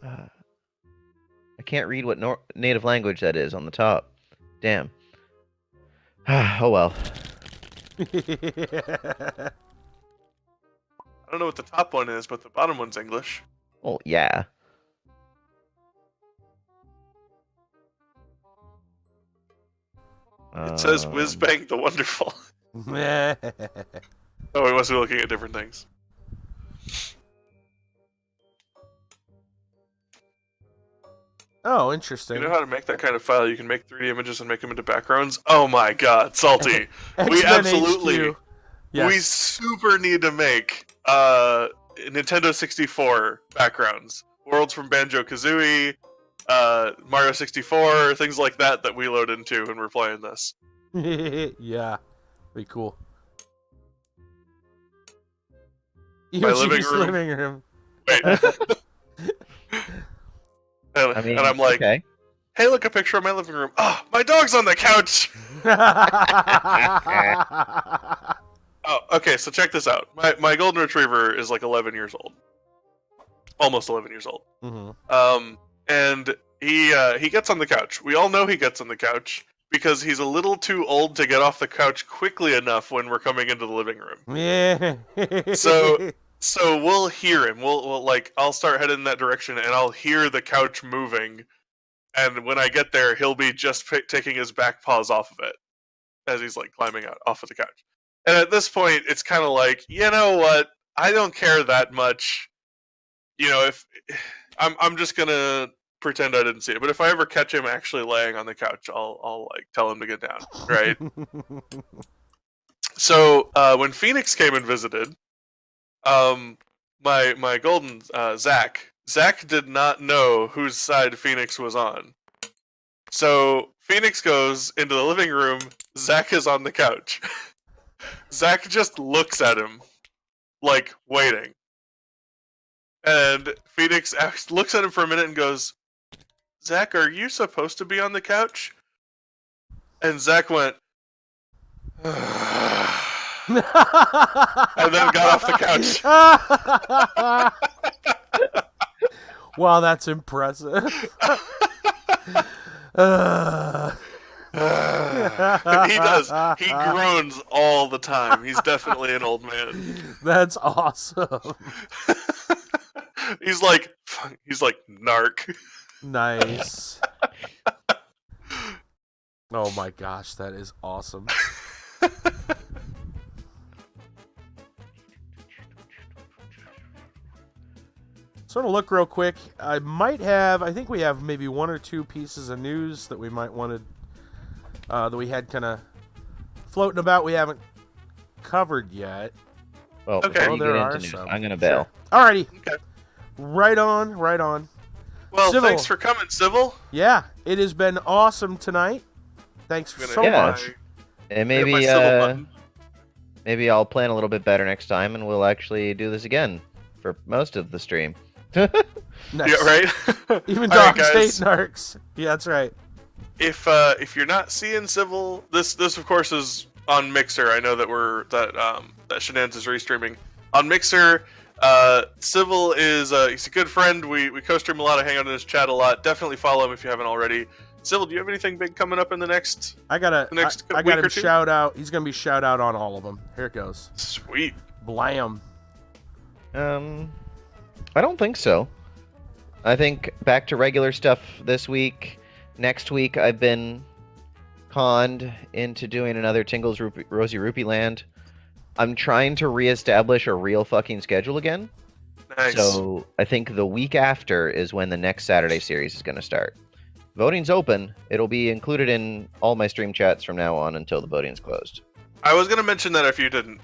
I can't read what native language that is on the top. Damn. Oh well. I don't know what the top one is, but the bottom one's English. Oh yeah. It says Wizbang the Wonderful. Oh, we must be looking at different things. Oh, interesting. You know how to make that kind of file? You can make 3D images and make them into backgrounds? Oh my god, Salty. We X-Men absolutely... HQ. Yes. We super need to make Nintendo 64 backgrounds. Worlds from Banjo-Kazooie, Mario 64, things like that that we load into when we're playing this. Yeah. Be cool. My living Yoshi's room. living room. Wait. and, I mean, and I'm like, okay. hey, look, a picture of my living room. Oh, my dog's on the couch! Oh, okay, so check this out. My golden retriever is like 11 years old. Almost 11 years old. Mhm. And he gets on the couch. We all know he gets on the couch because he's a little too old to get off the couch quickly enough when we're coming into the living room. Yeah. So we'll hear him. We'll like I'll start heading in that direction and I'll hear the couch moving. And when I get there, he'll be just taking his back paws off of it as he's like climbing out off of the couch. And at this point, it's kind of like, you know what? I don't care that much. You know, if I'm just gonna pretend I didn't see it. But if I ever catch him actually laying on the couch, I'll like tell him to get down, right? So when Phoenix came and visited, my golden Zach Zach did not know whose side Phoenix was on. So Phoenix goes into the living room. Zach is on the couch. Zach just looks at him, like, waiting. And Phoenix looks at him for a minute and goes, Zach, are you supposed to be on the couch? And Zach went, and then got off the couch. Wow, that's impressive. He does. He groans all the time. He's definitely an old man. That's awesome. He's like narc. Nice. Oh my gosh, that is awesome. Sort of look real quick. I think we have maybe one or two pieces of news that we might want to, that we had kind of floating about we haven't covered yet. Well, okay. before you There get are into news, some. I'm going to bail. Sure. Alrighty. Okay. Right on. Well, Civil. thanks for coming, Civil. Yeah, it has been awesome tonight. Thanks so Yeah. much. And my maybe, Civil button. maybe I'll plan a little bit better next time, and we'll actually do this again for most of the stream. Nice. Yeah, right. Even All right, Dark State guys. Narcs. Yeah, that's right. If you're not seeing Civil, this of course is on Mixer. I know that that Shenanigans is restreaming on Mixer. Civil is he's a good friend. We co-stream a lot. I hang out in his chat a lot. Definitely follow him if you haven't already. Civil, do you have anything big coming up in the next? I got week him or two? shout out. He's gonna be shout out on all of them. Here it goes. Sweet. Blam. I don't think so. I think back to regular stuff this week. Next week, I've been conned into doing another Tingle's Rosy Rupee Land. I'm trying to reestablish a real fucking schedule again. Nice. So I think the week after is when the next Saturday series is going to start. Voting's open. It'll be included in all my stream chats from now on until the voting's closed. I was gonna mention that if you didn't.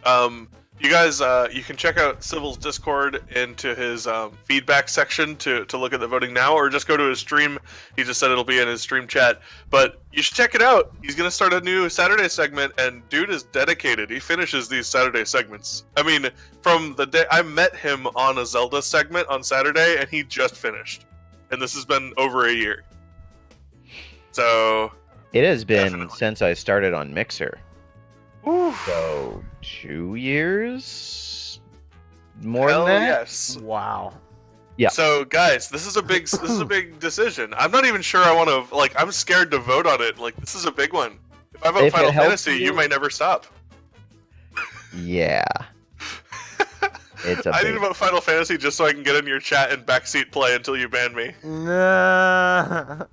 You guys, you can check out Civil's Discord into his feedback section to look at the voting now, or just go to his stream. He just said it'll be in his stream chat. But you should check it out. He's going to start a new Saturday segment, and dude is dedicated. He finishes these Saturday segments. I mean, from the day I met him on a Zelda segment on Saturday, and he just finished. And this has been over a year. So... It has been Definitely. since I started on Mixer. Whew. So, 2 years? More Hell than that? yes. Wow. Yeah. So, guys, this is a big decision. I'm not even sure I want to, like, I'm scared to vote on it. Like, this is a big one. If I vote If it Final helps Fantasy, you- you might never stop. Yeah. It's a I need big... to vote Final Fantasy just so I can get in your chat and backseat play until you ban me. Nah.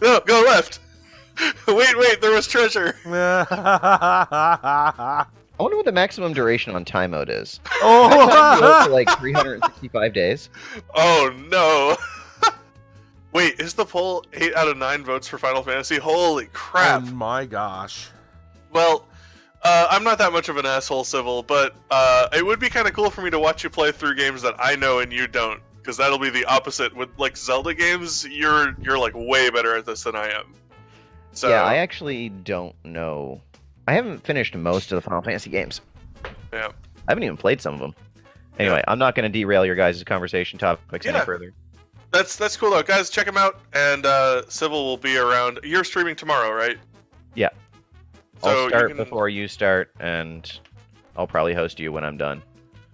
No, go left. Wait, there was treasure. I wonder what the maximum duration on time mode is. Oh. For like 365 days. Oh no. Wait, is the poll 8 out of 9 votes for Final Fantasy? Holy crap. Oh my gosh. Well, I'm not that much of an asshole, Civil, but it would be kind of cool for me to watch you play through games that I know and you don't, because that'll be the opposite. With like Zelda games, you're like way better at this than I am. So Yeah, I actually don't know. I haven't finished most of the Final Fantasy games. yeah. I haven't even played some of them. Anyway, I'm not going to derail your guys' conversation topics any Yeah. further. That's cool though, guys. Check him out, and Civil will be around. You're streaming tomorrow, right? Yeah. So I'll you start can- before you start, and I'll probably host you when I'm done.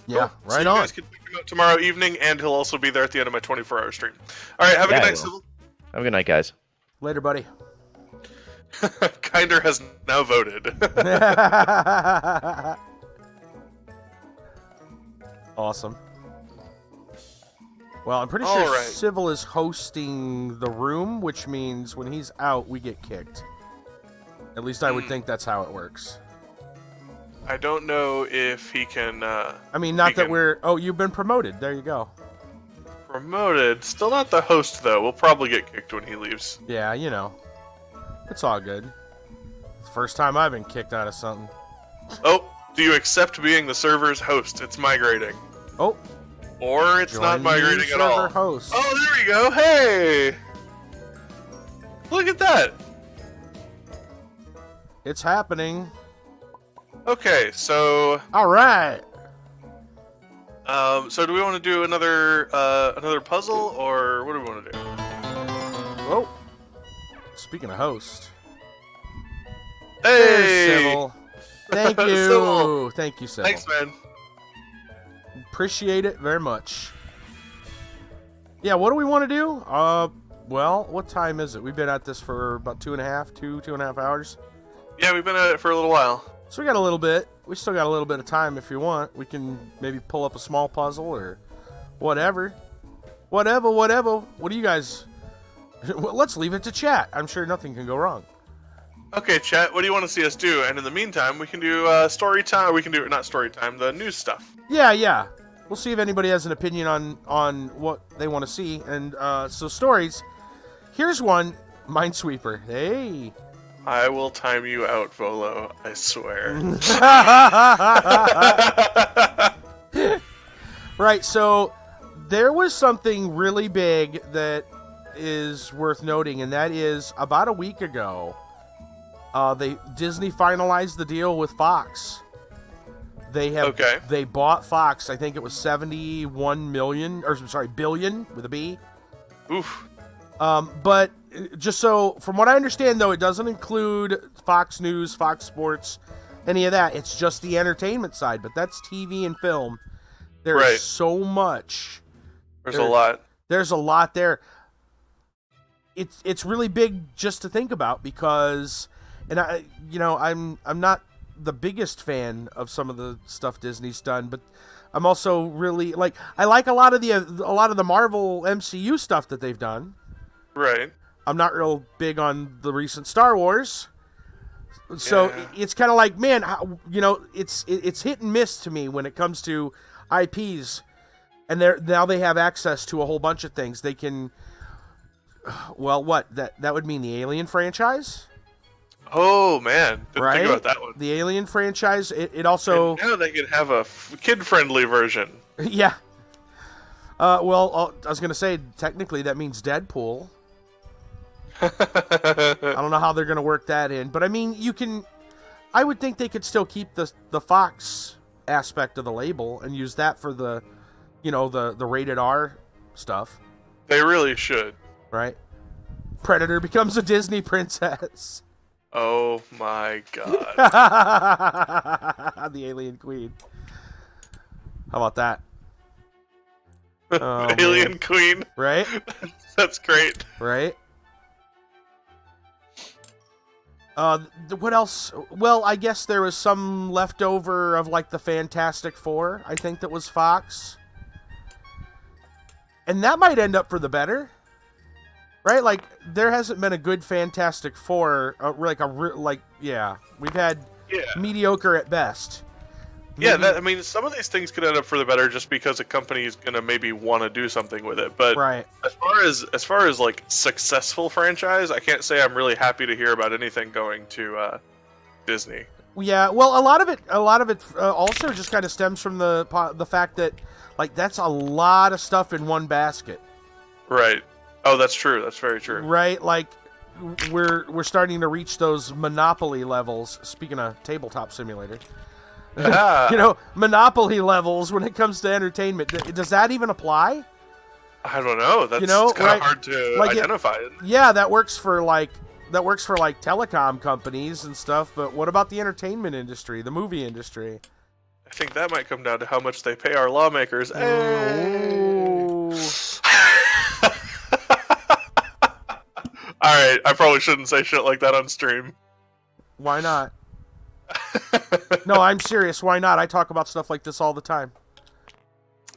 Yeah, Cool. So right you on. guys can check him out tomorrow evening, and he'll also be there at the end of my 24-hour stream. All right, have a Yeah, good I night, will. Civil. Have a good night, guys. Later, buddy. Kinder has now voted. Awesome. Well, I'm pretty All sure right. Civil is hosting the room, which means when he's out, we get kicked. At least I would think that's how it works. I don't know if he can I mean, not He that can- we're... Oh, you've been promoted. There you go. promoted. Still not the host though. We'll probably get kicked when he leaves. Yeah, you know. It's all good. It's the first time I've been kicked out of something. Oh, do you accept being the server's host? It's migrating. Oh, Or it's Join not new migrating at all. server host. Oh, there we go. Hey! Look at that. It's happening. Okay, so All right. so do we want to do another puzzle, or what do we want to do? Oh, speaking of host. Hey! There's Civil. Thank you. Civil. Thank you, Civil. Thanks, man. Appreciate it very much. Yeah, what do we want to do? Well, what time is it? We've been at this for about two and a half hours. Yeah, we've been at it for a little while. So we got a little bit. We still got a little bit of time if you want. We can maybe pull up a small puzzle or whatever. Whatever. What do you guys... Well, let's leave it to chat. I'm sure nothing can go wrong. Okay, chat, what do you want to see us do? And in the meantime, we can do story time, or we can do, not story time, the news stuff. Yeah. We'll see if anybody has an opinion on what they want to see. And so stories. Here's one. Minesweeper. Hey. I will time you out, Volo, I swear. Right, so there was something really big that is worth noting, and that is about a week ago, Disney finalized the deal with Fox. They bought Fox. I think it was 71 million, or sorry, billion with a B. Oof. But just so, from what I understand, though, it doesn't include Fox News, Fox Sports, any of that. It's just the entertainment side, but that's TV and film. There's so much. There's a lot. There's a lot there. It's really big just to think about because, and I'm not the biggest fan of some of the stuff Disney's done, but I'm also really I like a lot of the Marvel MCU stuff that they've done. Right. I'm not real big on the recent Star Wars. So it's kind of like, man, it's hit and miss to me when it comes to IPs. And now they have access to a whole bunch of things. They can, well, that would mean the Alien franchise? Oh, man. Didn't think about that one. The Alien franchise, it also... And now they can have a kid-friendly version. Yeah. Well, I was going to say, technically, that means Deadpool. I don't know how they're going to work that in. But, I mean, I would think they could still keep the Fox aspect of the label and use that for the rated R stuff. They really should. Right? Predator becomes a Disney princess. Oh, my God. The Alien Queen. How about that? Alien Queen. Right? That's great. Right? What else? Well, I guess there was some leftover of the Fantastic Four, I think that was Fox. And that might end up for the better. Right? There hasn't been a good Fantastic Four, we've had mediocre at best. Maybe. Yeah, I mean, some of these things could end up for the better just because a company is gonna maybe want to do something with it. But as far as successful franchise, I can't say I'm really happy to hear about anything going to Disney. Yeah, well, a lot of it also just kind of stems from the fact that that's a lot of stuff in one basket. Right. Oh, that's true. That's very true. Right, we're starting to reach those Monopoly levels. Speaking of Tabletop Simulator. Monopoly levels when it comes to entertainment. Does that even apply? I don't know. That's kind of hard to identify. Yeah, that works for telecom companies and stuff. But what about the entertainment industry, the movie industry? I think that might come down to how much they pay our lawmakers. All right, I probably shouldn't say shit like that on stream. Why not? No, I'm serious. Why not? I talk about stuff like this all the time.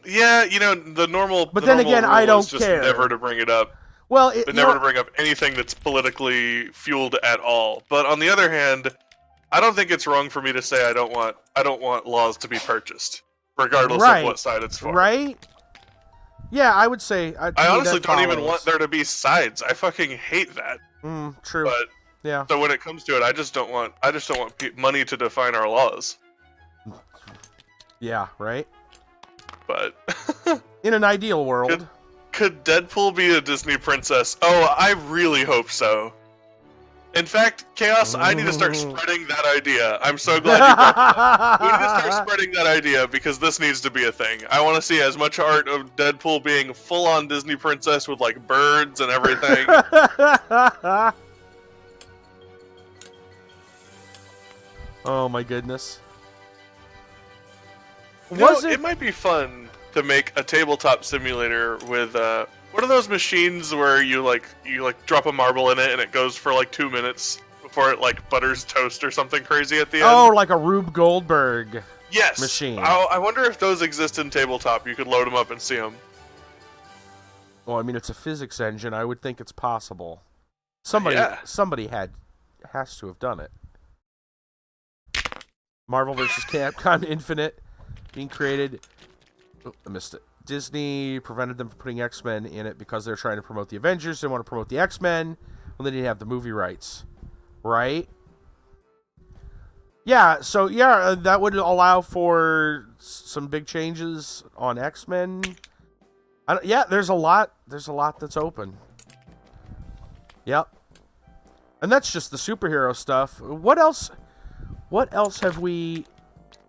Yeah, the normal. But then again, I don't care. Never to bring it up. Well, never to bring up anything that's politically fueled at all. But on the other hand, I don't think it's wrong for me to say I don't want laws to be purchased, regardless of what side it's for. Right? Yeah, I would say. I honestly don't even want there to be sides. I fucking hate that. True. But yeah. So when it comes to it, I just don't want money to define our laws. Yeah. Right. But In an ideal world. Could Deadpool be a Disney princess? Oh, I really hope so. In fact, Chaos, I need to start spreading that idea. I'm so glad you brought that up. We need to start spreading that idea because this needs to be a thing. I want to see as much art of Deadpool being full-on Disney princess with, like, birds and everything. Oh my goodness. It might be fun to make a tabletop simulator with what are those machines where you drop a marble in it and it goes for like 2 minutes before it like butters toast or something crazy at the end? Oh, like a Rube Goldberg machine. I wonder if those exist in tabletop. You could load them up and see them. Well, I mean, it's a physics engine. I would think it's possible. Somebody has to have done it. Marvel vs. Capcom Infinite being created. Oh, I missed it. Disney prevented them from putting X-Men in it because they're trying to promote the Avengers. They want to promote the X-Men when they didn't have the movie rights. Right? Yeah, so yeah, that would allow for some big changes on X-Men. Yeah, there's a lot that's open. Yep. And that's just the superhero stuff. What else have we...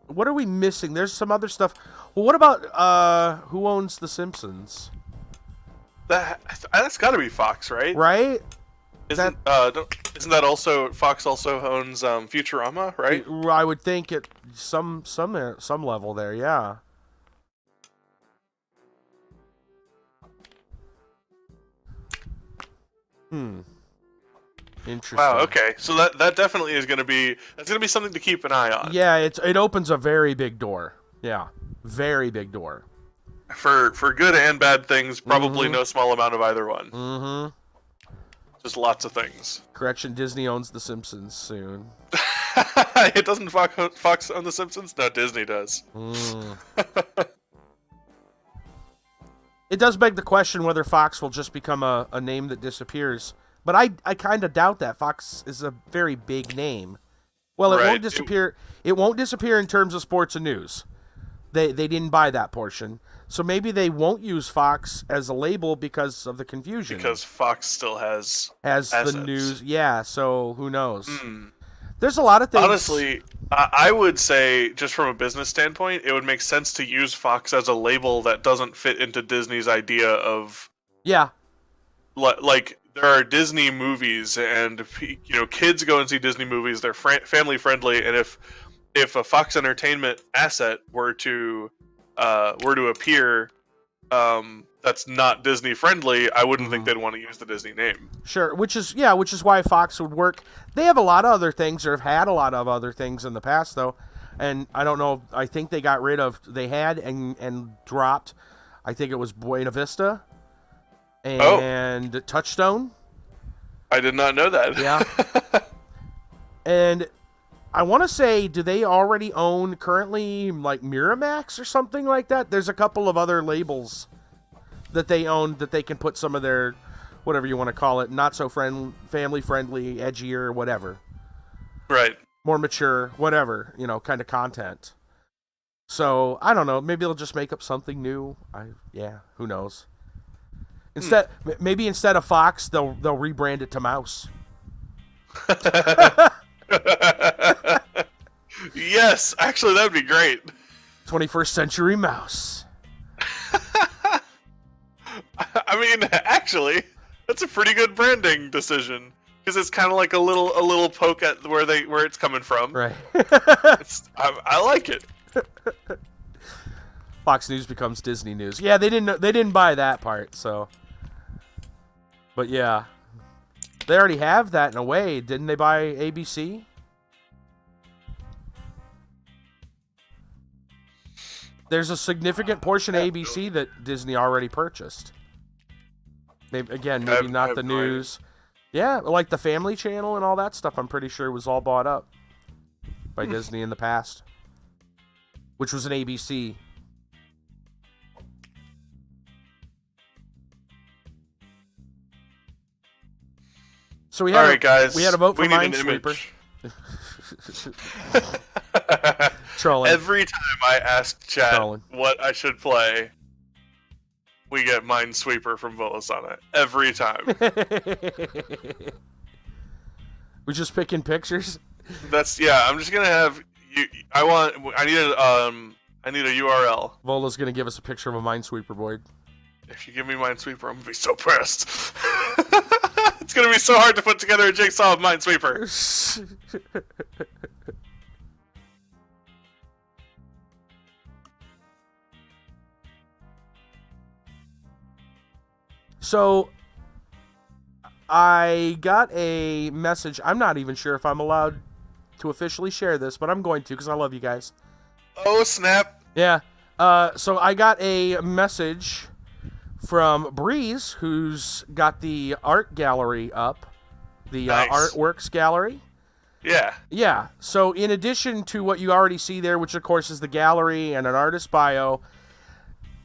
What are we missing? There's some other stuff. Well, what about who owns The Simpsons? That's got to be Fox, right? Right? Isn't that also Fox also owns Futurama, right? I would think at some level there, yeah. Interesting. Wow. Okay. So that definitely is going to be something to keep an eye on. Yeah, it opens a very big door. Yeah, very big door. For good and bad things, probably no small amount of either one. Mm-hmm. Just lots of things. Correction: Disney owns The Simpsons soon. It doesn't Fox own The Simpsons? No, Disney does. It does beg the question whether Fox will just become a name that disappears. But I kind of doubt that. Fox is a very big name. Well, it won't disappear. It won't disappear in terms of sports and news. They didn't buy that portion. So maybe they won't use Fox as a label because of the confusion. Because Fox still has the news. Yeah, so who knows? There's a lot of things. Honestly, I would say, just from a business standpoint, it would make sense to use Fox as a label that doesn't fit into Disney's idea of... Yeah. Like, there are Disney movies, and kids go and see Disney movies. They're family friendly, and if a Fox Entertainment asset were to appear, that's not Disney friendly, I wouldn't think they'd want to use the Disney name. Sure, which is why Fox would work. They have a lot of other things, or have had a lot of other things in the past, though, and I don't know. I think they got rid of. They had and dropped. I think it was Buena Vista. And Touchstone. I did not know that. Yeah. And I want to say, do they already own currently like Miramax or something like that? There's a couple of other labels that they own that they can put some of their, whatever you want to call it, not so family friendly, edgier, whatever. Right. More mature, whatever, kind of content. So I don't know. Maybe they'll just make up something new. Who knows? Maybe instead of Fox, they'll rebrand it to Mouse. Yes, actually, that would be great. 21st Century Mouse. I mean, actually, that's a pretty good branding decision because it's kind of like a little poke at where it's coming from. Right. I like it. Fox News becomes Disney News. Yeah, they didn't buy that part, so. But yeah, they already have that in a way. Didn't they buy ABC? There's a significant portion of ABC that Disney already purchased. Maybe not the news. Yeah, like the Family Channel and all that stuff. I'm pretty sure was all bought up by Disney in the past, which was an ABC. So we had a vote for Minesweeper. Trolling. Every time I ask chat what I should play, we get Minesweeper from Volasana. Every time. We're just picking pictures? I'm just gonna have you. I need a URL. Vola's gonna give us a picture of a Minesweeper board. If you give me Minesweeper, I'm gonna be so pressed. It's gonna be so hard to put together a jigsaw of Minesweeper. So, I got a message. I'm not even sure if I'm allowed to officially share this, but I'm going to because I love you guys. Oh, snap. Yeah. So I got a message from Breeze, who's got the art gallery up. The Nice. Artworks gallery. Yeah. Yeah. So in addition to what you already see there, which of course is the gallery and an artist bio,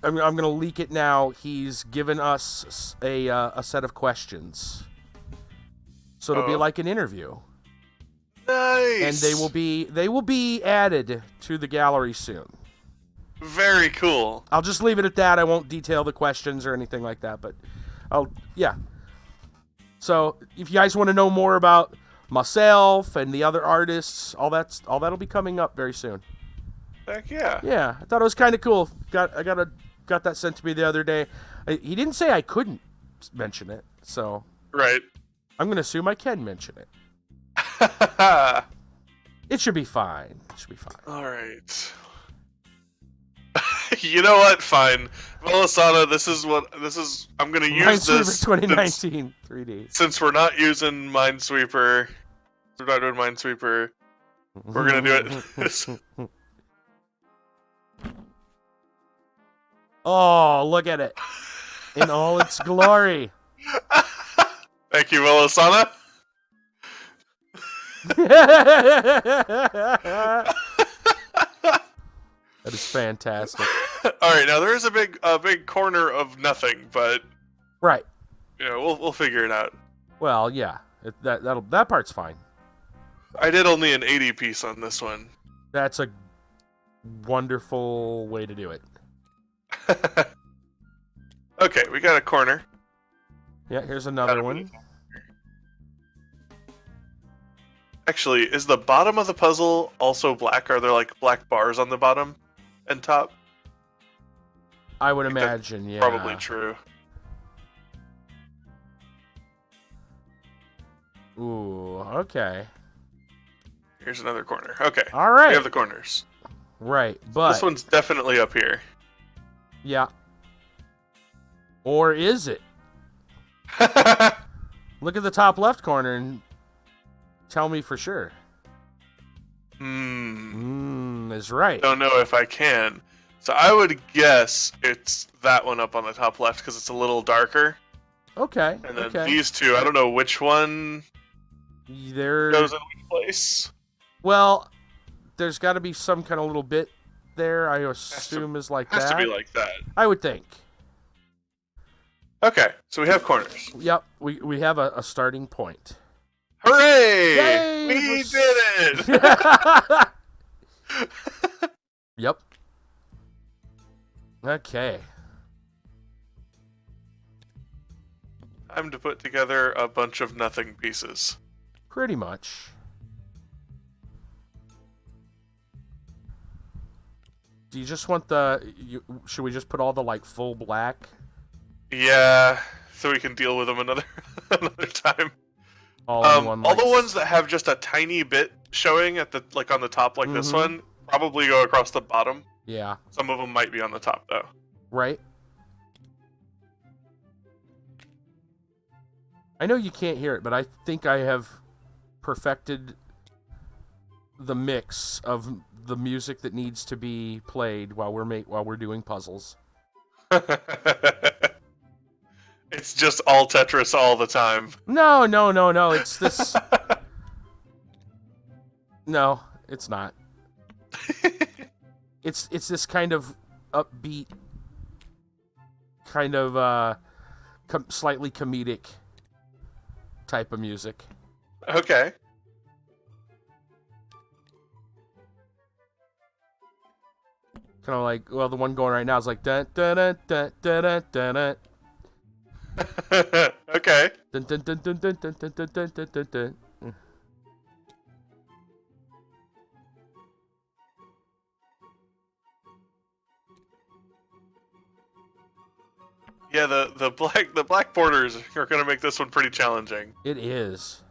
I'm going to leak it now. He's given us a set of questions. So it'll be like an interview. Nice. And they will be added to the gallery soon. Very cool. I'll just leave it at that. I won't detail the questions or anything like that, but yeah. So if you guys want to know more about myself and the other artists, all that'll be coming up very soon. Heck yeah. Yeah, I thought it was kind of cool. Got that sent to me the other day. He didn't say I couldn't mention it, so Right. I'm gonna assume I can mention it. It should be fine. It should be fine. All right. You know what? Fine. Volasana, this is. I'm gonna use this. 2019 3D. Since we're not using Minesweeper, we're not doing Minesweeper. We're gonna do it. Oh, look at it in all its glory. Thank you, Volasana. That is fantastic. All right, now there is a big corner of nothing, but Right. we'll figure it out. Well, yeah, that part's fine. I did only an 80 piece on this one. That's a wonderful way to do it. Okay, we got a corner. Yeah, here's another one. Actually, is the bottom of the puzzle also black? Are there like black bars on the bottom and top? I would imagine, yeah. Probably true. Ooh, okay. Here's another corner. Okay. All right. We have the corners. Right, but This one's definitely up here. yeah. Or is it? Look at the top left corner and tell me for sure. Is right. Don't know if I can. So I would guess it's that one up on the top left because it's a little darker. Okay. And then okay. these two, I don't know which one There. goes in which place. Well, there's got to be some kind of little bit there. I assume is like Has that. to be like that. I would think. Okay, so we have corners. Yep. We have a starting point. Hooray! Yay! We did it! Yep. Okay. Time to put together a bunch of nothing pieces. Pretty much. Do you just want should we just put all the like full black? Yeah, so we can deal with them another time. All in one, all the ones that have just a tiny bit showing at the on the top, like this one, probably go across the bottom. Yeah. Some of them might be on the top though. Right. I know you can't hear it, but I think I have perfected the mix of the music that needs to be played while we're doing puzzles. It's just all Tetris all the time. No. It's this. No, it's not. It's this kind of upbeat, kind of slightly comedic type of music. Okay. Kind of like, well, the one going right now is like dun dun dun dun dun dun dun. Okay. Dun dun dun dun dun dun dun dun dun dun dun. Yeah, the black borders are gonna make this one pretty challenging. It is.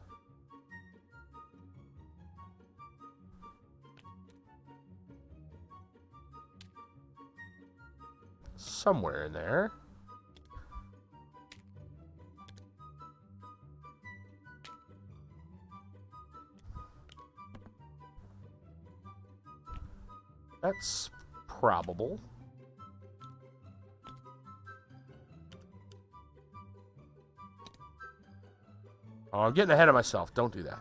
Somewhere in there. That's probable. Oh, I'm getting ahead of myself. Don't do that.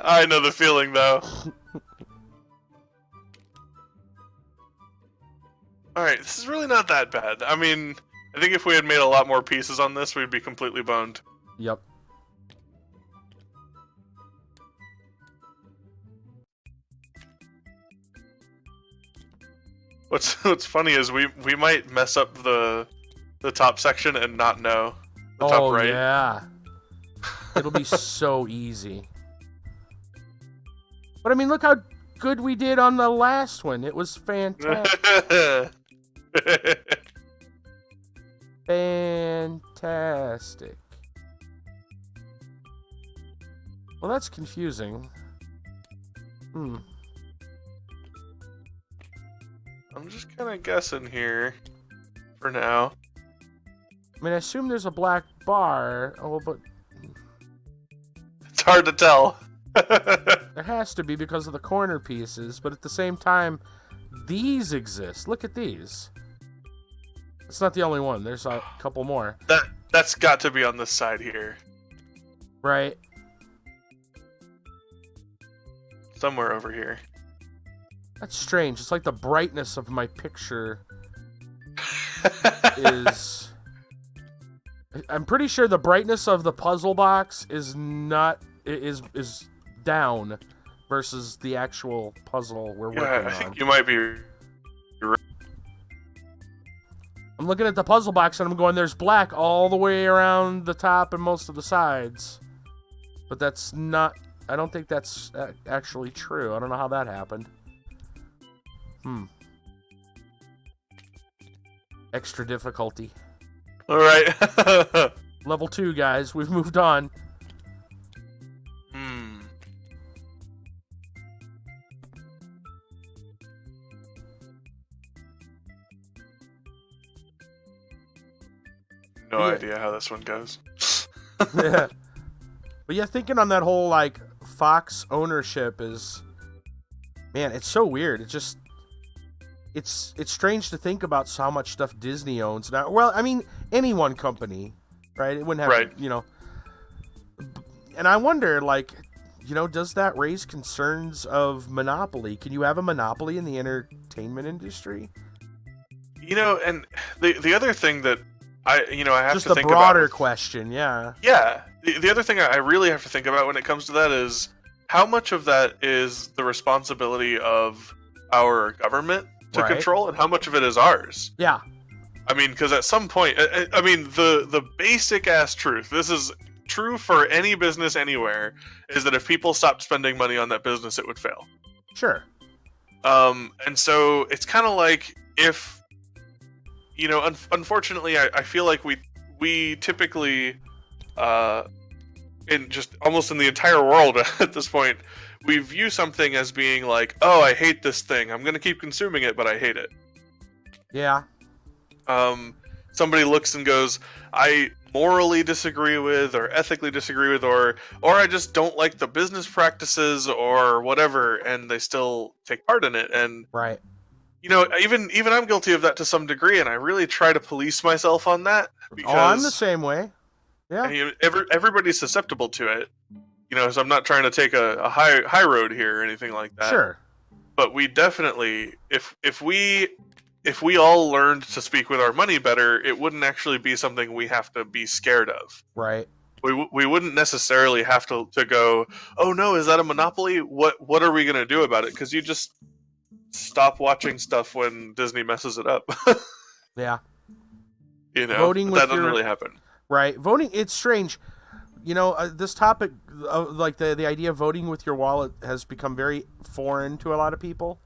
I know the feeling, though. Alright, this is really not that bad. I mean, I think if we had made a lot more pieces on this, we'd be completely boned. Yep. What's funny is we might mess up the top section and not know. The top right. Yeah. It'll be so easy. But I mean, look how good we did on the last one. It was fantastic. Fantastic. Well, that's confusing. I'm just kind of guessing here for now. I mean, I assume there's a black bar. Oh, but it's hard to tell. there has to be because of the corner pieces, but at the same time, these exist. Look at these. It's not the only one. There's a couple more. That's got to be on this side here. Right. Somewhere over here. That's strange. It's like the brightness of my picture is... I'm pretty sure the brightness of the puzzle box is not... is down versus the actual puzzle we're working on. I think you might be right. I'm looking at the puzzle box and I'm going, there's black all the way around the top and most of the sides. But that's not... I don't think that's actually true. I don't know how that happened. Extra difficulty. Alright. Level 2, guys. We've moved on. No idea how this one goes. Yeah. But yeah, thinking on that whole, like, Fox ownership is... Man, it's so weird. It just... It's strange to think about how much stuff Disney owns now. Well, I mean, any one company, right? It wouldn't have, right. You know... And I wonder, like, you know, does that raise concerns of monopoly? Can you have a monopoly in the entertainment industry? You know, and the other thing that I have to think about... Just a broader question, yeah. Yeah. The other thing I really have to think about when it comes to that is how much of that is the responsibility of our government to control and how much of it is ours. Yeah. I mean, because at some point, I mean, the basic ass truth, this is true for any business anywhere, is that if people stopped spending money on that business, it would fail. Sure. And so it's kind of like if, you know, unfortunately, I feel like we typically, in just almost in the entire world at this point, we view something as being like, oh, I hate this thing. I'm going to keep consuming it, but I hate it. Yeah. Somebody looks and goes, I morally disagree with, or ethically disagree with, or I just don't like the business practices or whatever, and they still take part in it. And right. You know, even I'm guilty of that to some degree, and I really try to police myself on that. Because, I'm the same way. Yeah. I mean, everybody's susceptible to it. You know, so I'm not trying to take a high road here or anything like that. Sure. But we definitely, if we all learned to speak with our money better, it wouldn't actually be something we have to be scared of. Right. We wouldn't necessarily have to go, oh no, is that a monopoly? What are we going to do about it? Because you just stop watching stuff when Disney messes it up. Yeah. You know, Voting with that doesn't your- really happen. Right. Voting, it's strange. You know, this topic, like the idea of voting with your wallet has become very foreign to a lot of people.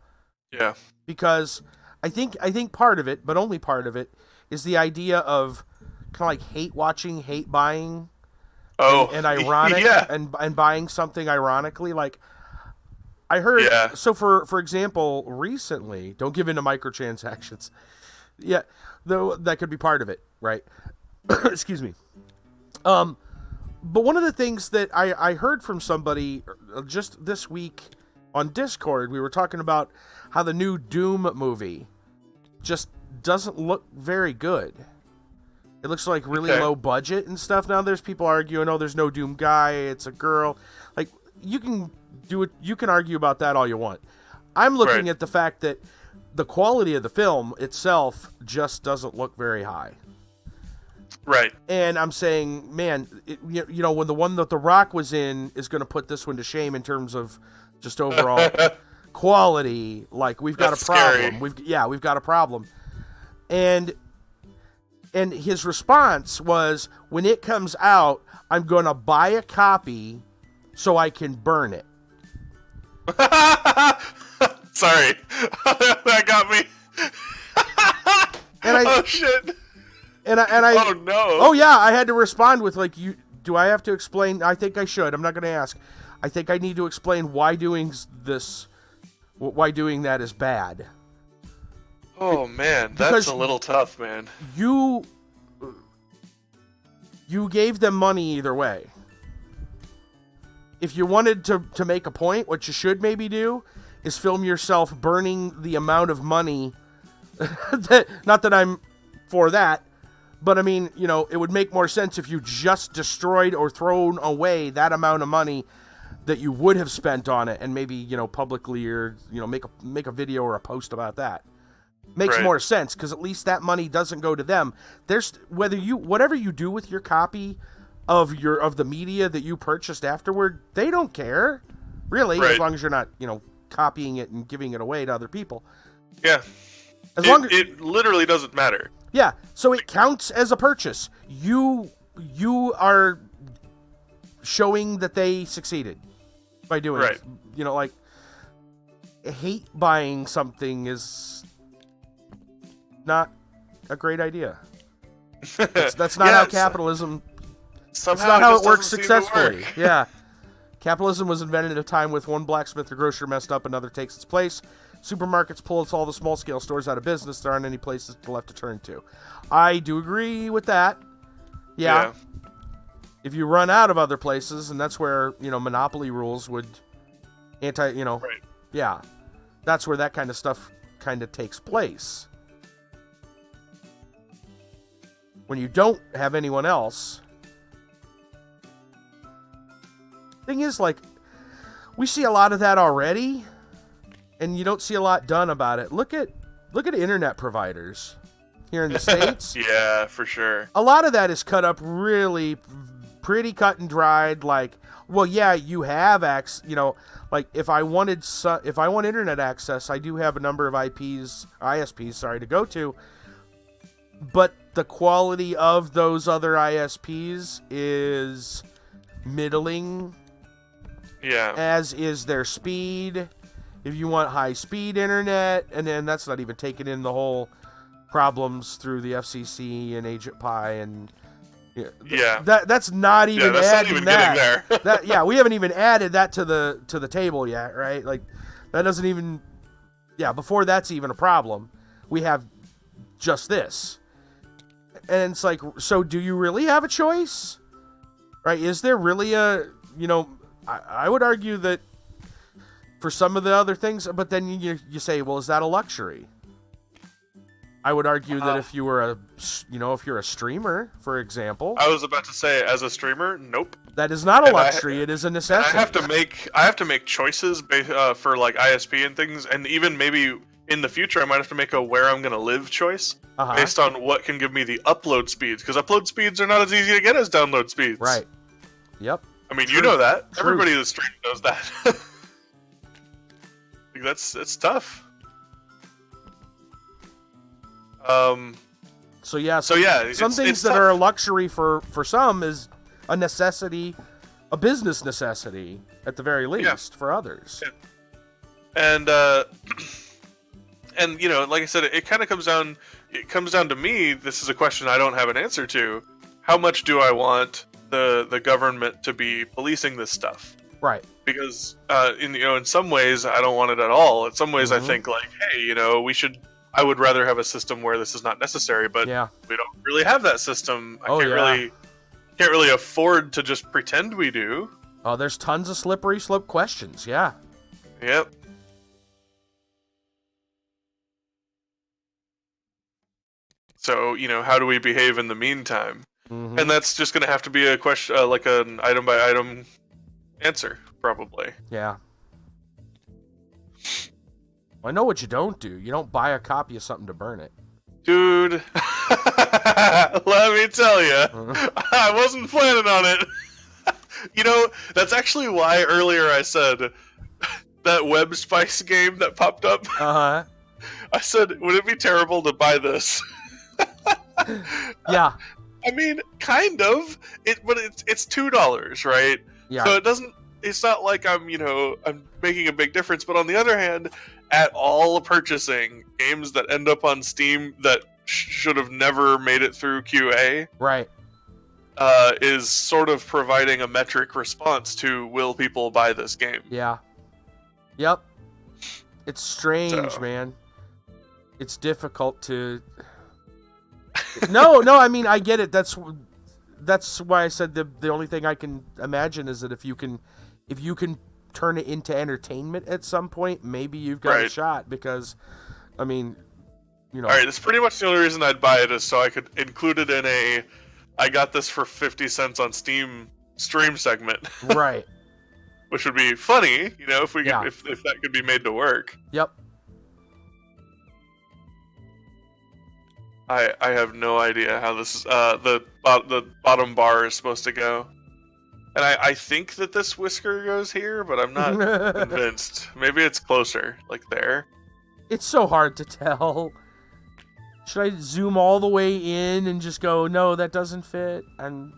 Yeah. Because I think part of it, but only part of it, is the idea of kind of like hate watching, hate buying, and ironic, yeah. and buying something ironically. Like, I heard, Yeah. so for example, recently, don't give in to microtransactions. Yeah, though that could be part of it, right? Excuse me. But one of the things that I heard from somebody just this week on Discord, we were talking about how the new Doom movie just doesn't look very good. It looks like really low budget and stuff. Now there's people arguing, oh, there's no Doom guy, it's a girl. Like, you can do it, you can argue about that all you want. I'm looking at the fact that the quality of the film itself just doesn't look very high. Right. And I'm saying, man, you know, when the one that The Rock was in is going to put this one to shame in terms of just overall quality, like, we've got a problem. Scary. We've got a problem. And his response was, when it comes out, I'm going to buy a copy so I can burn it. Sorry. That got me. Oh, shit. And I oh, no. Oh, yeah, I had to respond with, like, do I have to explain? I think I should. I'm not going to ask. I think I need to explain why doing that is bad. Oh, man. That's a little tough, man. You gave them money either way. If you wanted to make a point, what you should maybe do is film yourself burning the amount of money. Not that I'm for that, but I mean, you know, it would make more sense if you just destroyed or thrown away that amount of money that you would have spent on it, and maybe, you know, publicly, or, you know, make a video or a post about that. Makes more sense, because at least that money doesn't go to them. There's whatever you do with your copy of the media that you purchased afterward, they don't care, really, as long as you're not, you know, copying it and giving it away to other people. Yeah. It literally doesn't matter. Yeah, so it counts as a purchase. You are showing that they succeeded by doing it. You know, like, hate buying something is not a great idea. That's not how capitalism. That's not how it works successfully. Yeah, capitalism was invented at a time with one blacksmith or grocer messed up, another takes its place. Supermarkets pull all the small-scale stores out of business. There aren't any places left to turn to. I do agree with that. Yeah. If you run out of other places, and that's where, you know, monopoly rules would yeah, that's where that kind of stuff kind of takes place. When you don't have anyone else. Thing is, like, we see a lot of that already, and you don't see a lot done about it. Look at internet providers here in the States. Yeah, for sure. A lot of that is cut up really pretty cut and dried. Like, well, yeah, you have you know, like, if I want internet access, I do have a number of ISPs, to go to. But the quality of those other ISPs is middling. Yeah. As is their speed. If you want high-speed internet, and then that's not even taking in the whole problems through the FCC and Agent Pi and that's not even adding that. We haven't even added that to the table yet, right? Like, that doesn't even before that's even a problem, we have just this. And it's like, so do you really have a choice? Right? Is there really a, you know, I would argue that for some of the other things, but then you say, well, is that a luxury? I would argue that if you were if you're a streamer, for example. I was about to say, as a streamer, nope. That is not a luxury, it is a necessity. I have to make choices for, like, ISP and things, and even maybe in the future I might have to make a where I'm gonna live choice based on what can give me the upload speeds, because upload speeds are not as easy to get as download speeds. Right. Yep. I mean, you know that. Everybody in the stream knows that. That's tough. So yeah, some things it's that tough. are a luxury for some is a necessity, a business necessity at the very least for others. Yeah. And you know, like I said, it kind of comes down. It comes down to me. This is a question I don't have an answer to. How much do I want the government to be policing this stuff? Right. Because in some ways I don't want it at all. In some ways I think like, hey, you know, I would rather have a system where this is not necessary, but we don't really have that system. I can't really afford to just pretend we do. Oh, there's tons of slippery slope questions. Yeah. Yep. So, you know, how do we behave in the meantime? And that's just going to have to be a question, like an item by item answer, probably. Yeah. I know what you don't do. You don't buy a copy of something to burn it. Dude, let me tell you, I wasn't planning on it. You know, that's actually why earlier I said that Web Spice game that popped up. I said, would it be terrible to buy this? Yeah. I mean, kind of. But it's $2, right? Yeah. So it's not like I'm making a big difference. But on the other hand, at all purchasing games that end up on Steam that should have never made it through QA, right, is sort of providing a metric response to will people buy this game? Yeah. Yep. It's strange, man. It's difficult to. No, I mean, I get it. That's why I said the only thing I can imagine is that if you can turn it into entertainment at some point, maybe you've got a shot. Because, I mean, you know. All right, that's pretty much the only reason I'd buy it is so I could include it in I got this for 50 cents on Steam stream segment. Right. Which would be funny, you know, if that could be made to work. Yep. I have no idea how this the bottom bar is supposed to go, and I think that this whisker goes here, but I'm not convinced. Maybe it's closer, like there. It's so hard to tell. Should I zoom all the way in and just go, no, that doesn't fit? And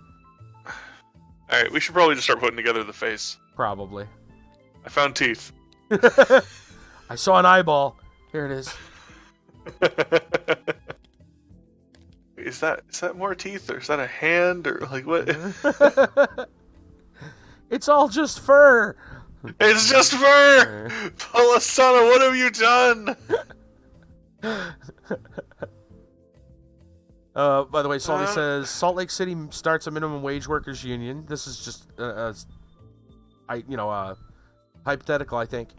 all right, we should probably just start putting together the face. Probably. I found teeth. I saw an eyeball. Here it is. Is that more teeth, or is that a hand, or like what? It's all just fur. It's just fur. Polisana, what have you done? By the way, Salty says Salt Lake City starts a minimum wage workers union. This is just hypothetical, I think.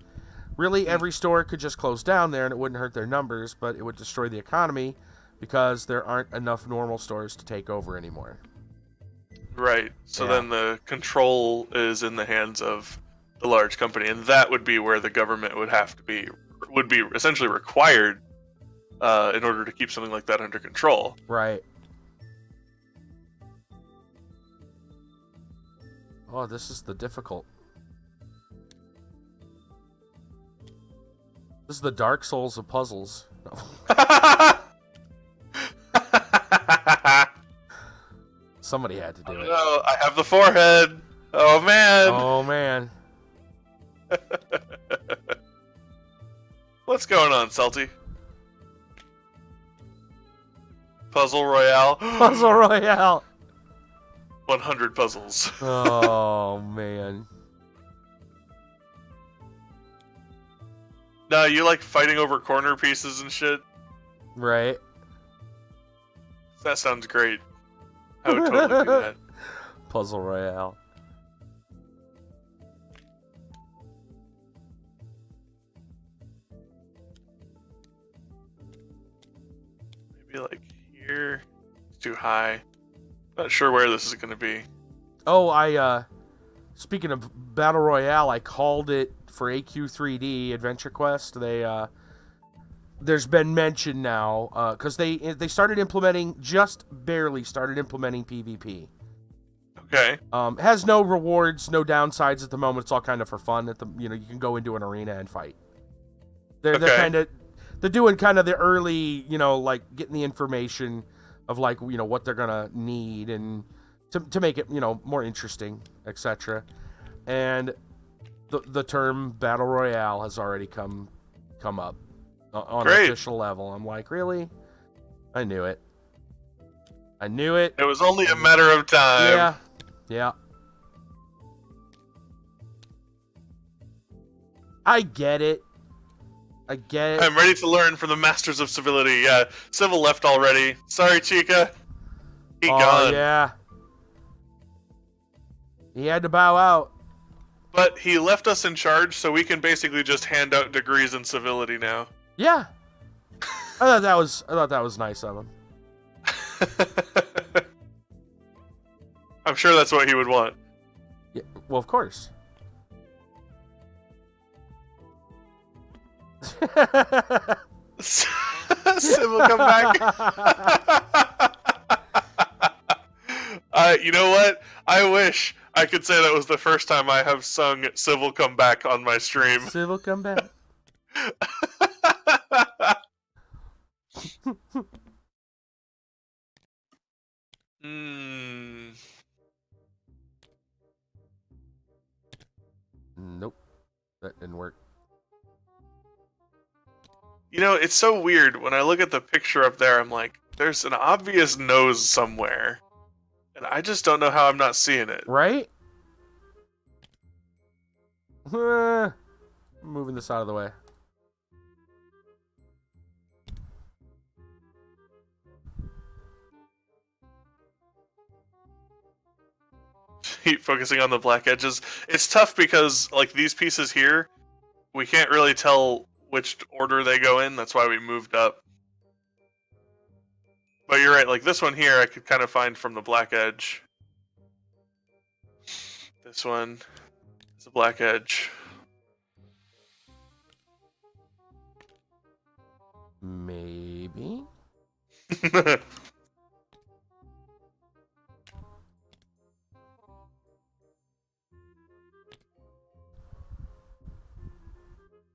Really, every store could just close down there, and it wouldn't hurt their numbers, but it would destroy the economy because there aren't enough normal stores to take over anymore. Right. So then the control is in the hands of the large company, and that would be where the government would be essentially required in order to keep something like that under control. Right. Oh, this is the difficult. This is the Dark Souls of puzzles. Somebody had to do it. No, I have the forehead. Oh man. Oh man. What's going on, Salty? Puzzle Royale. Puzzle Royale. 100 puzzles. Oh man. No, you like fighting over corner pieces and shit? Right. That sounds great. I would totally do that. Puzzle Royale. Maybe like here. It's too high. Not sure where this is going to be. Oh, speaking of Battle Royale, I called it for AQ3D Adventure Quest. There's been mention now, because they started implementing, just barely started implementing PvP. Okay. Has no rewards, no downsides at the moment. It's all kind of for fun. You can go into an arena and fight. They're kind of they're doing kind of the early, like getting the information of like, what they're gonna need and to make it, more interesting, etc. And the term battle royale has already come up on an official level. I'm like, really? I knew it. It was only a matter of time. Yeah. I get it. I'm ready to learn from the masters of civility. Yeah, Civil left already. Sorry, Chica. He gone. Yeah. He had to bow out. But he left us in charge, so we can basically just hand out degrees in civility now. Yeah. I thought that was nice of him. I'm sure that's what he would want. Yeah, well, of course. Civil come back. You know what? I wish I could say that was the first time I have sung Civil Come Back on my stream. Civil come back. Nope. That didn't work. It's so weird. When I look at the picture up there, I'm like, there's an obvious nose somewhere. And I just don't know how I'm not seeing it. Right? Moving this out of the way. Keep focusing on the black edges. It's tough because, like, these pieces here, we can't really tell which order they go in. That's why we moved up. But you're right, like this one here I could kind of find from the black edge. This one is a black edge. Maybe?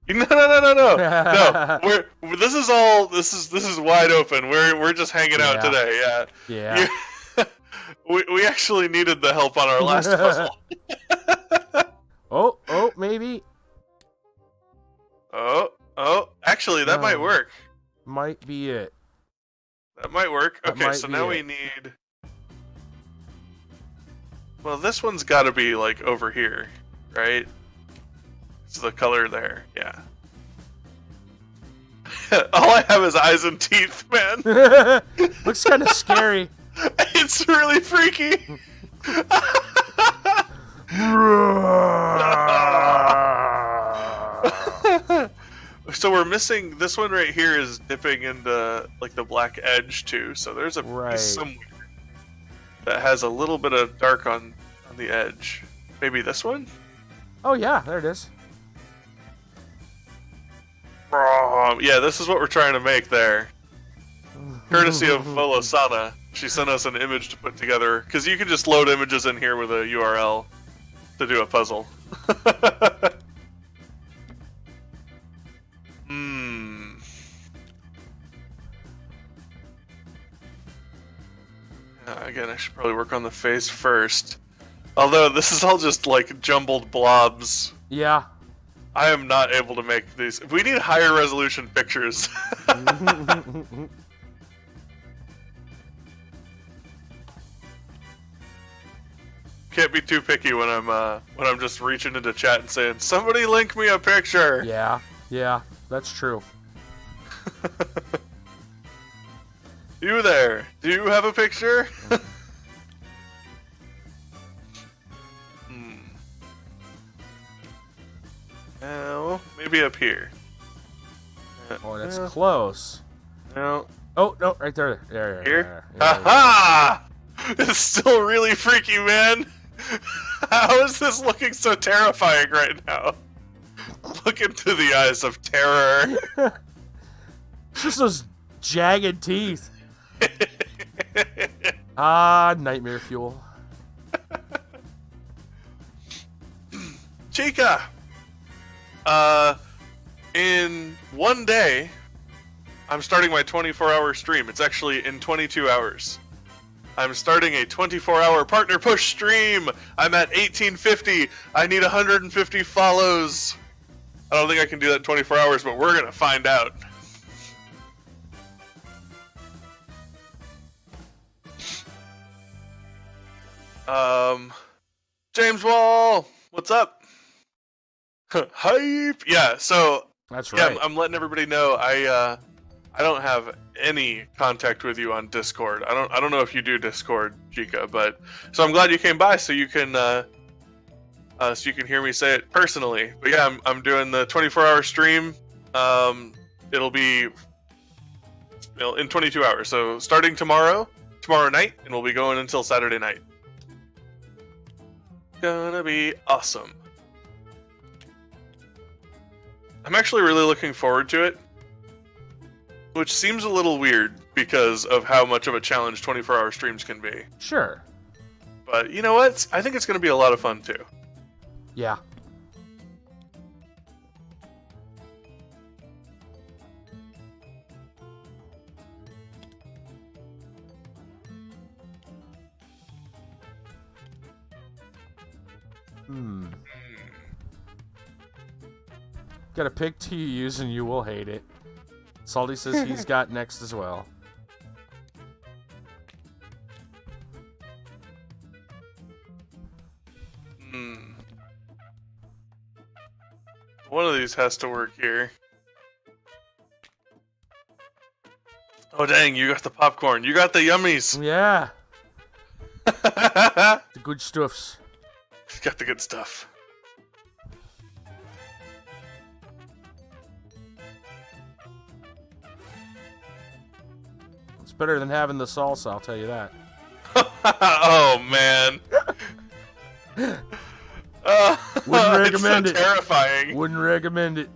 No. No. This is wide open. We're just hanging out today. Yeah. We actually needed the help on our last puzzle. Oh, maybe. Oh, actually that might work. Might be it. That might work. Okay, so now we need. Well, this one's got to be like over here, right? It's the color there, yeah. All I have is eyes and teeth, man. Looks kind of scary. It's really freaky. So we're missing this one right here is dipping into like the black edge too. So there's a piece somewhere that has a little bit of dark on the edge. Maybe this one? Oh yeah, there it is. Yeah, this is what we're trying to make there. Courtesy of Volosana. She sent us an image to put together, because you can just load images in here with a URL to do a puzzle. Again, I should probably work on the face first. Although, this is all just, like, jumbled blobs. Yeah. I am not able to make these. We need higher resolution pictures. Can't be too picky when I'm just reaching into chat and saying, "Somebody link me a picture." Yeah, that's true. You there? Do you have a picture? No, maybe up here. Oh, that's close. No. Oh, no, right there. There. Here? Ha-ha! It's still really freaky, man. How is this looking so terrifying right now? Look into the eyes of terror. It's just those jagged teeth. Nightmare fuel. Chica! In one day, I'm starting my 24-hour stream. It's actually in 22 hours. I'm starting a 24-hour partner push stream. I'm at 1850. I need 150 follows. I don't think I can do that in 24 hours, but we're gonna find out. James Wall, what's up? Hype. Yeah. So That's right. yeah, I'm letting everybody know I don't have any contact with you on Discord. I don't know if you do Discord, Chica, but so I'm glad you came by so you can hear me say it personally. But yeah, I'm doing the 24-hour stream. It'll be in 22 hours. So starting tomorrow night, and we'll be going until Saturday night. Gonna be awesome. I'm actually really looking forward to it. Which seems a little weird because of how much of a challenge 24-hour streams can be. Sure. But you know what? I think it's going to be a lot of fun too. Yeah. Got a pick to use and you will hate it. Salty says he's got next as well. One of these has to work here. Oh dang, you got the popcorn. You got the yummies. Yeah. The good stuffs. Got the good stuff. It's better than having the salsa, I'll tell you that. Oh man. Wouldn't recommend it's it. so terrifying. Wouldn't recommend it.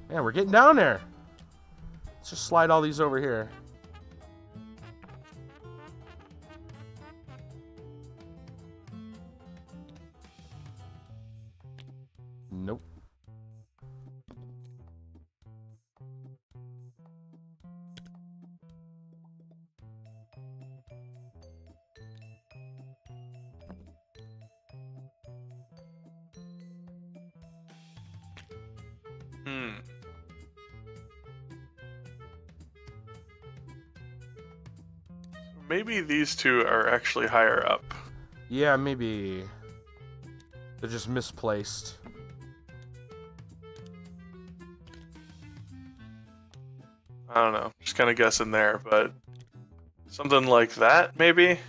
Man, we're getting down there. Let's just slide all these over here. Nope. Maybe these two are actually higher up. Yeah, maybe they're just misplaced. I don't know. Just kind of guessing there, but something like that, maybe?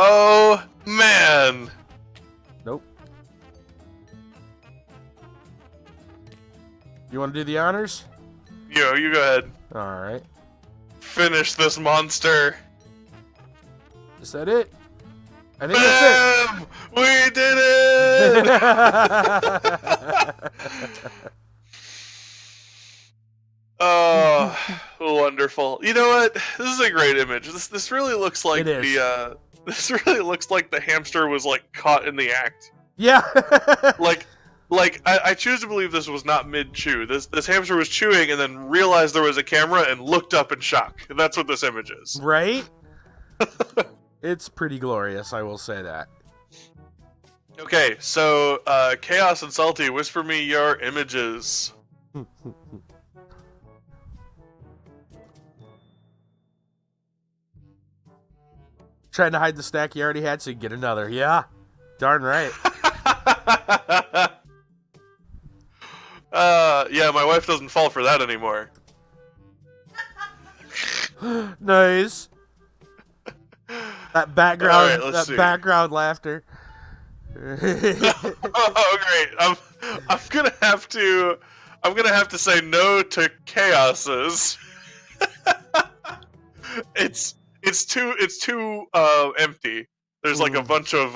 Oh, man! Nope. You want to do the honors? Yo, you go ahead. Alright. Finish this monster. Is that it? I think that's it. We did it! Oh, wonderful. You know what? This is a great image. This really looks like this really looks like the hamster was like caught in the act. Yeah. I choose to believe this was not mid-chew. This hamster was chewing and then realized there was a camera and looked up in shock. That's what this image is. Right? It's pretty glorious, I will say that. Okay, so Chaos and Salty, whisper me your images. Trying to hide the stack you already had so you get another. Yeah. Darn right. Yeah, my wife doesn't fall for that anymore. Nice. That background, All right, background laughter. Oh, great! I'm gonna have to I'm gonna have to say no to chaoses. it's too empty. There's like a bunch of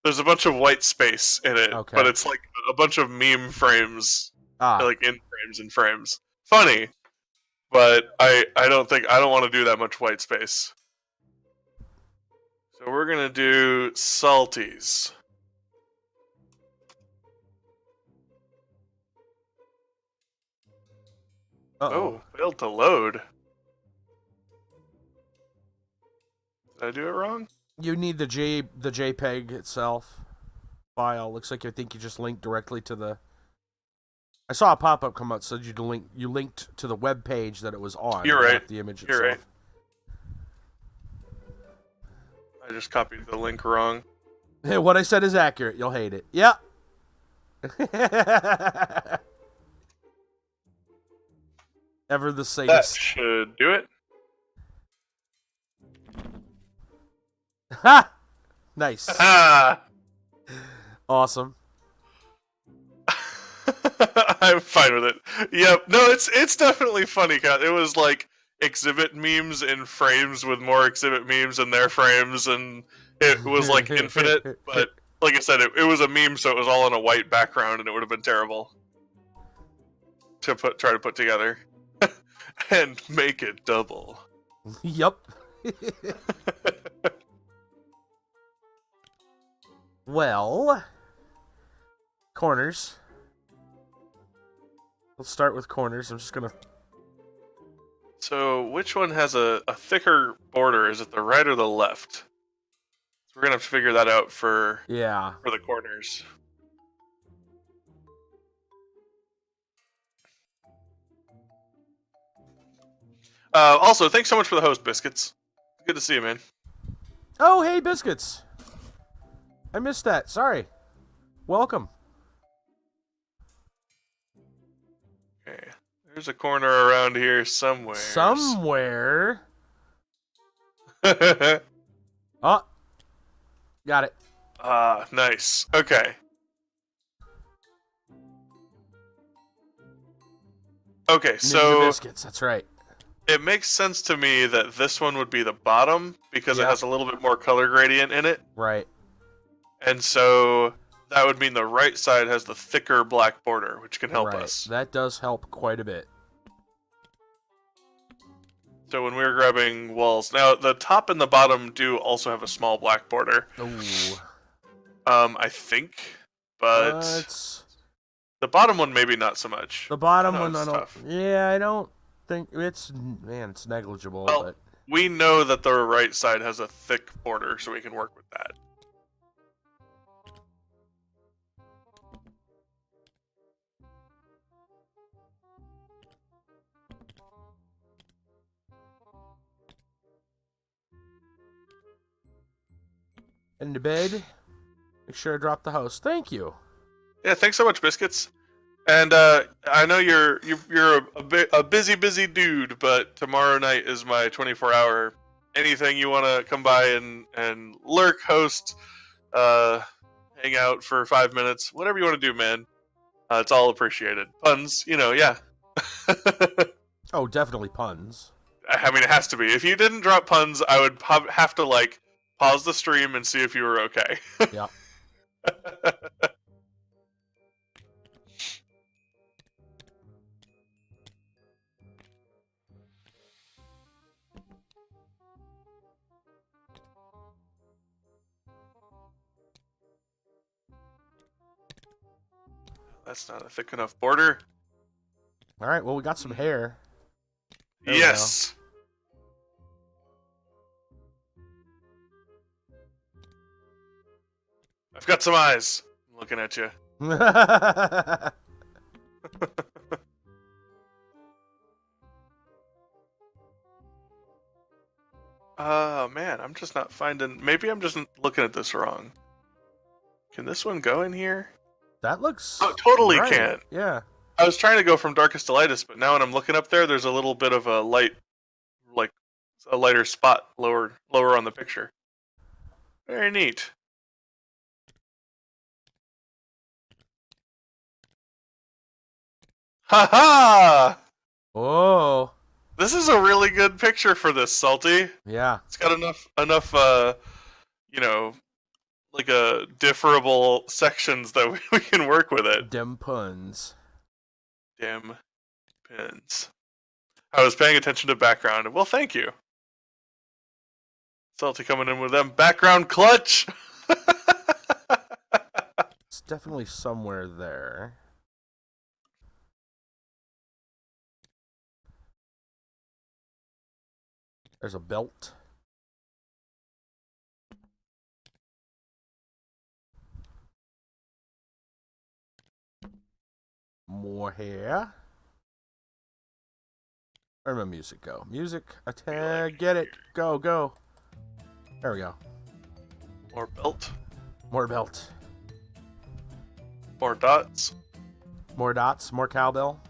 there's a bunch of white space in it, Okay. but it's like a bunch of meme frames, Ah. like in frames and frames. Funny, but I don't want to do that much white space. So we're gonna do salties. Oh, failed to load. Did I do it wrong? You need the JPEG itself file. Looks like I think you just linked directly to the. I saw a pop-up come up said you linked to the web page that it was on. You're right. Not the image itself. You're right. I just copied the link wrong. Hey, what I said is accurate. You'll hate it. Yeah. Ever the That sadist. should do it. Ha! Nice. Ah! Awesome. I'm fine with it. Yep. No, it's definitely funny. It was like exhibit memes in frames with more exhibit memes in their frames, and it was like infinite. But like I said, it was a meme, so it was all on a white background, and it would have been terrible to try to put together and make it double. Yep. Well, corners. Let's start with corners. I'm just gonna. So, which one has a thicker border? Is it the right or the left? So we're gonna have to figure that out for the corners. Also, thanks so much for the host, Biscuits. Good to see you, man. Oh, hey, Biscuits. I missed that. Sorry. Welcome. Okay. There's a corner around here somewhere. Somewhere. Ah, Oh. Got it. nice. Okay. Okay, Ninja so Biscuits. That's right. it makes sense to me that this one would be the bottom because it Yeah. has a little bit more color gradient in it. Right. And so that would mean the right side has the thicker black border, which can help Right. us. That does help quite a bit. So when we were grabbing walls, now the top and the bottom do also have a small black border. Ooh. I think, but It's the bottom one maybe not so much. the bottom I know one. I it's don't. tough. Yeah, I don't think it's it's negligible. Well, but we know that the right side has a thick border, so we can work with that. into bed. Make sure I drop the host. Thank you. Yeah, thanks so much, Biscuits. And I know you're a busy dude, but tomorrow night is my 24-hour. Anything you want to come by and lurk, host, hang out for 5 minutes, whatever you want to do, man. It's all appreciated. Puns, yeah. Oh, definitely puns. I mean, it has to be. If you didn't drop puns, I would have to pause the stream and see if you were okay. Yeah. That's not a thick enough border. All right. Well, we got some hair. There we Yes. I've got some eyes. I'm looking at you. Oh man, I'm just not finding. Maybe I'm just looking at this wrong. Can this one go in here? That looks. Oh, totally right. can. Yeah. I was trying to go from darkest to lightest, but now when I'm looking up there, there's a little bit of a light, like a lighter spot lower on the picture. Very neat. Ha ha! Oh. This is a really good picture for this, Salty. Yeah. It's got enough you know, like differable sections that we can work with it. Dem puns. Dim pins. I was paying attention to background. Well, thank you. Salty coming in with them. Background clutch! It's definitely somewhere there. There's a belt. More hair. Where'd my music go? Music, attack, get it. Go, go. There we go. More belt. More belt. More dots. More dots, more cowbell.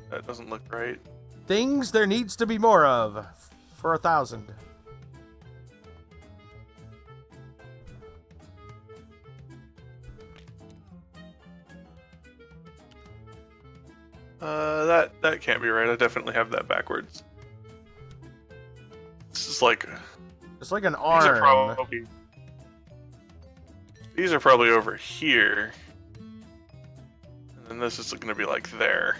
That doesn't look right. Things there needs to be more of for 1,000. That can't be right. I definitely have that backwards. This is like It's like an these arm. these are probably over here, and then this is going to be like there.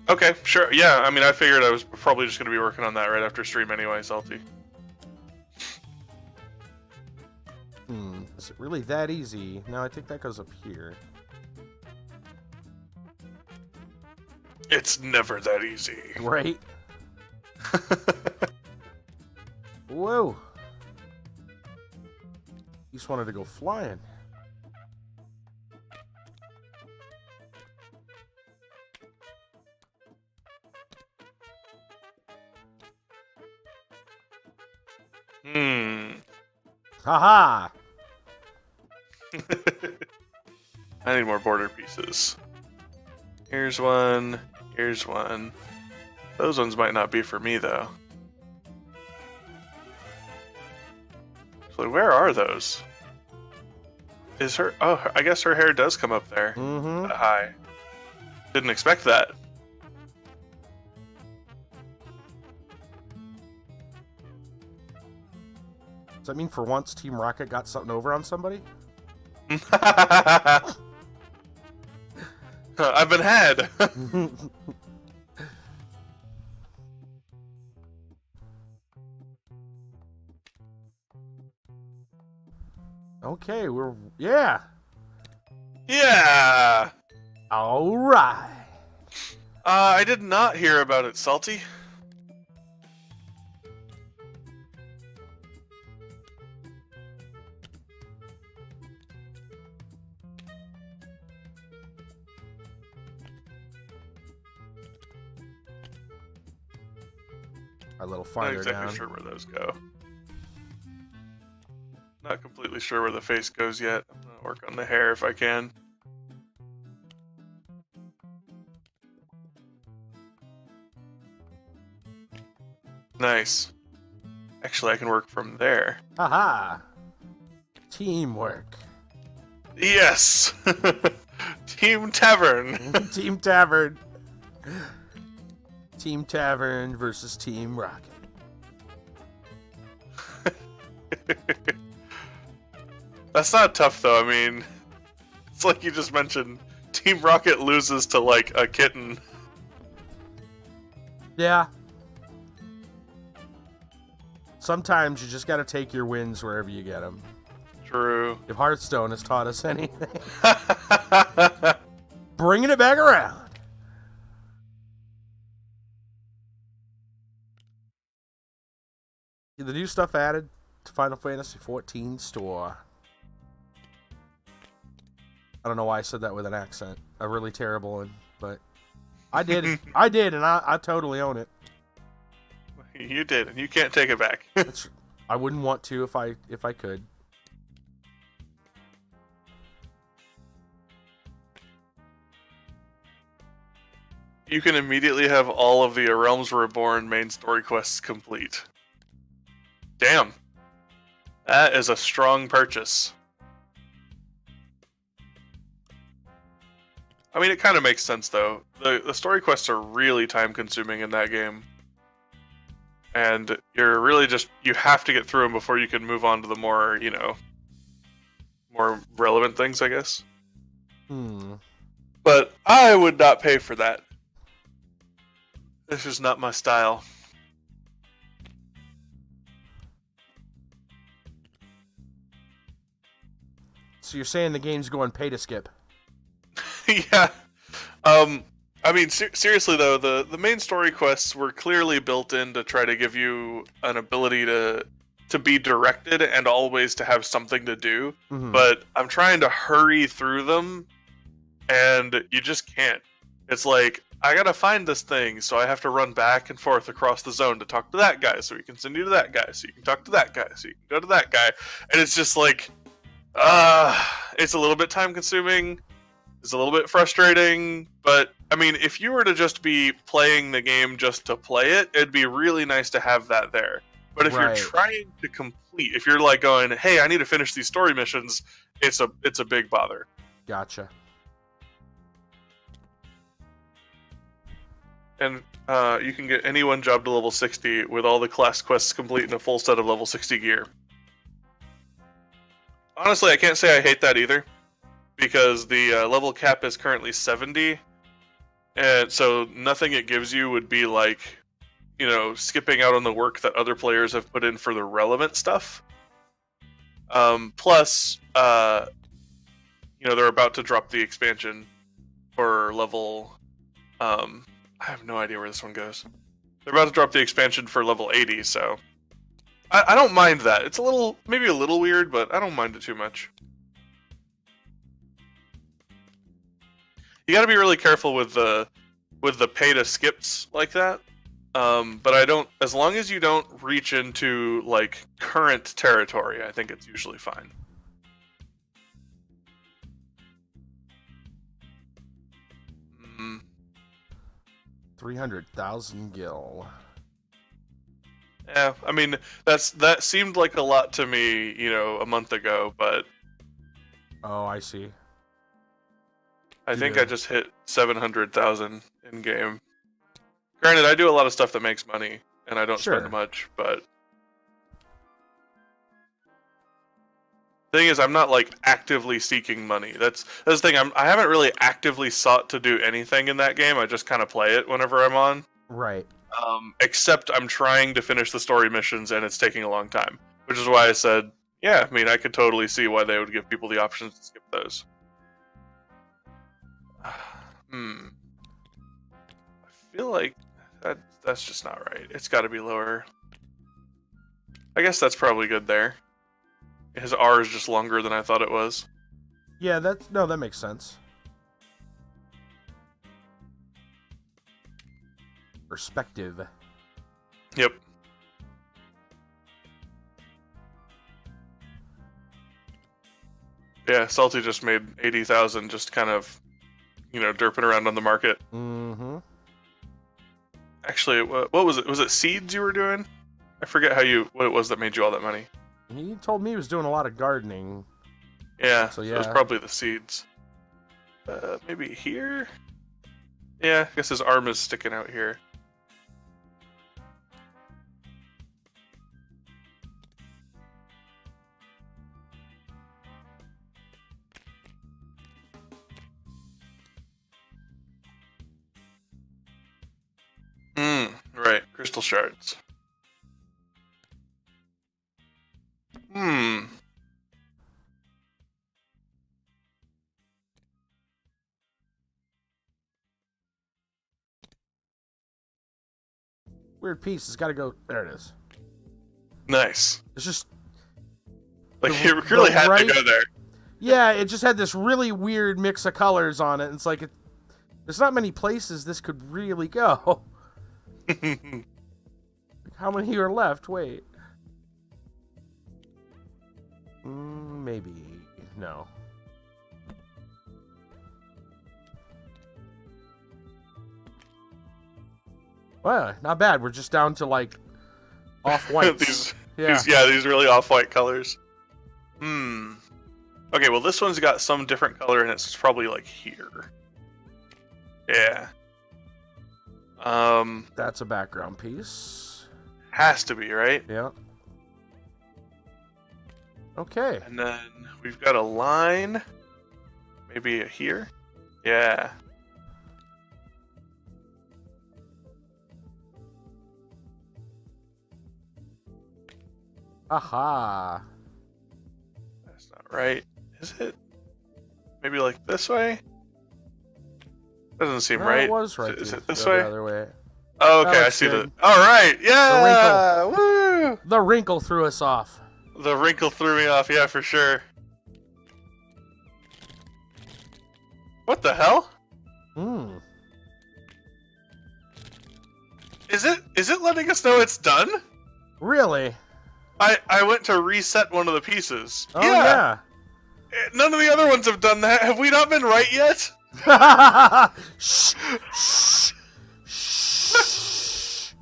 Okay, sure. Yeah, I mean, I figured I was probably just going to be working on that right after stream anyway, Salty. Is it really that easy? No, I think that goes up here. It's never that easy. Right? Whoa. You just wanted to go flying. Haha! I need more border pieces. Here's one. Here's one. Those ones might not be for me, though. So where are those? Is her... Oh, I guess her hair does come up there. Mm-hmm. Hi. Didn't expect that. Does that mean for once Team Rocket got something over on somebody? I've been had. Okay, we're... Yeah! Yeah! Alright! I did not hear about it, Salty. A little Not farther exactly down. sure where those go. Not completely sure where the face goes yet. I'm gonna work on the hair if I can. Nice. Actually, I can work from there. Haha! Teamwork. Yes! Team Tavern! Team Tavern. Team Tavern versus Team Rocket. That's not tough, though. I mean, it's like you just mentioned. Team Rocket loses to, like, a kitten. Yeah. Sometimes you just gotta take your wins wherever you get them. True. If Hearthstone has taught us anything. Bringing it back around. The new stuff added to Final Fantasy XIV store. I don't know why I said that with an accent. A really terrible one, but I did. I did, and I totally own it. You did, and you can't take it back. I wouldn't want to if I could. You can immediately have all of the A Realms Reborn main story quests complete. Damn. That is a strong purchase. I mean, it kind of makes sense, though. The story quests are really time-consuming in that game. And you're really you have to get through them before you can move on to the more, more relevant things, I guess. But I would not pay for that. This is not my style. So you're saying the game's going pay to skip? Yeah. I mean, seriously though, the main story quests were clearly built in to try to give you an ability to be directed and always to have something to do. But I'm trying to hurry through them, and you just can't. It's like, I gotta find this thing, so I have to run back and forth across the zone to talk to that guy, so he can send you to that guy, so you can talk to that guy, so you can go to that guy. And it's just like, it's a little bit time consuming. It's a little bit frustrating, but I mean, if you were to just be playing the game just to play it, it'd be really nice to have that there. But if you're trying to complete, if you're like going, hey, I need to finish these story missions, it's a big bother. Gotcha. And you can get any one job to level 60 with all the class quests complete in a full set of level 60 gear. Honestly, I can't say I hate that either, because the level cap is currently 70, and so nothing it gives you would be like, skipping out on the work that other players have put in for the relevant stuff. Plus, they're about to drop the expansion for level... I have no idea where this one goes. They're about to drop the expansion for level 80, so... I don't mind that. It's maybe a little weird, but I don't mind it too much. You got to be really careful with the pay to skips like that. But as long as you don't reach into like current territory, I think it's usually fine. Mm. 300,000 gil. Yeah, I mean that seemed like a lot to me, a month ago, but oh, I see. I think I just hit 700,000 in game. Granted, I do a lot of stuff that makes money, and I don't spend much, but the thing is, I'm not like actively seeking money. That's the thing. I haven't really actively sought to do anything in that game. I just kind of play it whenever I'm on. Right. Except I'm trying to finish the story missions, and it's taking a long time. Which is why I said, yeah, I mean, I could totally see why they would give people the options to skip those. I feel like that's just not right. It's got to be lower. I guess that's probably good there. His R is just longer than I thought it was. Yeah, that makes sense. Perspective. Yep. Yeah, Salty just made 80,000 just kind of, derping around on the market. Mm-hmm. Actually, what was it? Was it seeds you were doing? I forget what it was that made you all that money. He told me he was doing a lot of gardening. Yeah, so it was probably the seeds. Maybe here? Yeah, I guess his arm is sticking out here. Right, crystal shards. Weird piece. It's got to go. There it is. Nice. It's just like you really had to go there. Yeah, it just had this really weird mix of colors on it. It's like there's not many places this could really go. How many are left? Wait. Maybe. No. Well, not bad. We're just down to like off whites. Yeah. These really off-white colors. Okay, well this one's got some different color and it's probably like here. Yeah. That's a background piece. Has to be, right? Yeah. Okay. And then we've got a line. Maybe here? Yeah. Aha. That's not right. Is it? Maybe like this way? Doesn't seem No, right. It was right. Is it this the way? other way. Oh, okay, That I looks see good. the. All right, yeah, woo! The wrinkle threw us off. The wrinkle threw me off, yeah, for sure. What the hell? Hmm. Is it letting us know it's done? Really? I went to reset one of the pieces. Oh yeah. None of the other ones have done that. Have we not been right yet? Shh. Shh. Shh.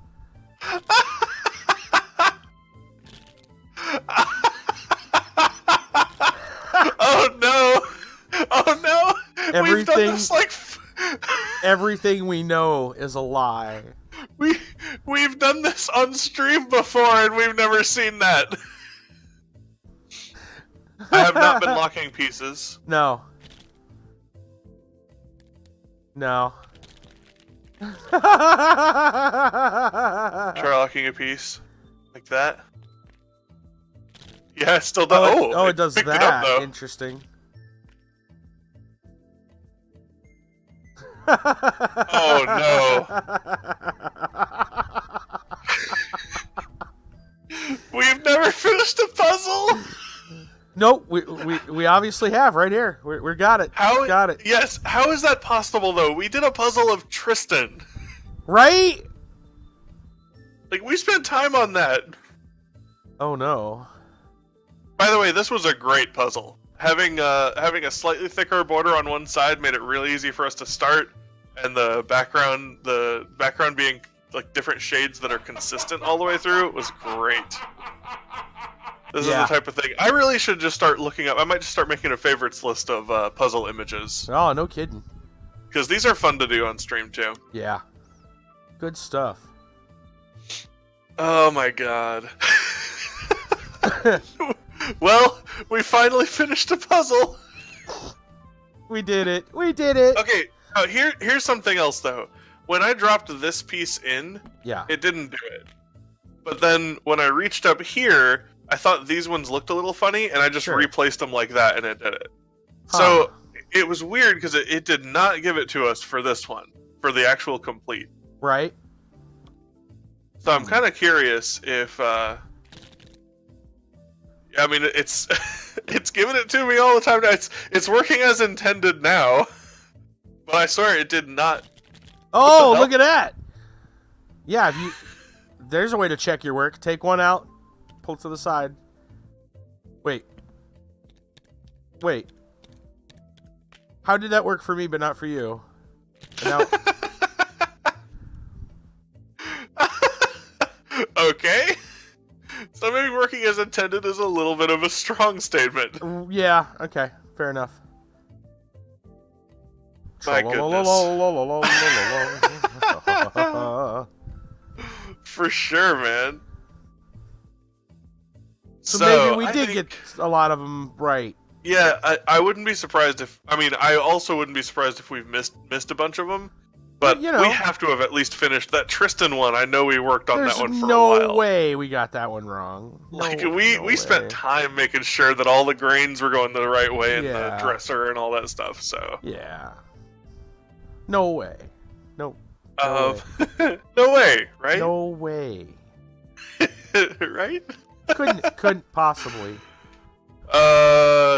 Oh no! Oh no! We've done Everything- this like Everything we know is a lie. we've done this on stream before and we've never seen that. I have not been locking pieces. No. No. Try locking a piece like that. Yeah, it still does. Oh, it does picked that. It up, though. Interesting. Oh no! We've never finished a puzzle. Nope, we obviously have right here. We got it. How? Got it. Yes. How is that possible though? We did a puzzle of Tristan. Right? Like we spent time on that. Oh no. By the way, this was a great puzzle. Having a slightly thicker border on one side made it really easy for us to start, and the background being like different shades that are consistent all the way through was great. This is the type of thing I really should just start looking up. I might just start making a favorites list of puzzle images Oh, no kidding. because these are fun to do on stream too. Yeah. Good stuff. Oh my god. Well, we finally finished a puzzle. We did it. We did it. Okay, here's something else though. When I dropped this piece in, Yeah. it didn't do it. But then when I reached up here, I thought these ones looked a little funny, and I just Sure. replaced them like that, and it did it. Huh. So it was weird because it did not give it to us for this one, for the actual complete. Right? So I'm kind of curious if, I mean, it's it's giving it to me all the time now. It's working as intended now, but I swear it did not. Oh, hell? look at that. Yeah, there's a way to check your work. Take one out, pull it to the side. Wait. How did that work for me but not for you? And now, Okay. So maybe working as intended is a little bit of a strong statement. yeah, okay, fair enough. My goodness. For sure, man. So maybe we I did think- get a lot of them right. Yeah, I wouldn't be surprised if... I mean, I also wouldn't be surprised if we've missed a bunch of them. But You know. we have to have at least finished that Tristan one. I know we worked on There's that one for a no while. way we got that one wrong. Like, No we way. spent time making sure that all the grains were going the right way in Yeah. the dresser and all that stuff, so... Yeah. No way. No. No way, right? No way. Right? Couldn't possibly.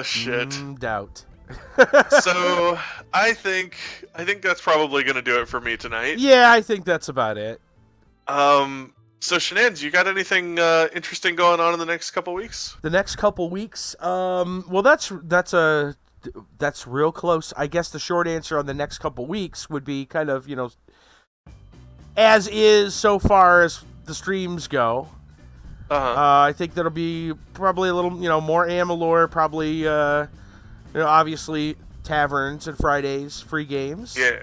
Shit. Doubt. So, I think that's probably gonna do it for me tonight. Yeah, I think that's about it. So Shenanigans, you got anything interesting going on in the next couple weeks? The next couple weeks, well, that's real close. I guess the short answer on the next couple weeks would be kind of, as is so far as the streams go. I think there'll be probably a little, more Amalur, probably, obviously taverns and Fridays, free games. Yeah.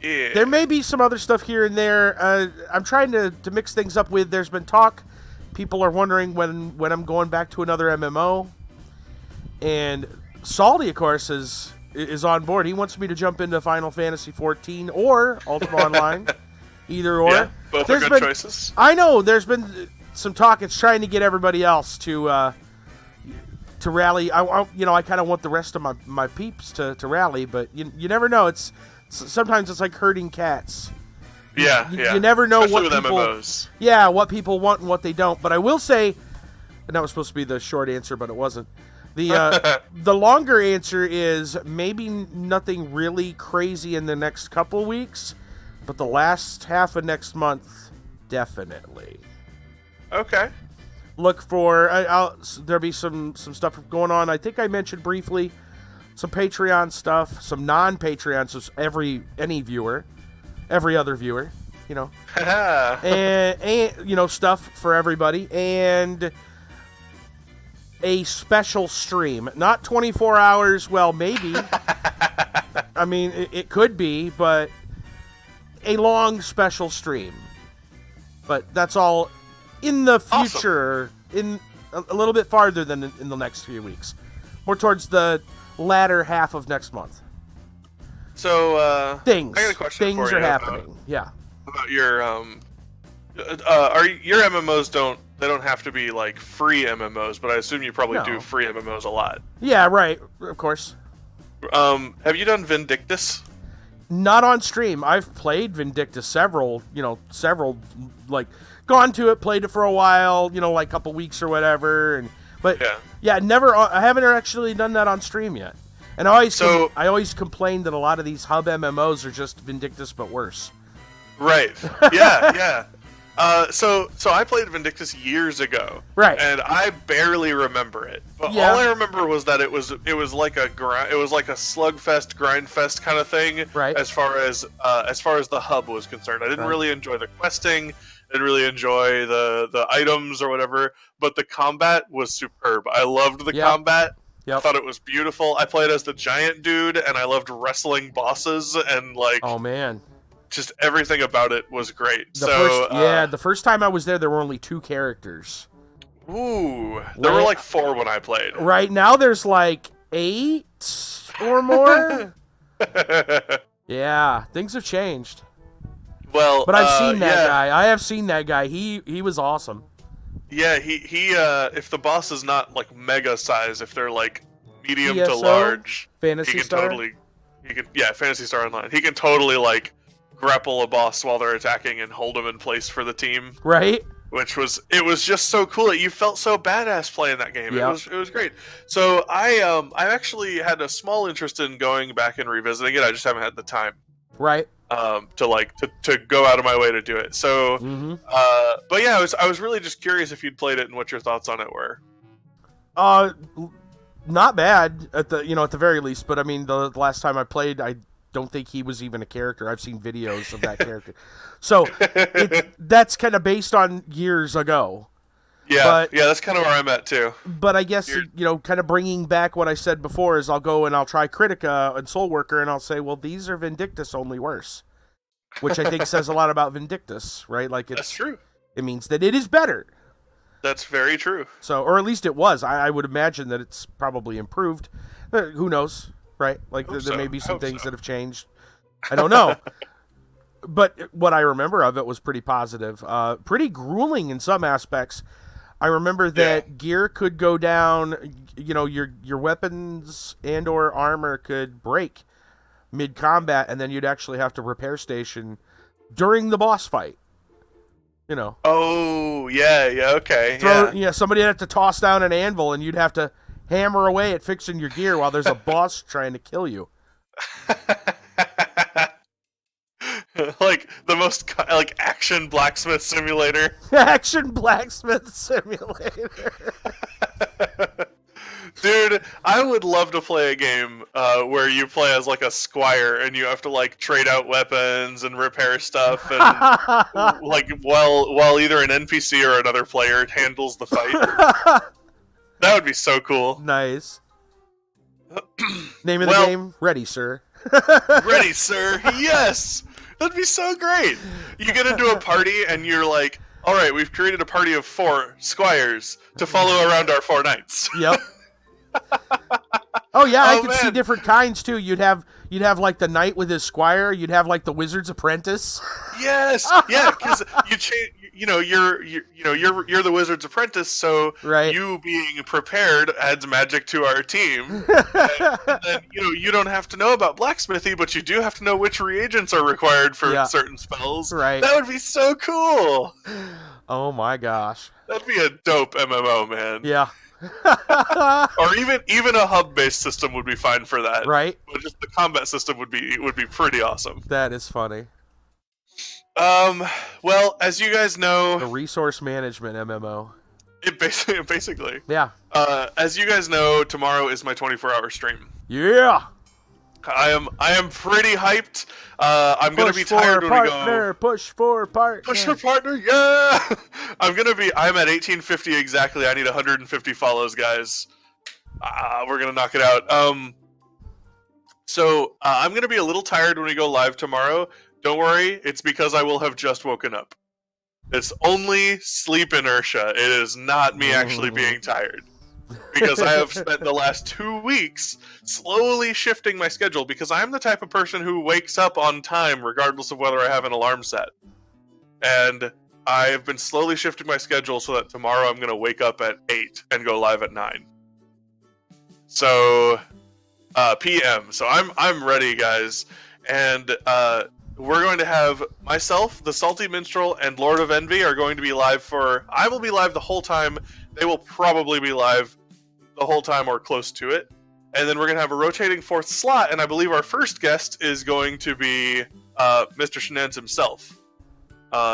Yeah. There may be some other stuff here and there. I'm trying to mix things up with. There's been talk. People are wondering when I'm going back to another MMO. And Salty, of course, is on board. He wants me to jump into Final Fantasy XIV or Ultima Online. Either or. Yeah, both are good choices. I know. There's been some talk. It's trying to get everybody else to rally. I kind of want the rest of my peeps to rally, but you never know. Sometimes it's like herding cats. Yeah, You never know especially what with people. MMOs. Yeah, what people want and what they don't. But I will say, and that was supposed to be the short answer, but it wasn't. The longer answer is maybe nothing really crazy in the next couple weeks, but the last half of next month, definitely. Okay. Look for there'll be some stuff going on. I think I mentioned briefly some Patreon stuff, some non-Patreon, so every other viewer, and stuff for everybody, and a special stream, not 24 hours. Well, maybe. I mean, it could be, but a long special stream. But that's all in the future, in a little bit farther than in the next few weeks, more towards the latter half of next month. So things I got a question things for are you happening. About your your MMOs don't have to be like free MMOs, but I assume you probably do free MMOs a lot. Yeah, right. Of course. Have you done Vindictus? Not on stream. I've played Vindictus several, like gone to it, played it for a while, like a couple weeks or whatever, but never. I haven't actually done that on stream yet. And I always complain that a lot of these hub MMOs are just Vindictus but worse. Right. Yeah. So I played Vindictus years ago, right? And I barely remember it. But all I remember was that it was like a slugfest, grindfest kind of thing, right? As far as the hub was concerned, I didn't really enjoy the questing. I didn't really enjoy the items or whatever. But the combat was superb. I loved the combat. I thought it was beautiful. I played as the giant dude, and I loved wrestling bosses and oh man. Just everything about it was great. The first time I was there were only 2 characters. Ooh, there were like 4 when I played. Right now, there's like 8 or more. Yeah, things have changed. Well, but I've seen that guy. I have seen that guy. He was awesome. Yeah, he. If the boss is not like mega size, if they're like medium to large, Phantasy Star. Phantasy Star Online. He can totally like grapple a boss while they're attacking and hold them in place for the team. Right. It was just so cool. You felt so badass playing that game. It was great. So I actually had a small interest in going back and revisiting it. I just haven't had the time. Right. To go out of my way to do it. So but yeah, I was really just curious if you'd played it and what your thoughts on it were. Not bad at the very least, but I mean the last time I played, I don't think he was even a character. I've seen videos of that character. So that's kind of based on years ago. Yeah, that's kind of where I'm at too. But I guess, kind of bringing back what I said before is I'll go and I'll try Critica and Soul Worker and I'll say, well, these are Vindictus, only worse. Which I think says a lot about Vindictus, right? Like that's true. It means that it is better. That's very true. So, or at least it was. I would imagine that it's probably improved. Who knows? Right? Like there may be some things that have changed. I don't know. But what I remember of it was pretty positive. Pretty grueling in some aspects. I remember that gear could go down, your weapons and or armor could break mid-combat, and then you'd actually have to repair station during the boss fight. Oh, yeah, okay. Somebody had to toss down an anvil, and you'd have to hammer away at fixing your gear while there's a boss trying to kill you. Like the most action blacksmith simulator. Action blacksmith simulator. Dude, I would love to play a game where you play as like a squire and you have to like trade out weapons and repair stuff and like while either an NPC or another player handles the fight. That would be so cool. Nice. Name of the game? Ready, sir. Ready, sir. Yes. That'd be so great. You get into a party and you're like, all right, we've created a party of 4 squires to follow around our 4 knights. Yep. Oh yeah, I could see different kinds too. You'd have like the knight with his squire. You'd have like the wizard's apprentice. Yes, yeah, because you change. You're the wizard's apprentice, so right. You being prepared adds magic to our team. and then, you don't have to know about blacksmithy, but you do have to know which reagents are required for certain spells. Right. That would be so cool. Oh my gosh. That'd be a dope MMO, man. Yeah. Or even a hub-based system would be fine for that. Right. But just the combat system would be pretty awesome. That is funny. Well, as you guys know, the resource management MMO. It basically. Yeah. As you guys know, tomorrow is my 24-hour stream. Yeah. I am pretty hyped. I'm gonna be tired when we go. Push for partner. Push for partner. Yeah. I'm at 1850 exactly. I need 150 follows, guys. We're gonna knock it out. So I'm gonna be a little tired when we go live tomorrow. Don't worry, it's because I will have just woken up. It's only sleep inertia. It is not me actually being tired. Because I have spent the last 2 weeks slowly shifting my schedule, because I'm the type of person who wakes up on time regardless of whether I have an alarm set. And I have been slowly shifting my schedule so that tomorrow I'm going to wake up at 8 and go live at 9. So, PM. So I'm ready, guys. And we're going to have myself, the Salty Minstrel, and Lord of Envy are going to be live I will be live the whole time. They will probably be live the whole time or close to it. And then we're going to have a rotating 4th slot, and I believe our first guest is going to be Mr. Shenanz himself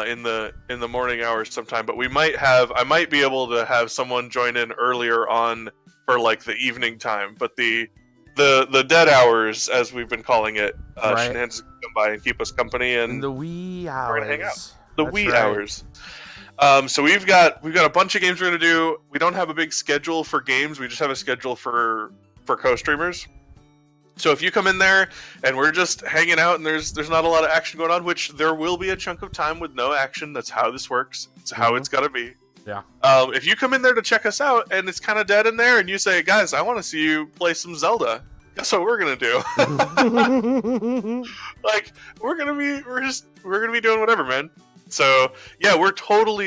in the morning hours sometime. But I might be able to have someone join in earlier on for like the evening time. But the dead hours, as we've been calling it, right. Shenanz can come by and keep us company, and the wee hours. We're gonna hang out. The wee hours. So we've got a bunch of games we're gonna do. We don't have a big schedule for games. We just have a schedule for co-streamers. So if you come in there and we're just hanging out and there's not a lot of action going on, which there will be a chunk of time with no action. That's how this works. It's how it's gotta be. Yeah. If you come in there to check us out and it's kind of dead in there, and you say, "Guys, I want to see you play some Zelda," guess what we're gonna do? Like we're gonna be doing whatever, man. So yeah,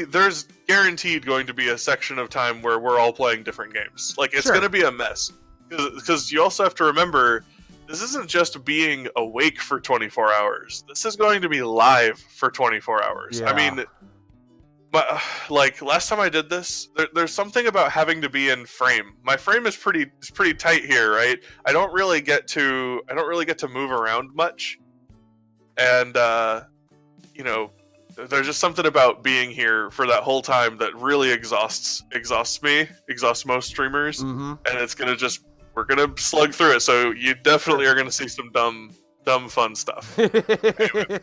there's guaranteed going to be a section of time where we're all playing different games. Like it's gonna be a mess, because you also have to remember, this isn't just being awake for 24 hours. This is going to be live for 24 hours. Yeah. I mean, but like last time I did this, there's something about having to be in frame. My frame is pretty tight here, right? I don't really get to move around much, and there's just something about being here for that whole time that really exhausts most streamers, and we're gonna slug through it. So you definitely are gonna see some dumb fun stuff. Anyway.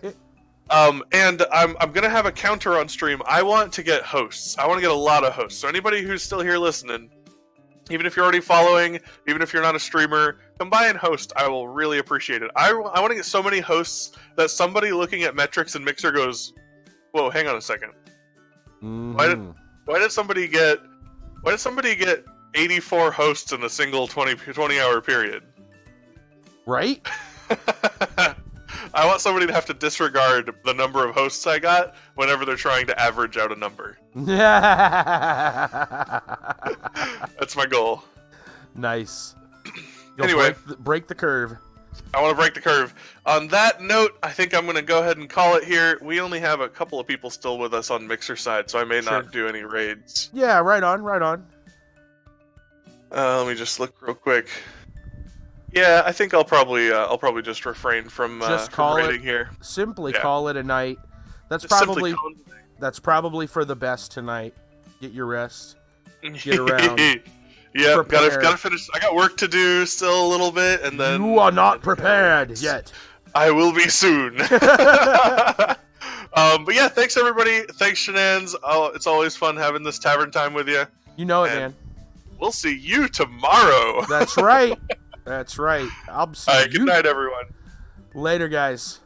And I'm gonna have a counter on stream. I want to get hosts. I want to get a lot of hosts. So anybody who's still here listening, even if you're already following, even if you're not a streamer, come by and host. I will really appreciate it. I want to get so many hosts that somebody looking at metrics and Mixer goes, "Whoa, hang on a second. Why did somebody get 84 hosts in a single 20-hour period?" Right? I want somebody to have to disregard the number of hosts I got whenever they're trying to average out a number. That's my goal. Nice. Anyway, break the curve. I want to break the curve. On that note, I think I'm going to go ahead and call it here. We only have a couple of people still with us on Mixer side, so I may not do any raids. Yeah, right on. Let me just look real quick. Yeah, I think I'll probably just refrain from raiding here. Simply call it a night. That's probably for the best tonight. Get your rest. Get around. Yeah, Prepare. gotta finish. I got work to do still a little bit, and then You are not prepared yet. I will be soon. But yeah, thanks everybody. Thanks Shenanz. Oh, it's always fun having this tavern time with you. You know it, And man. We'll see you tomorrow. That's right. That's right. I'll see All right, you good night, everyone. later, guys.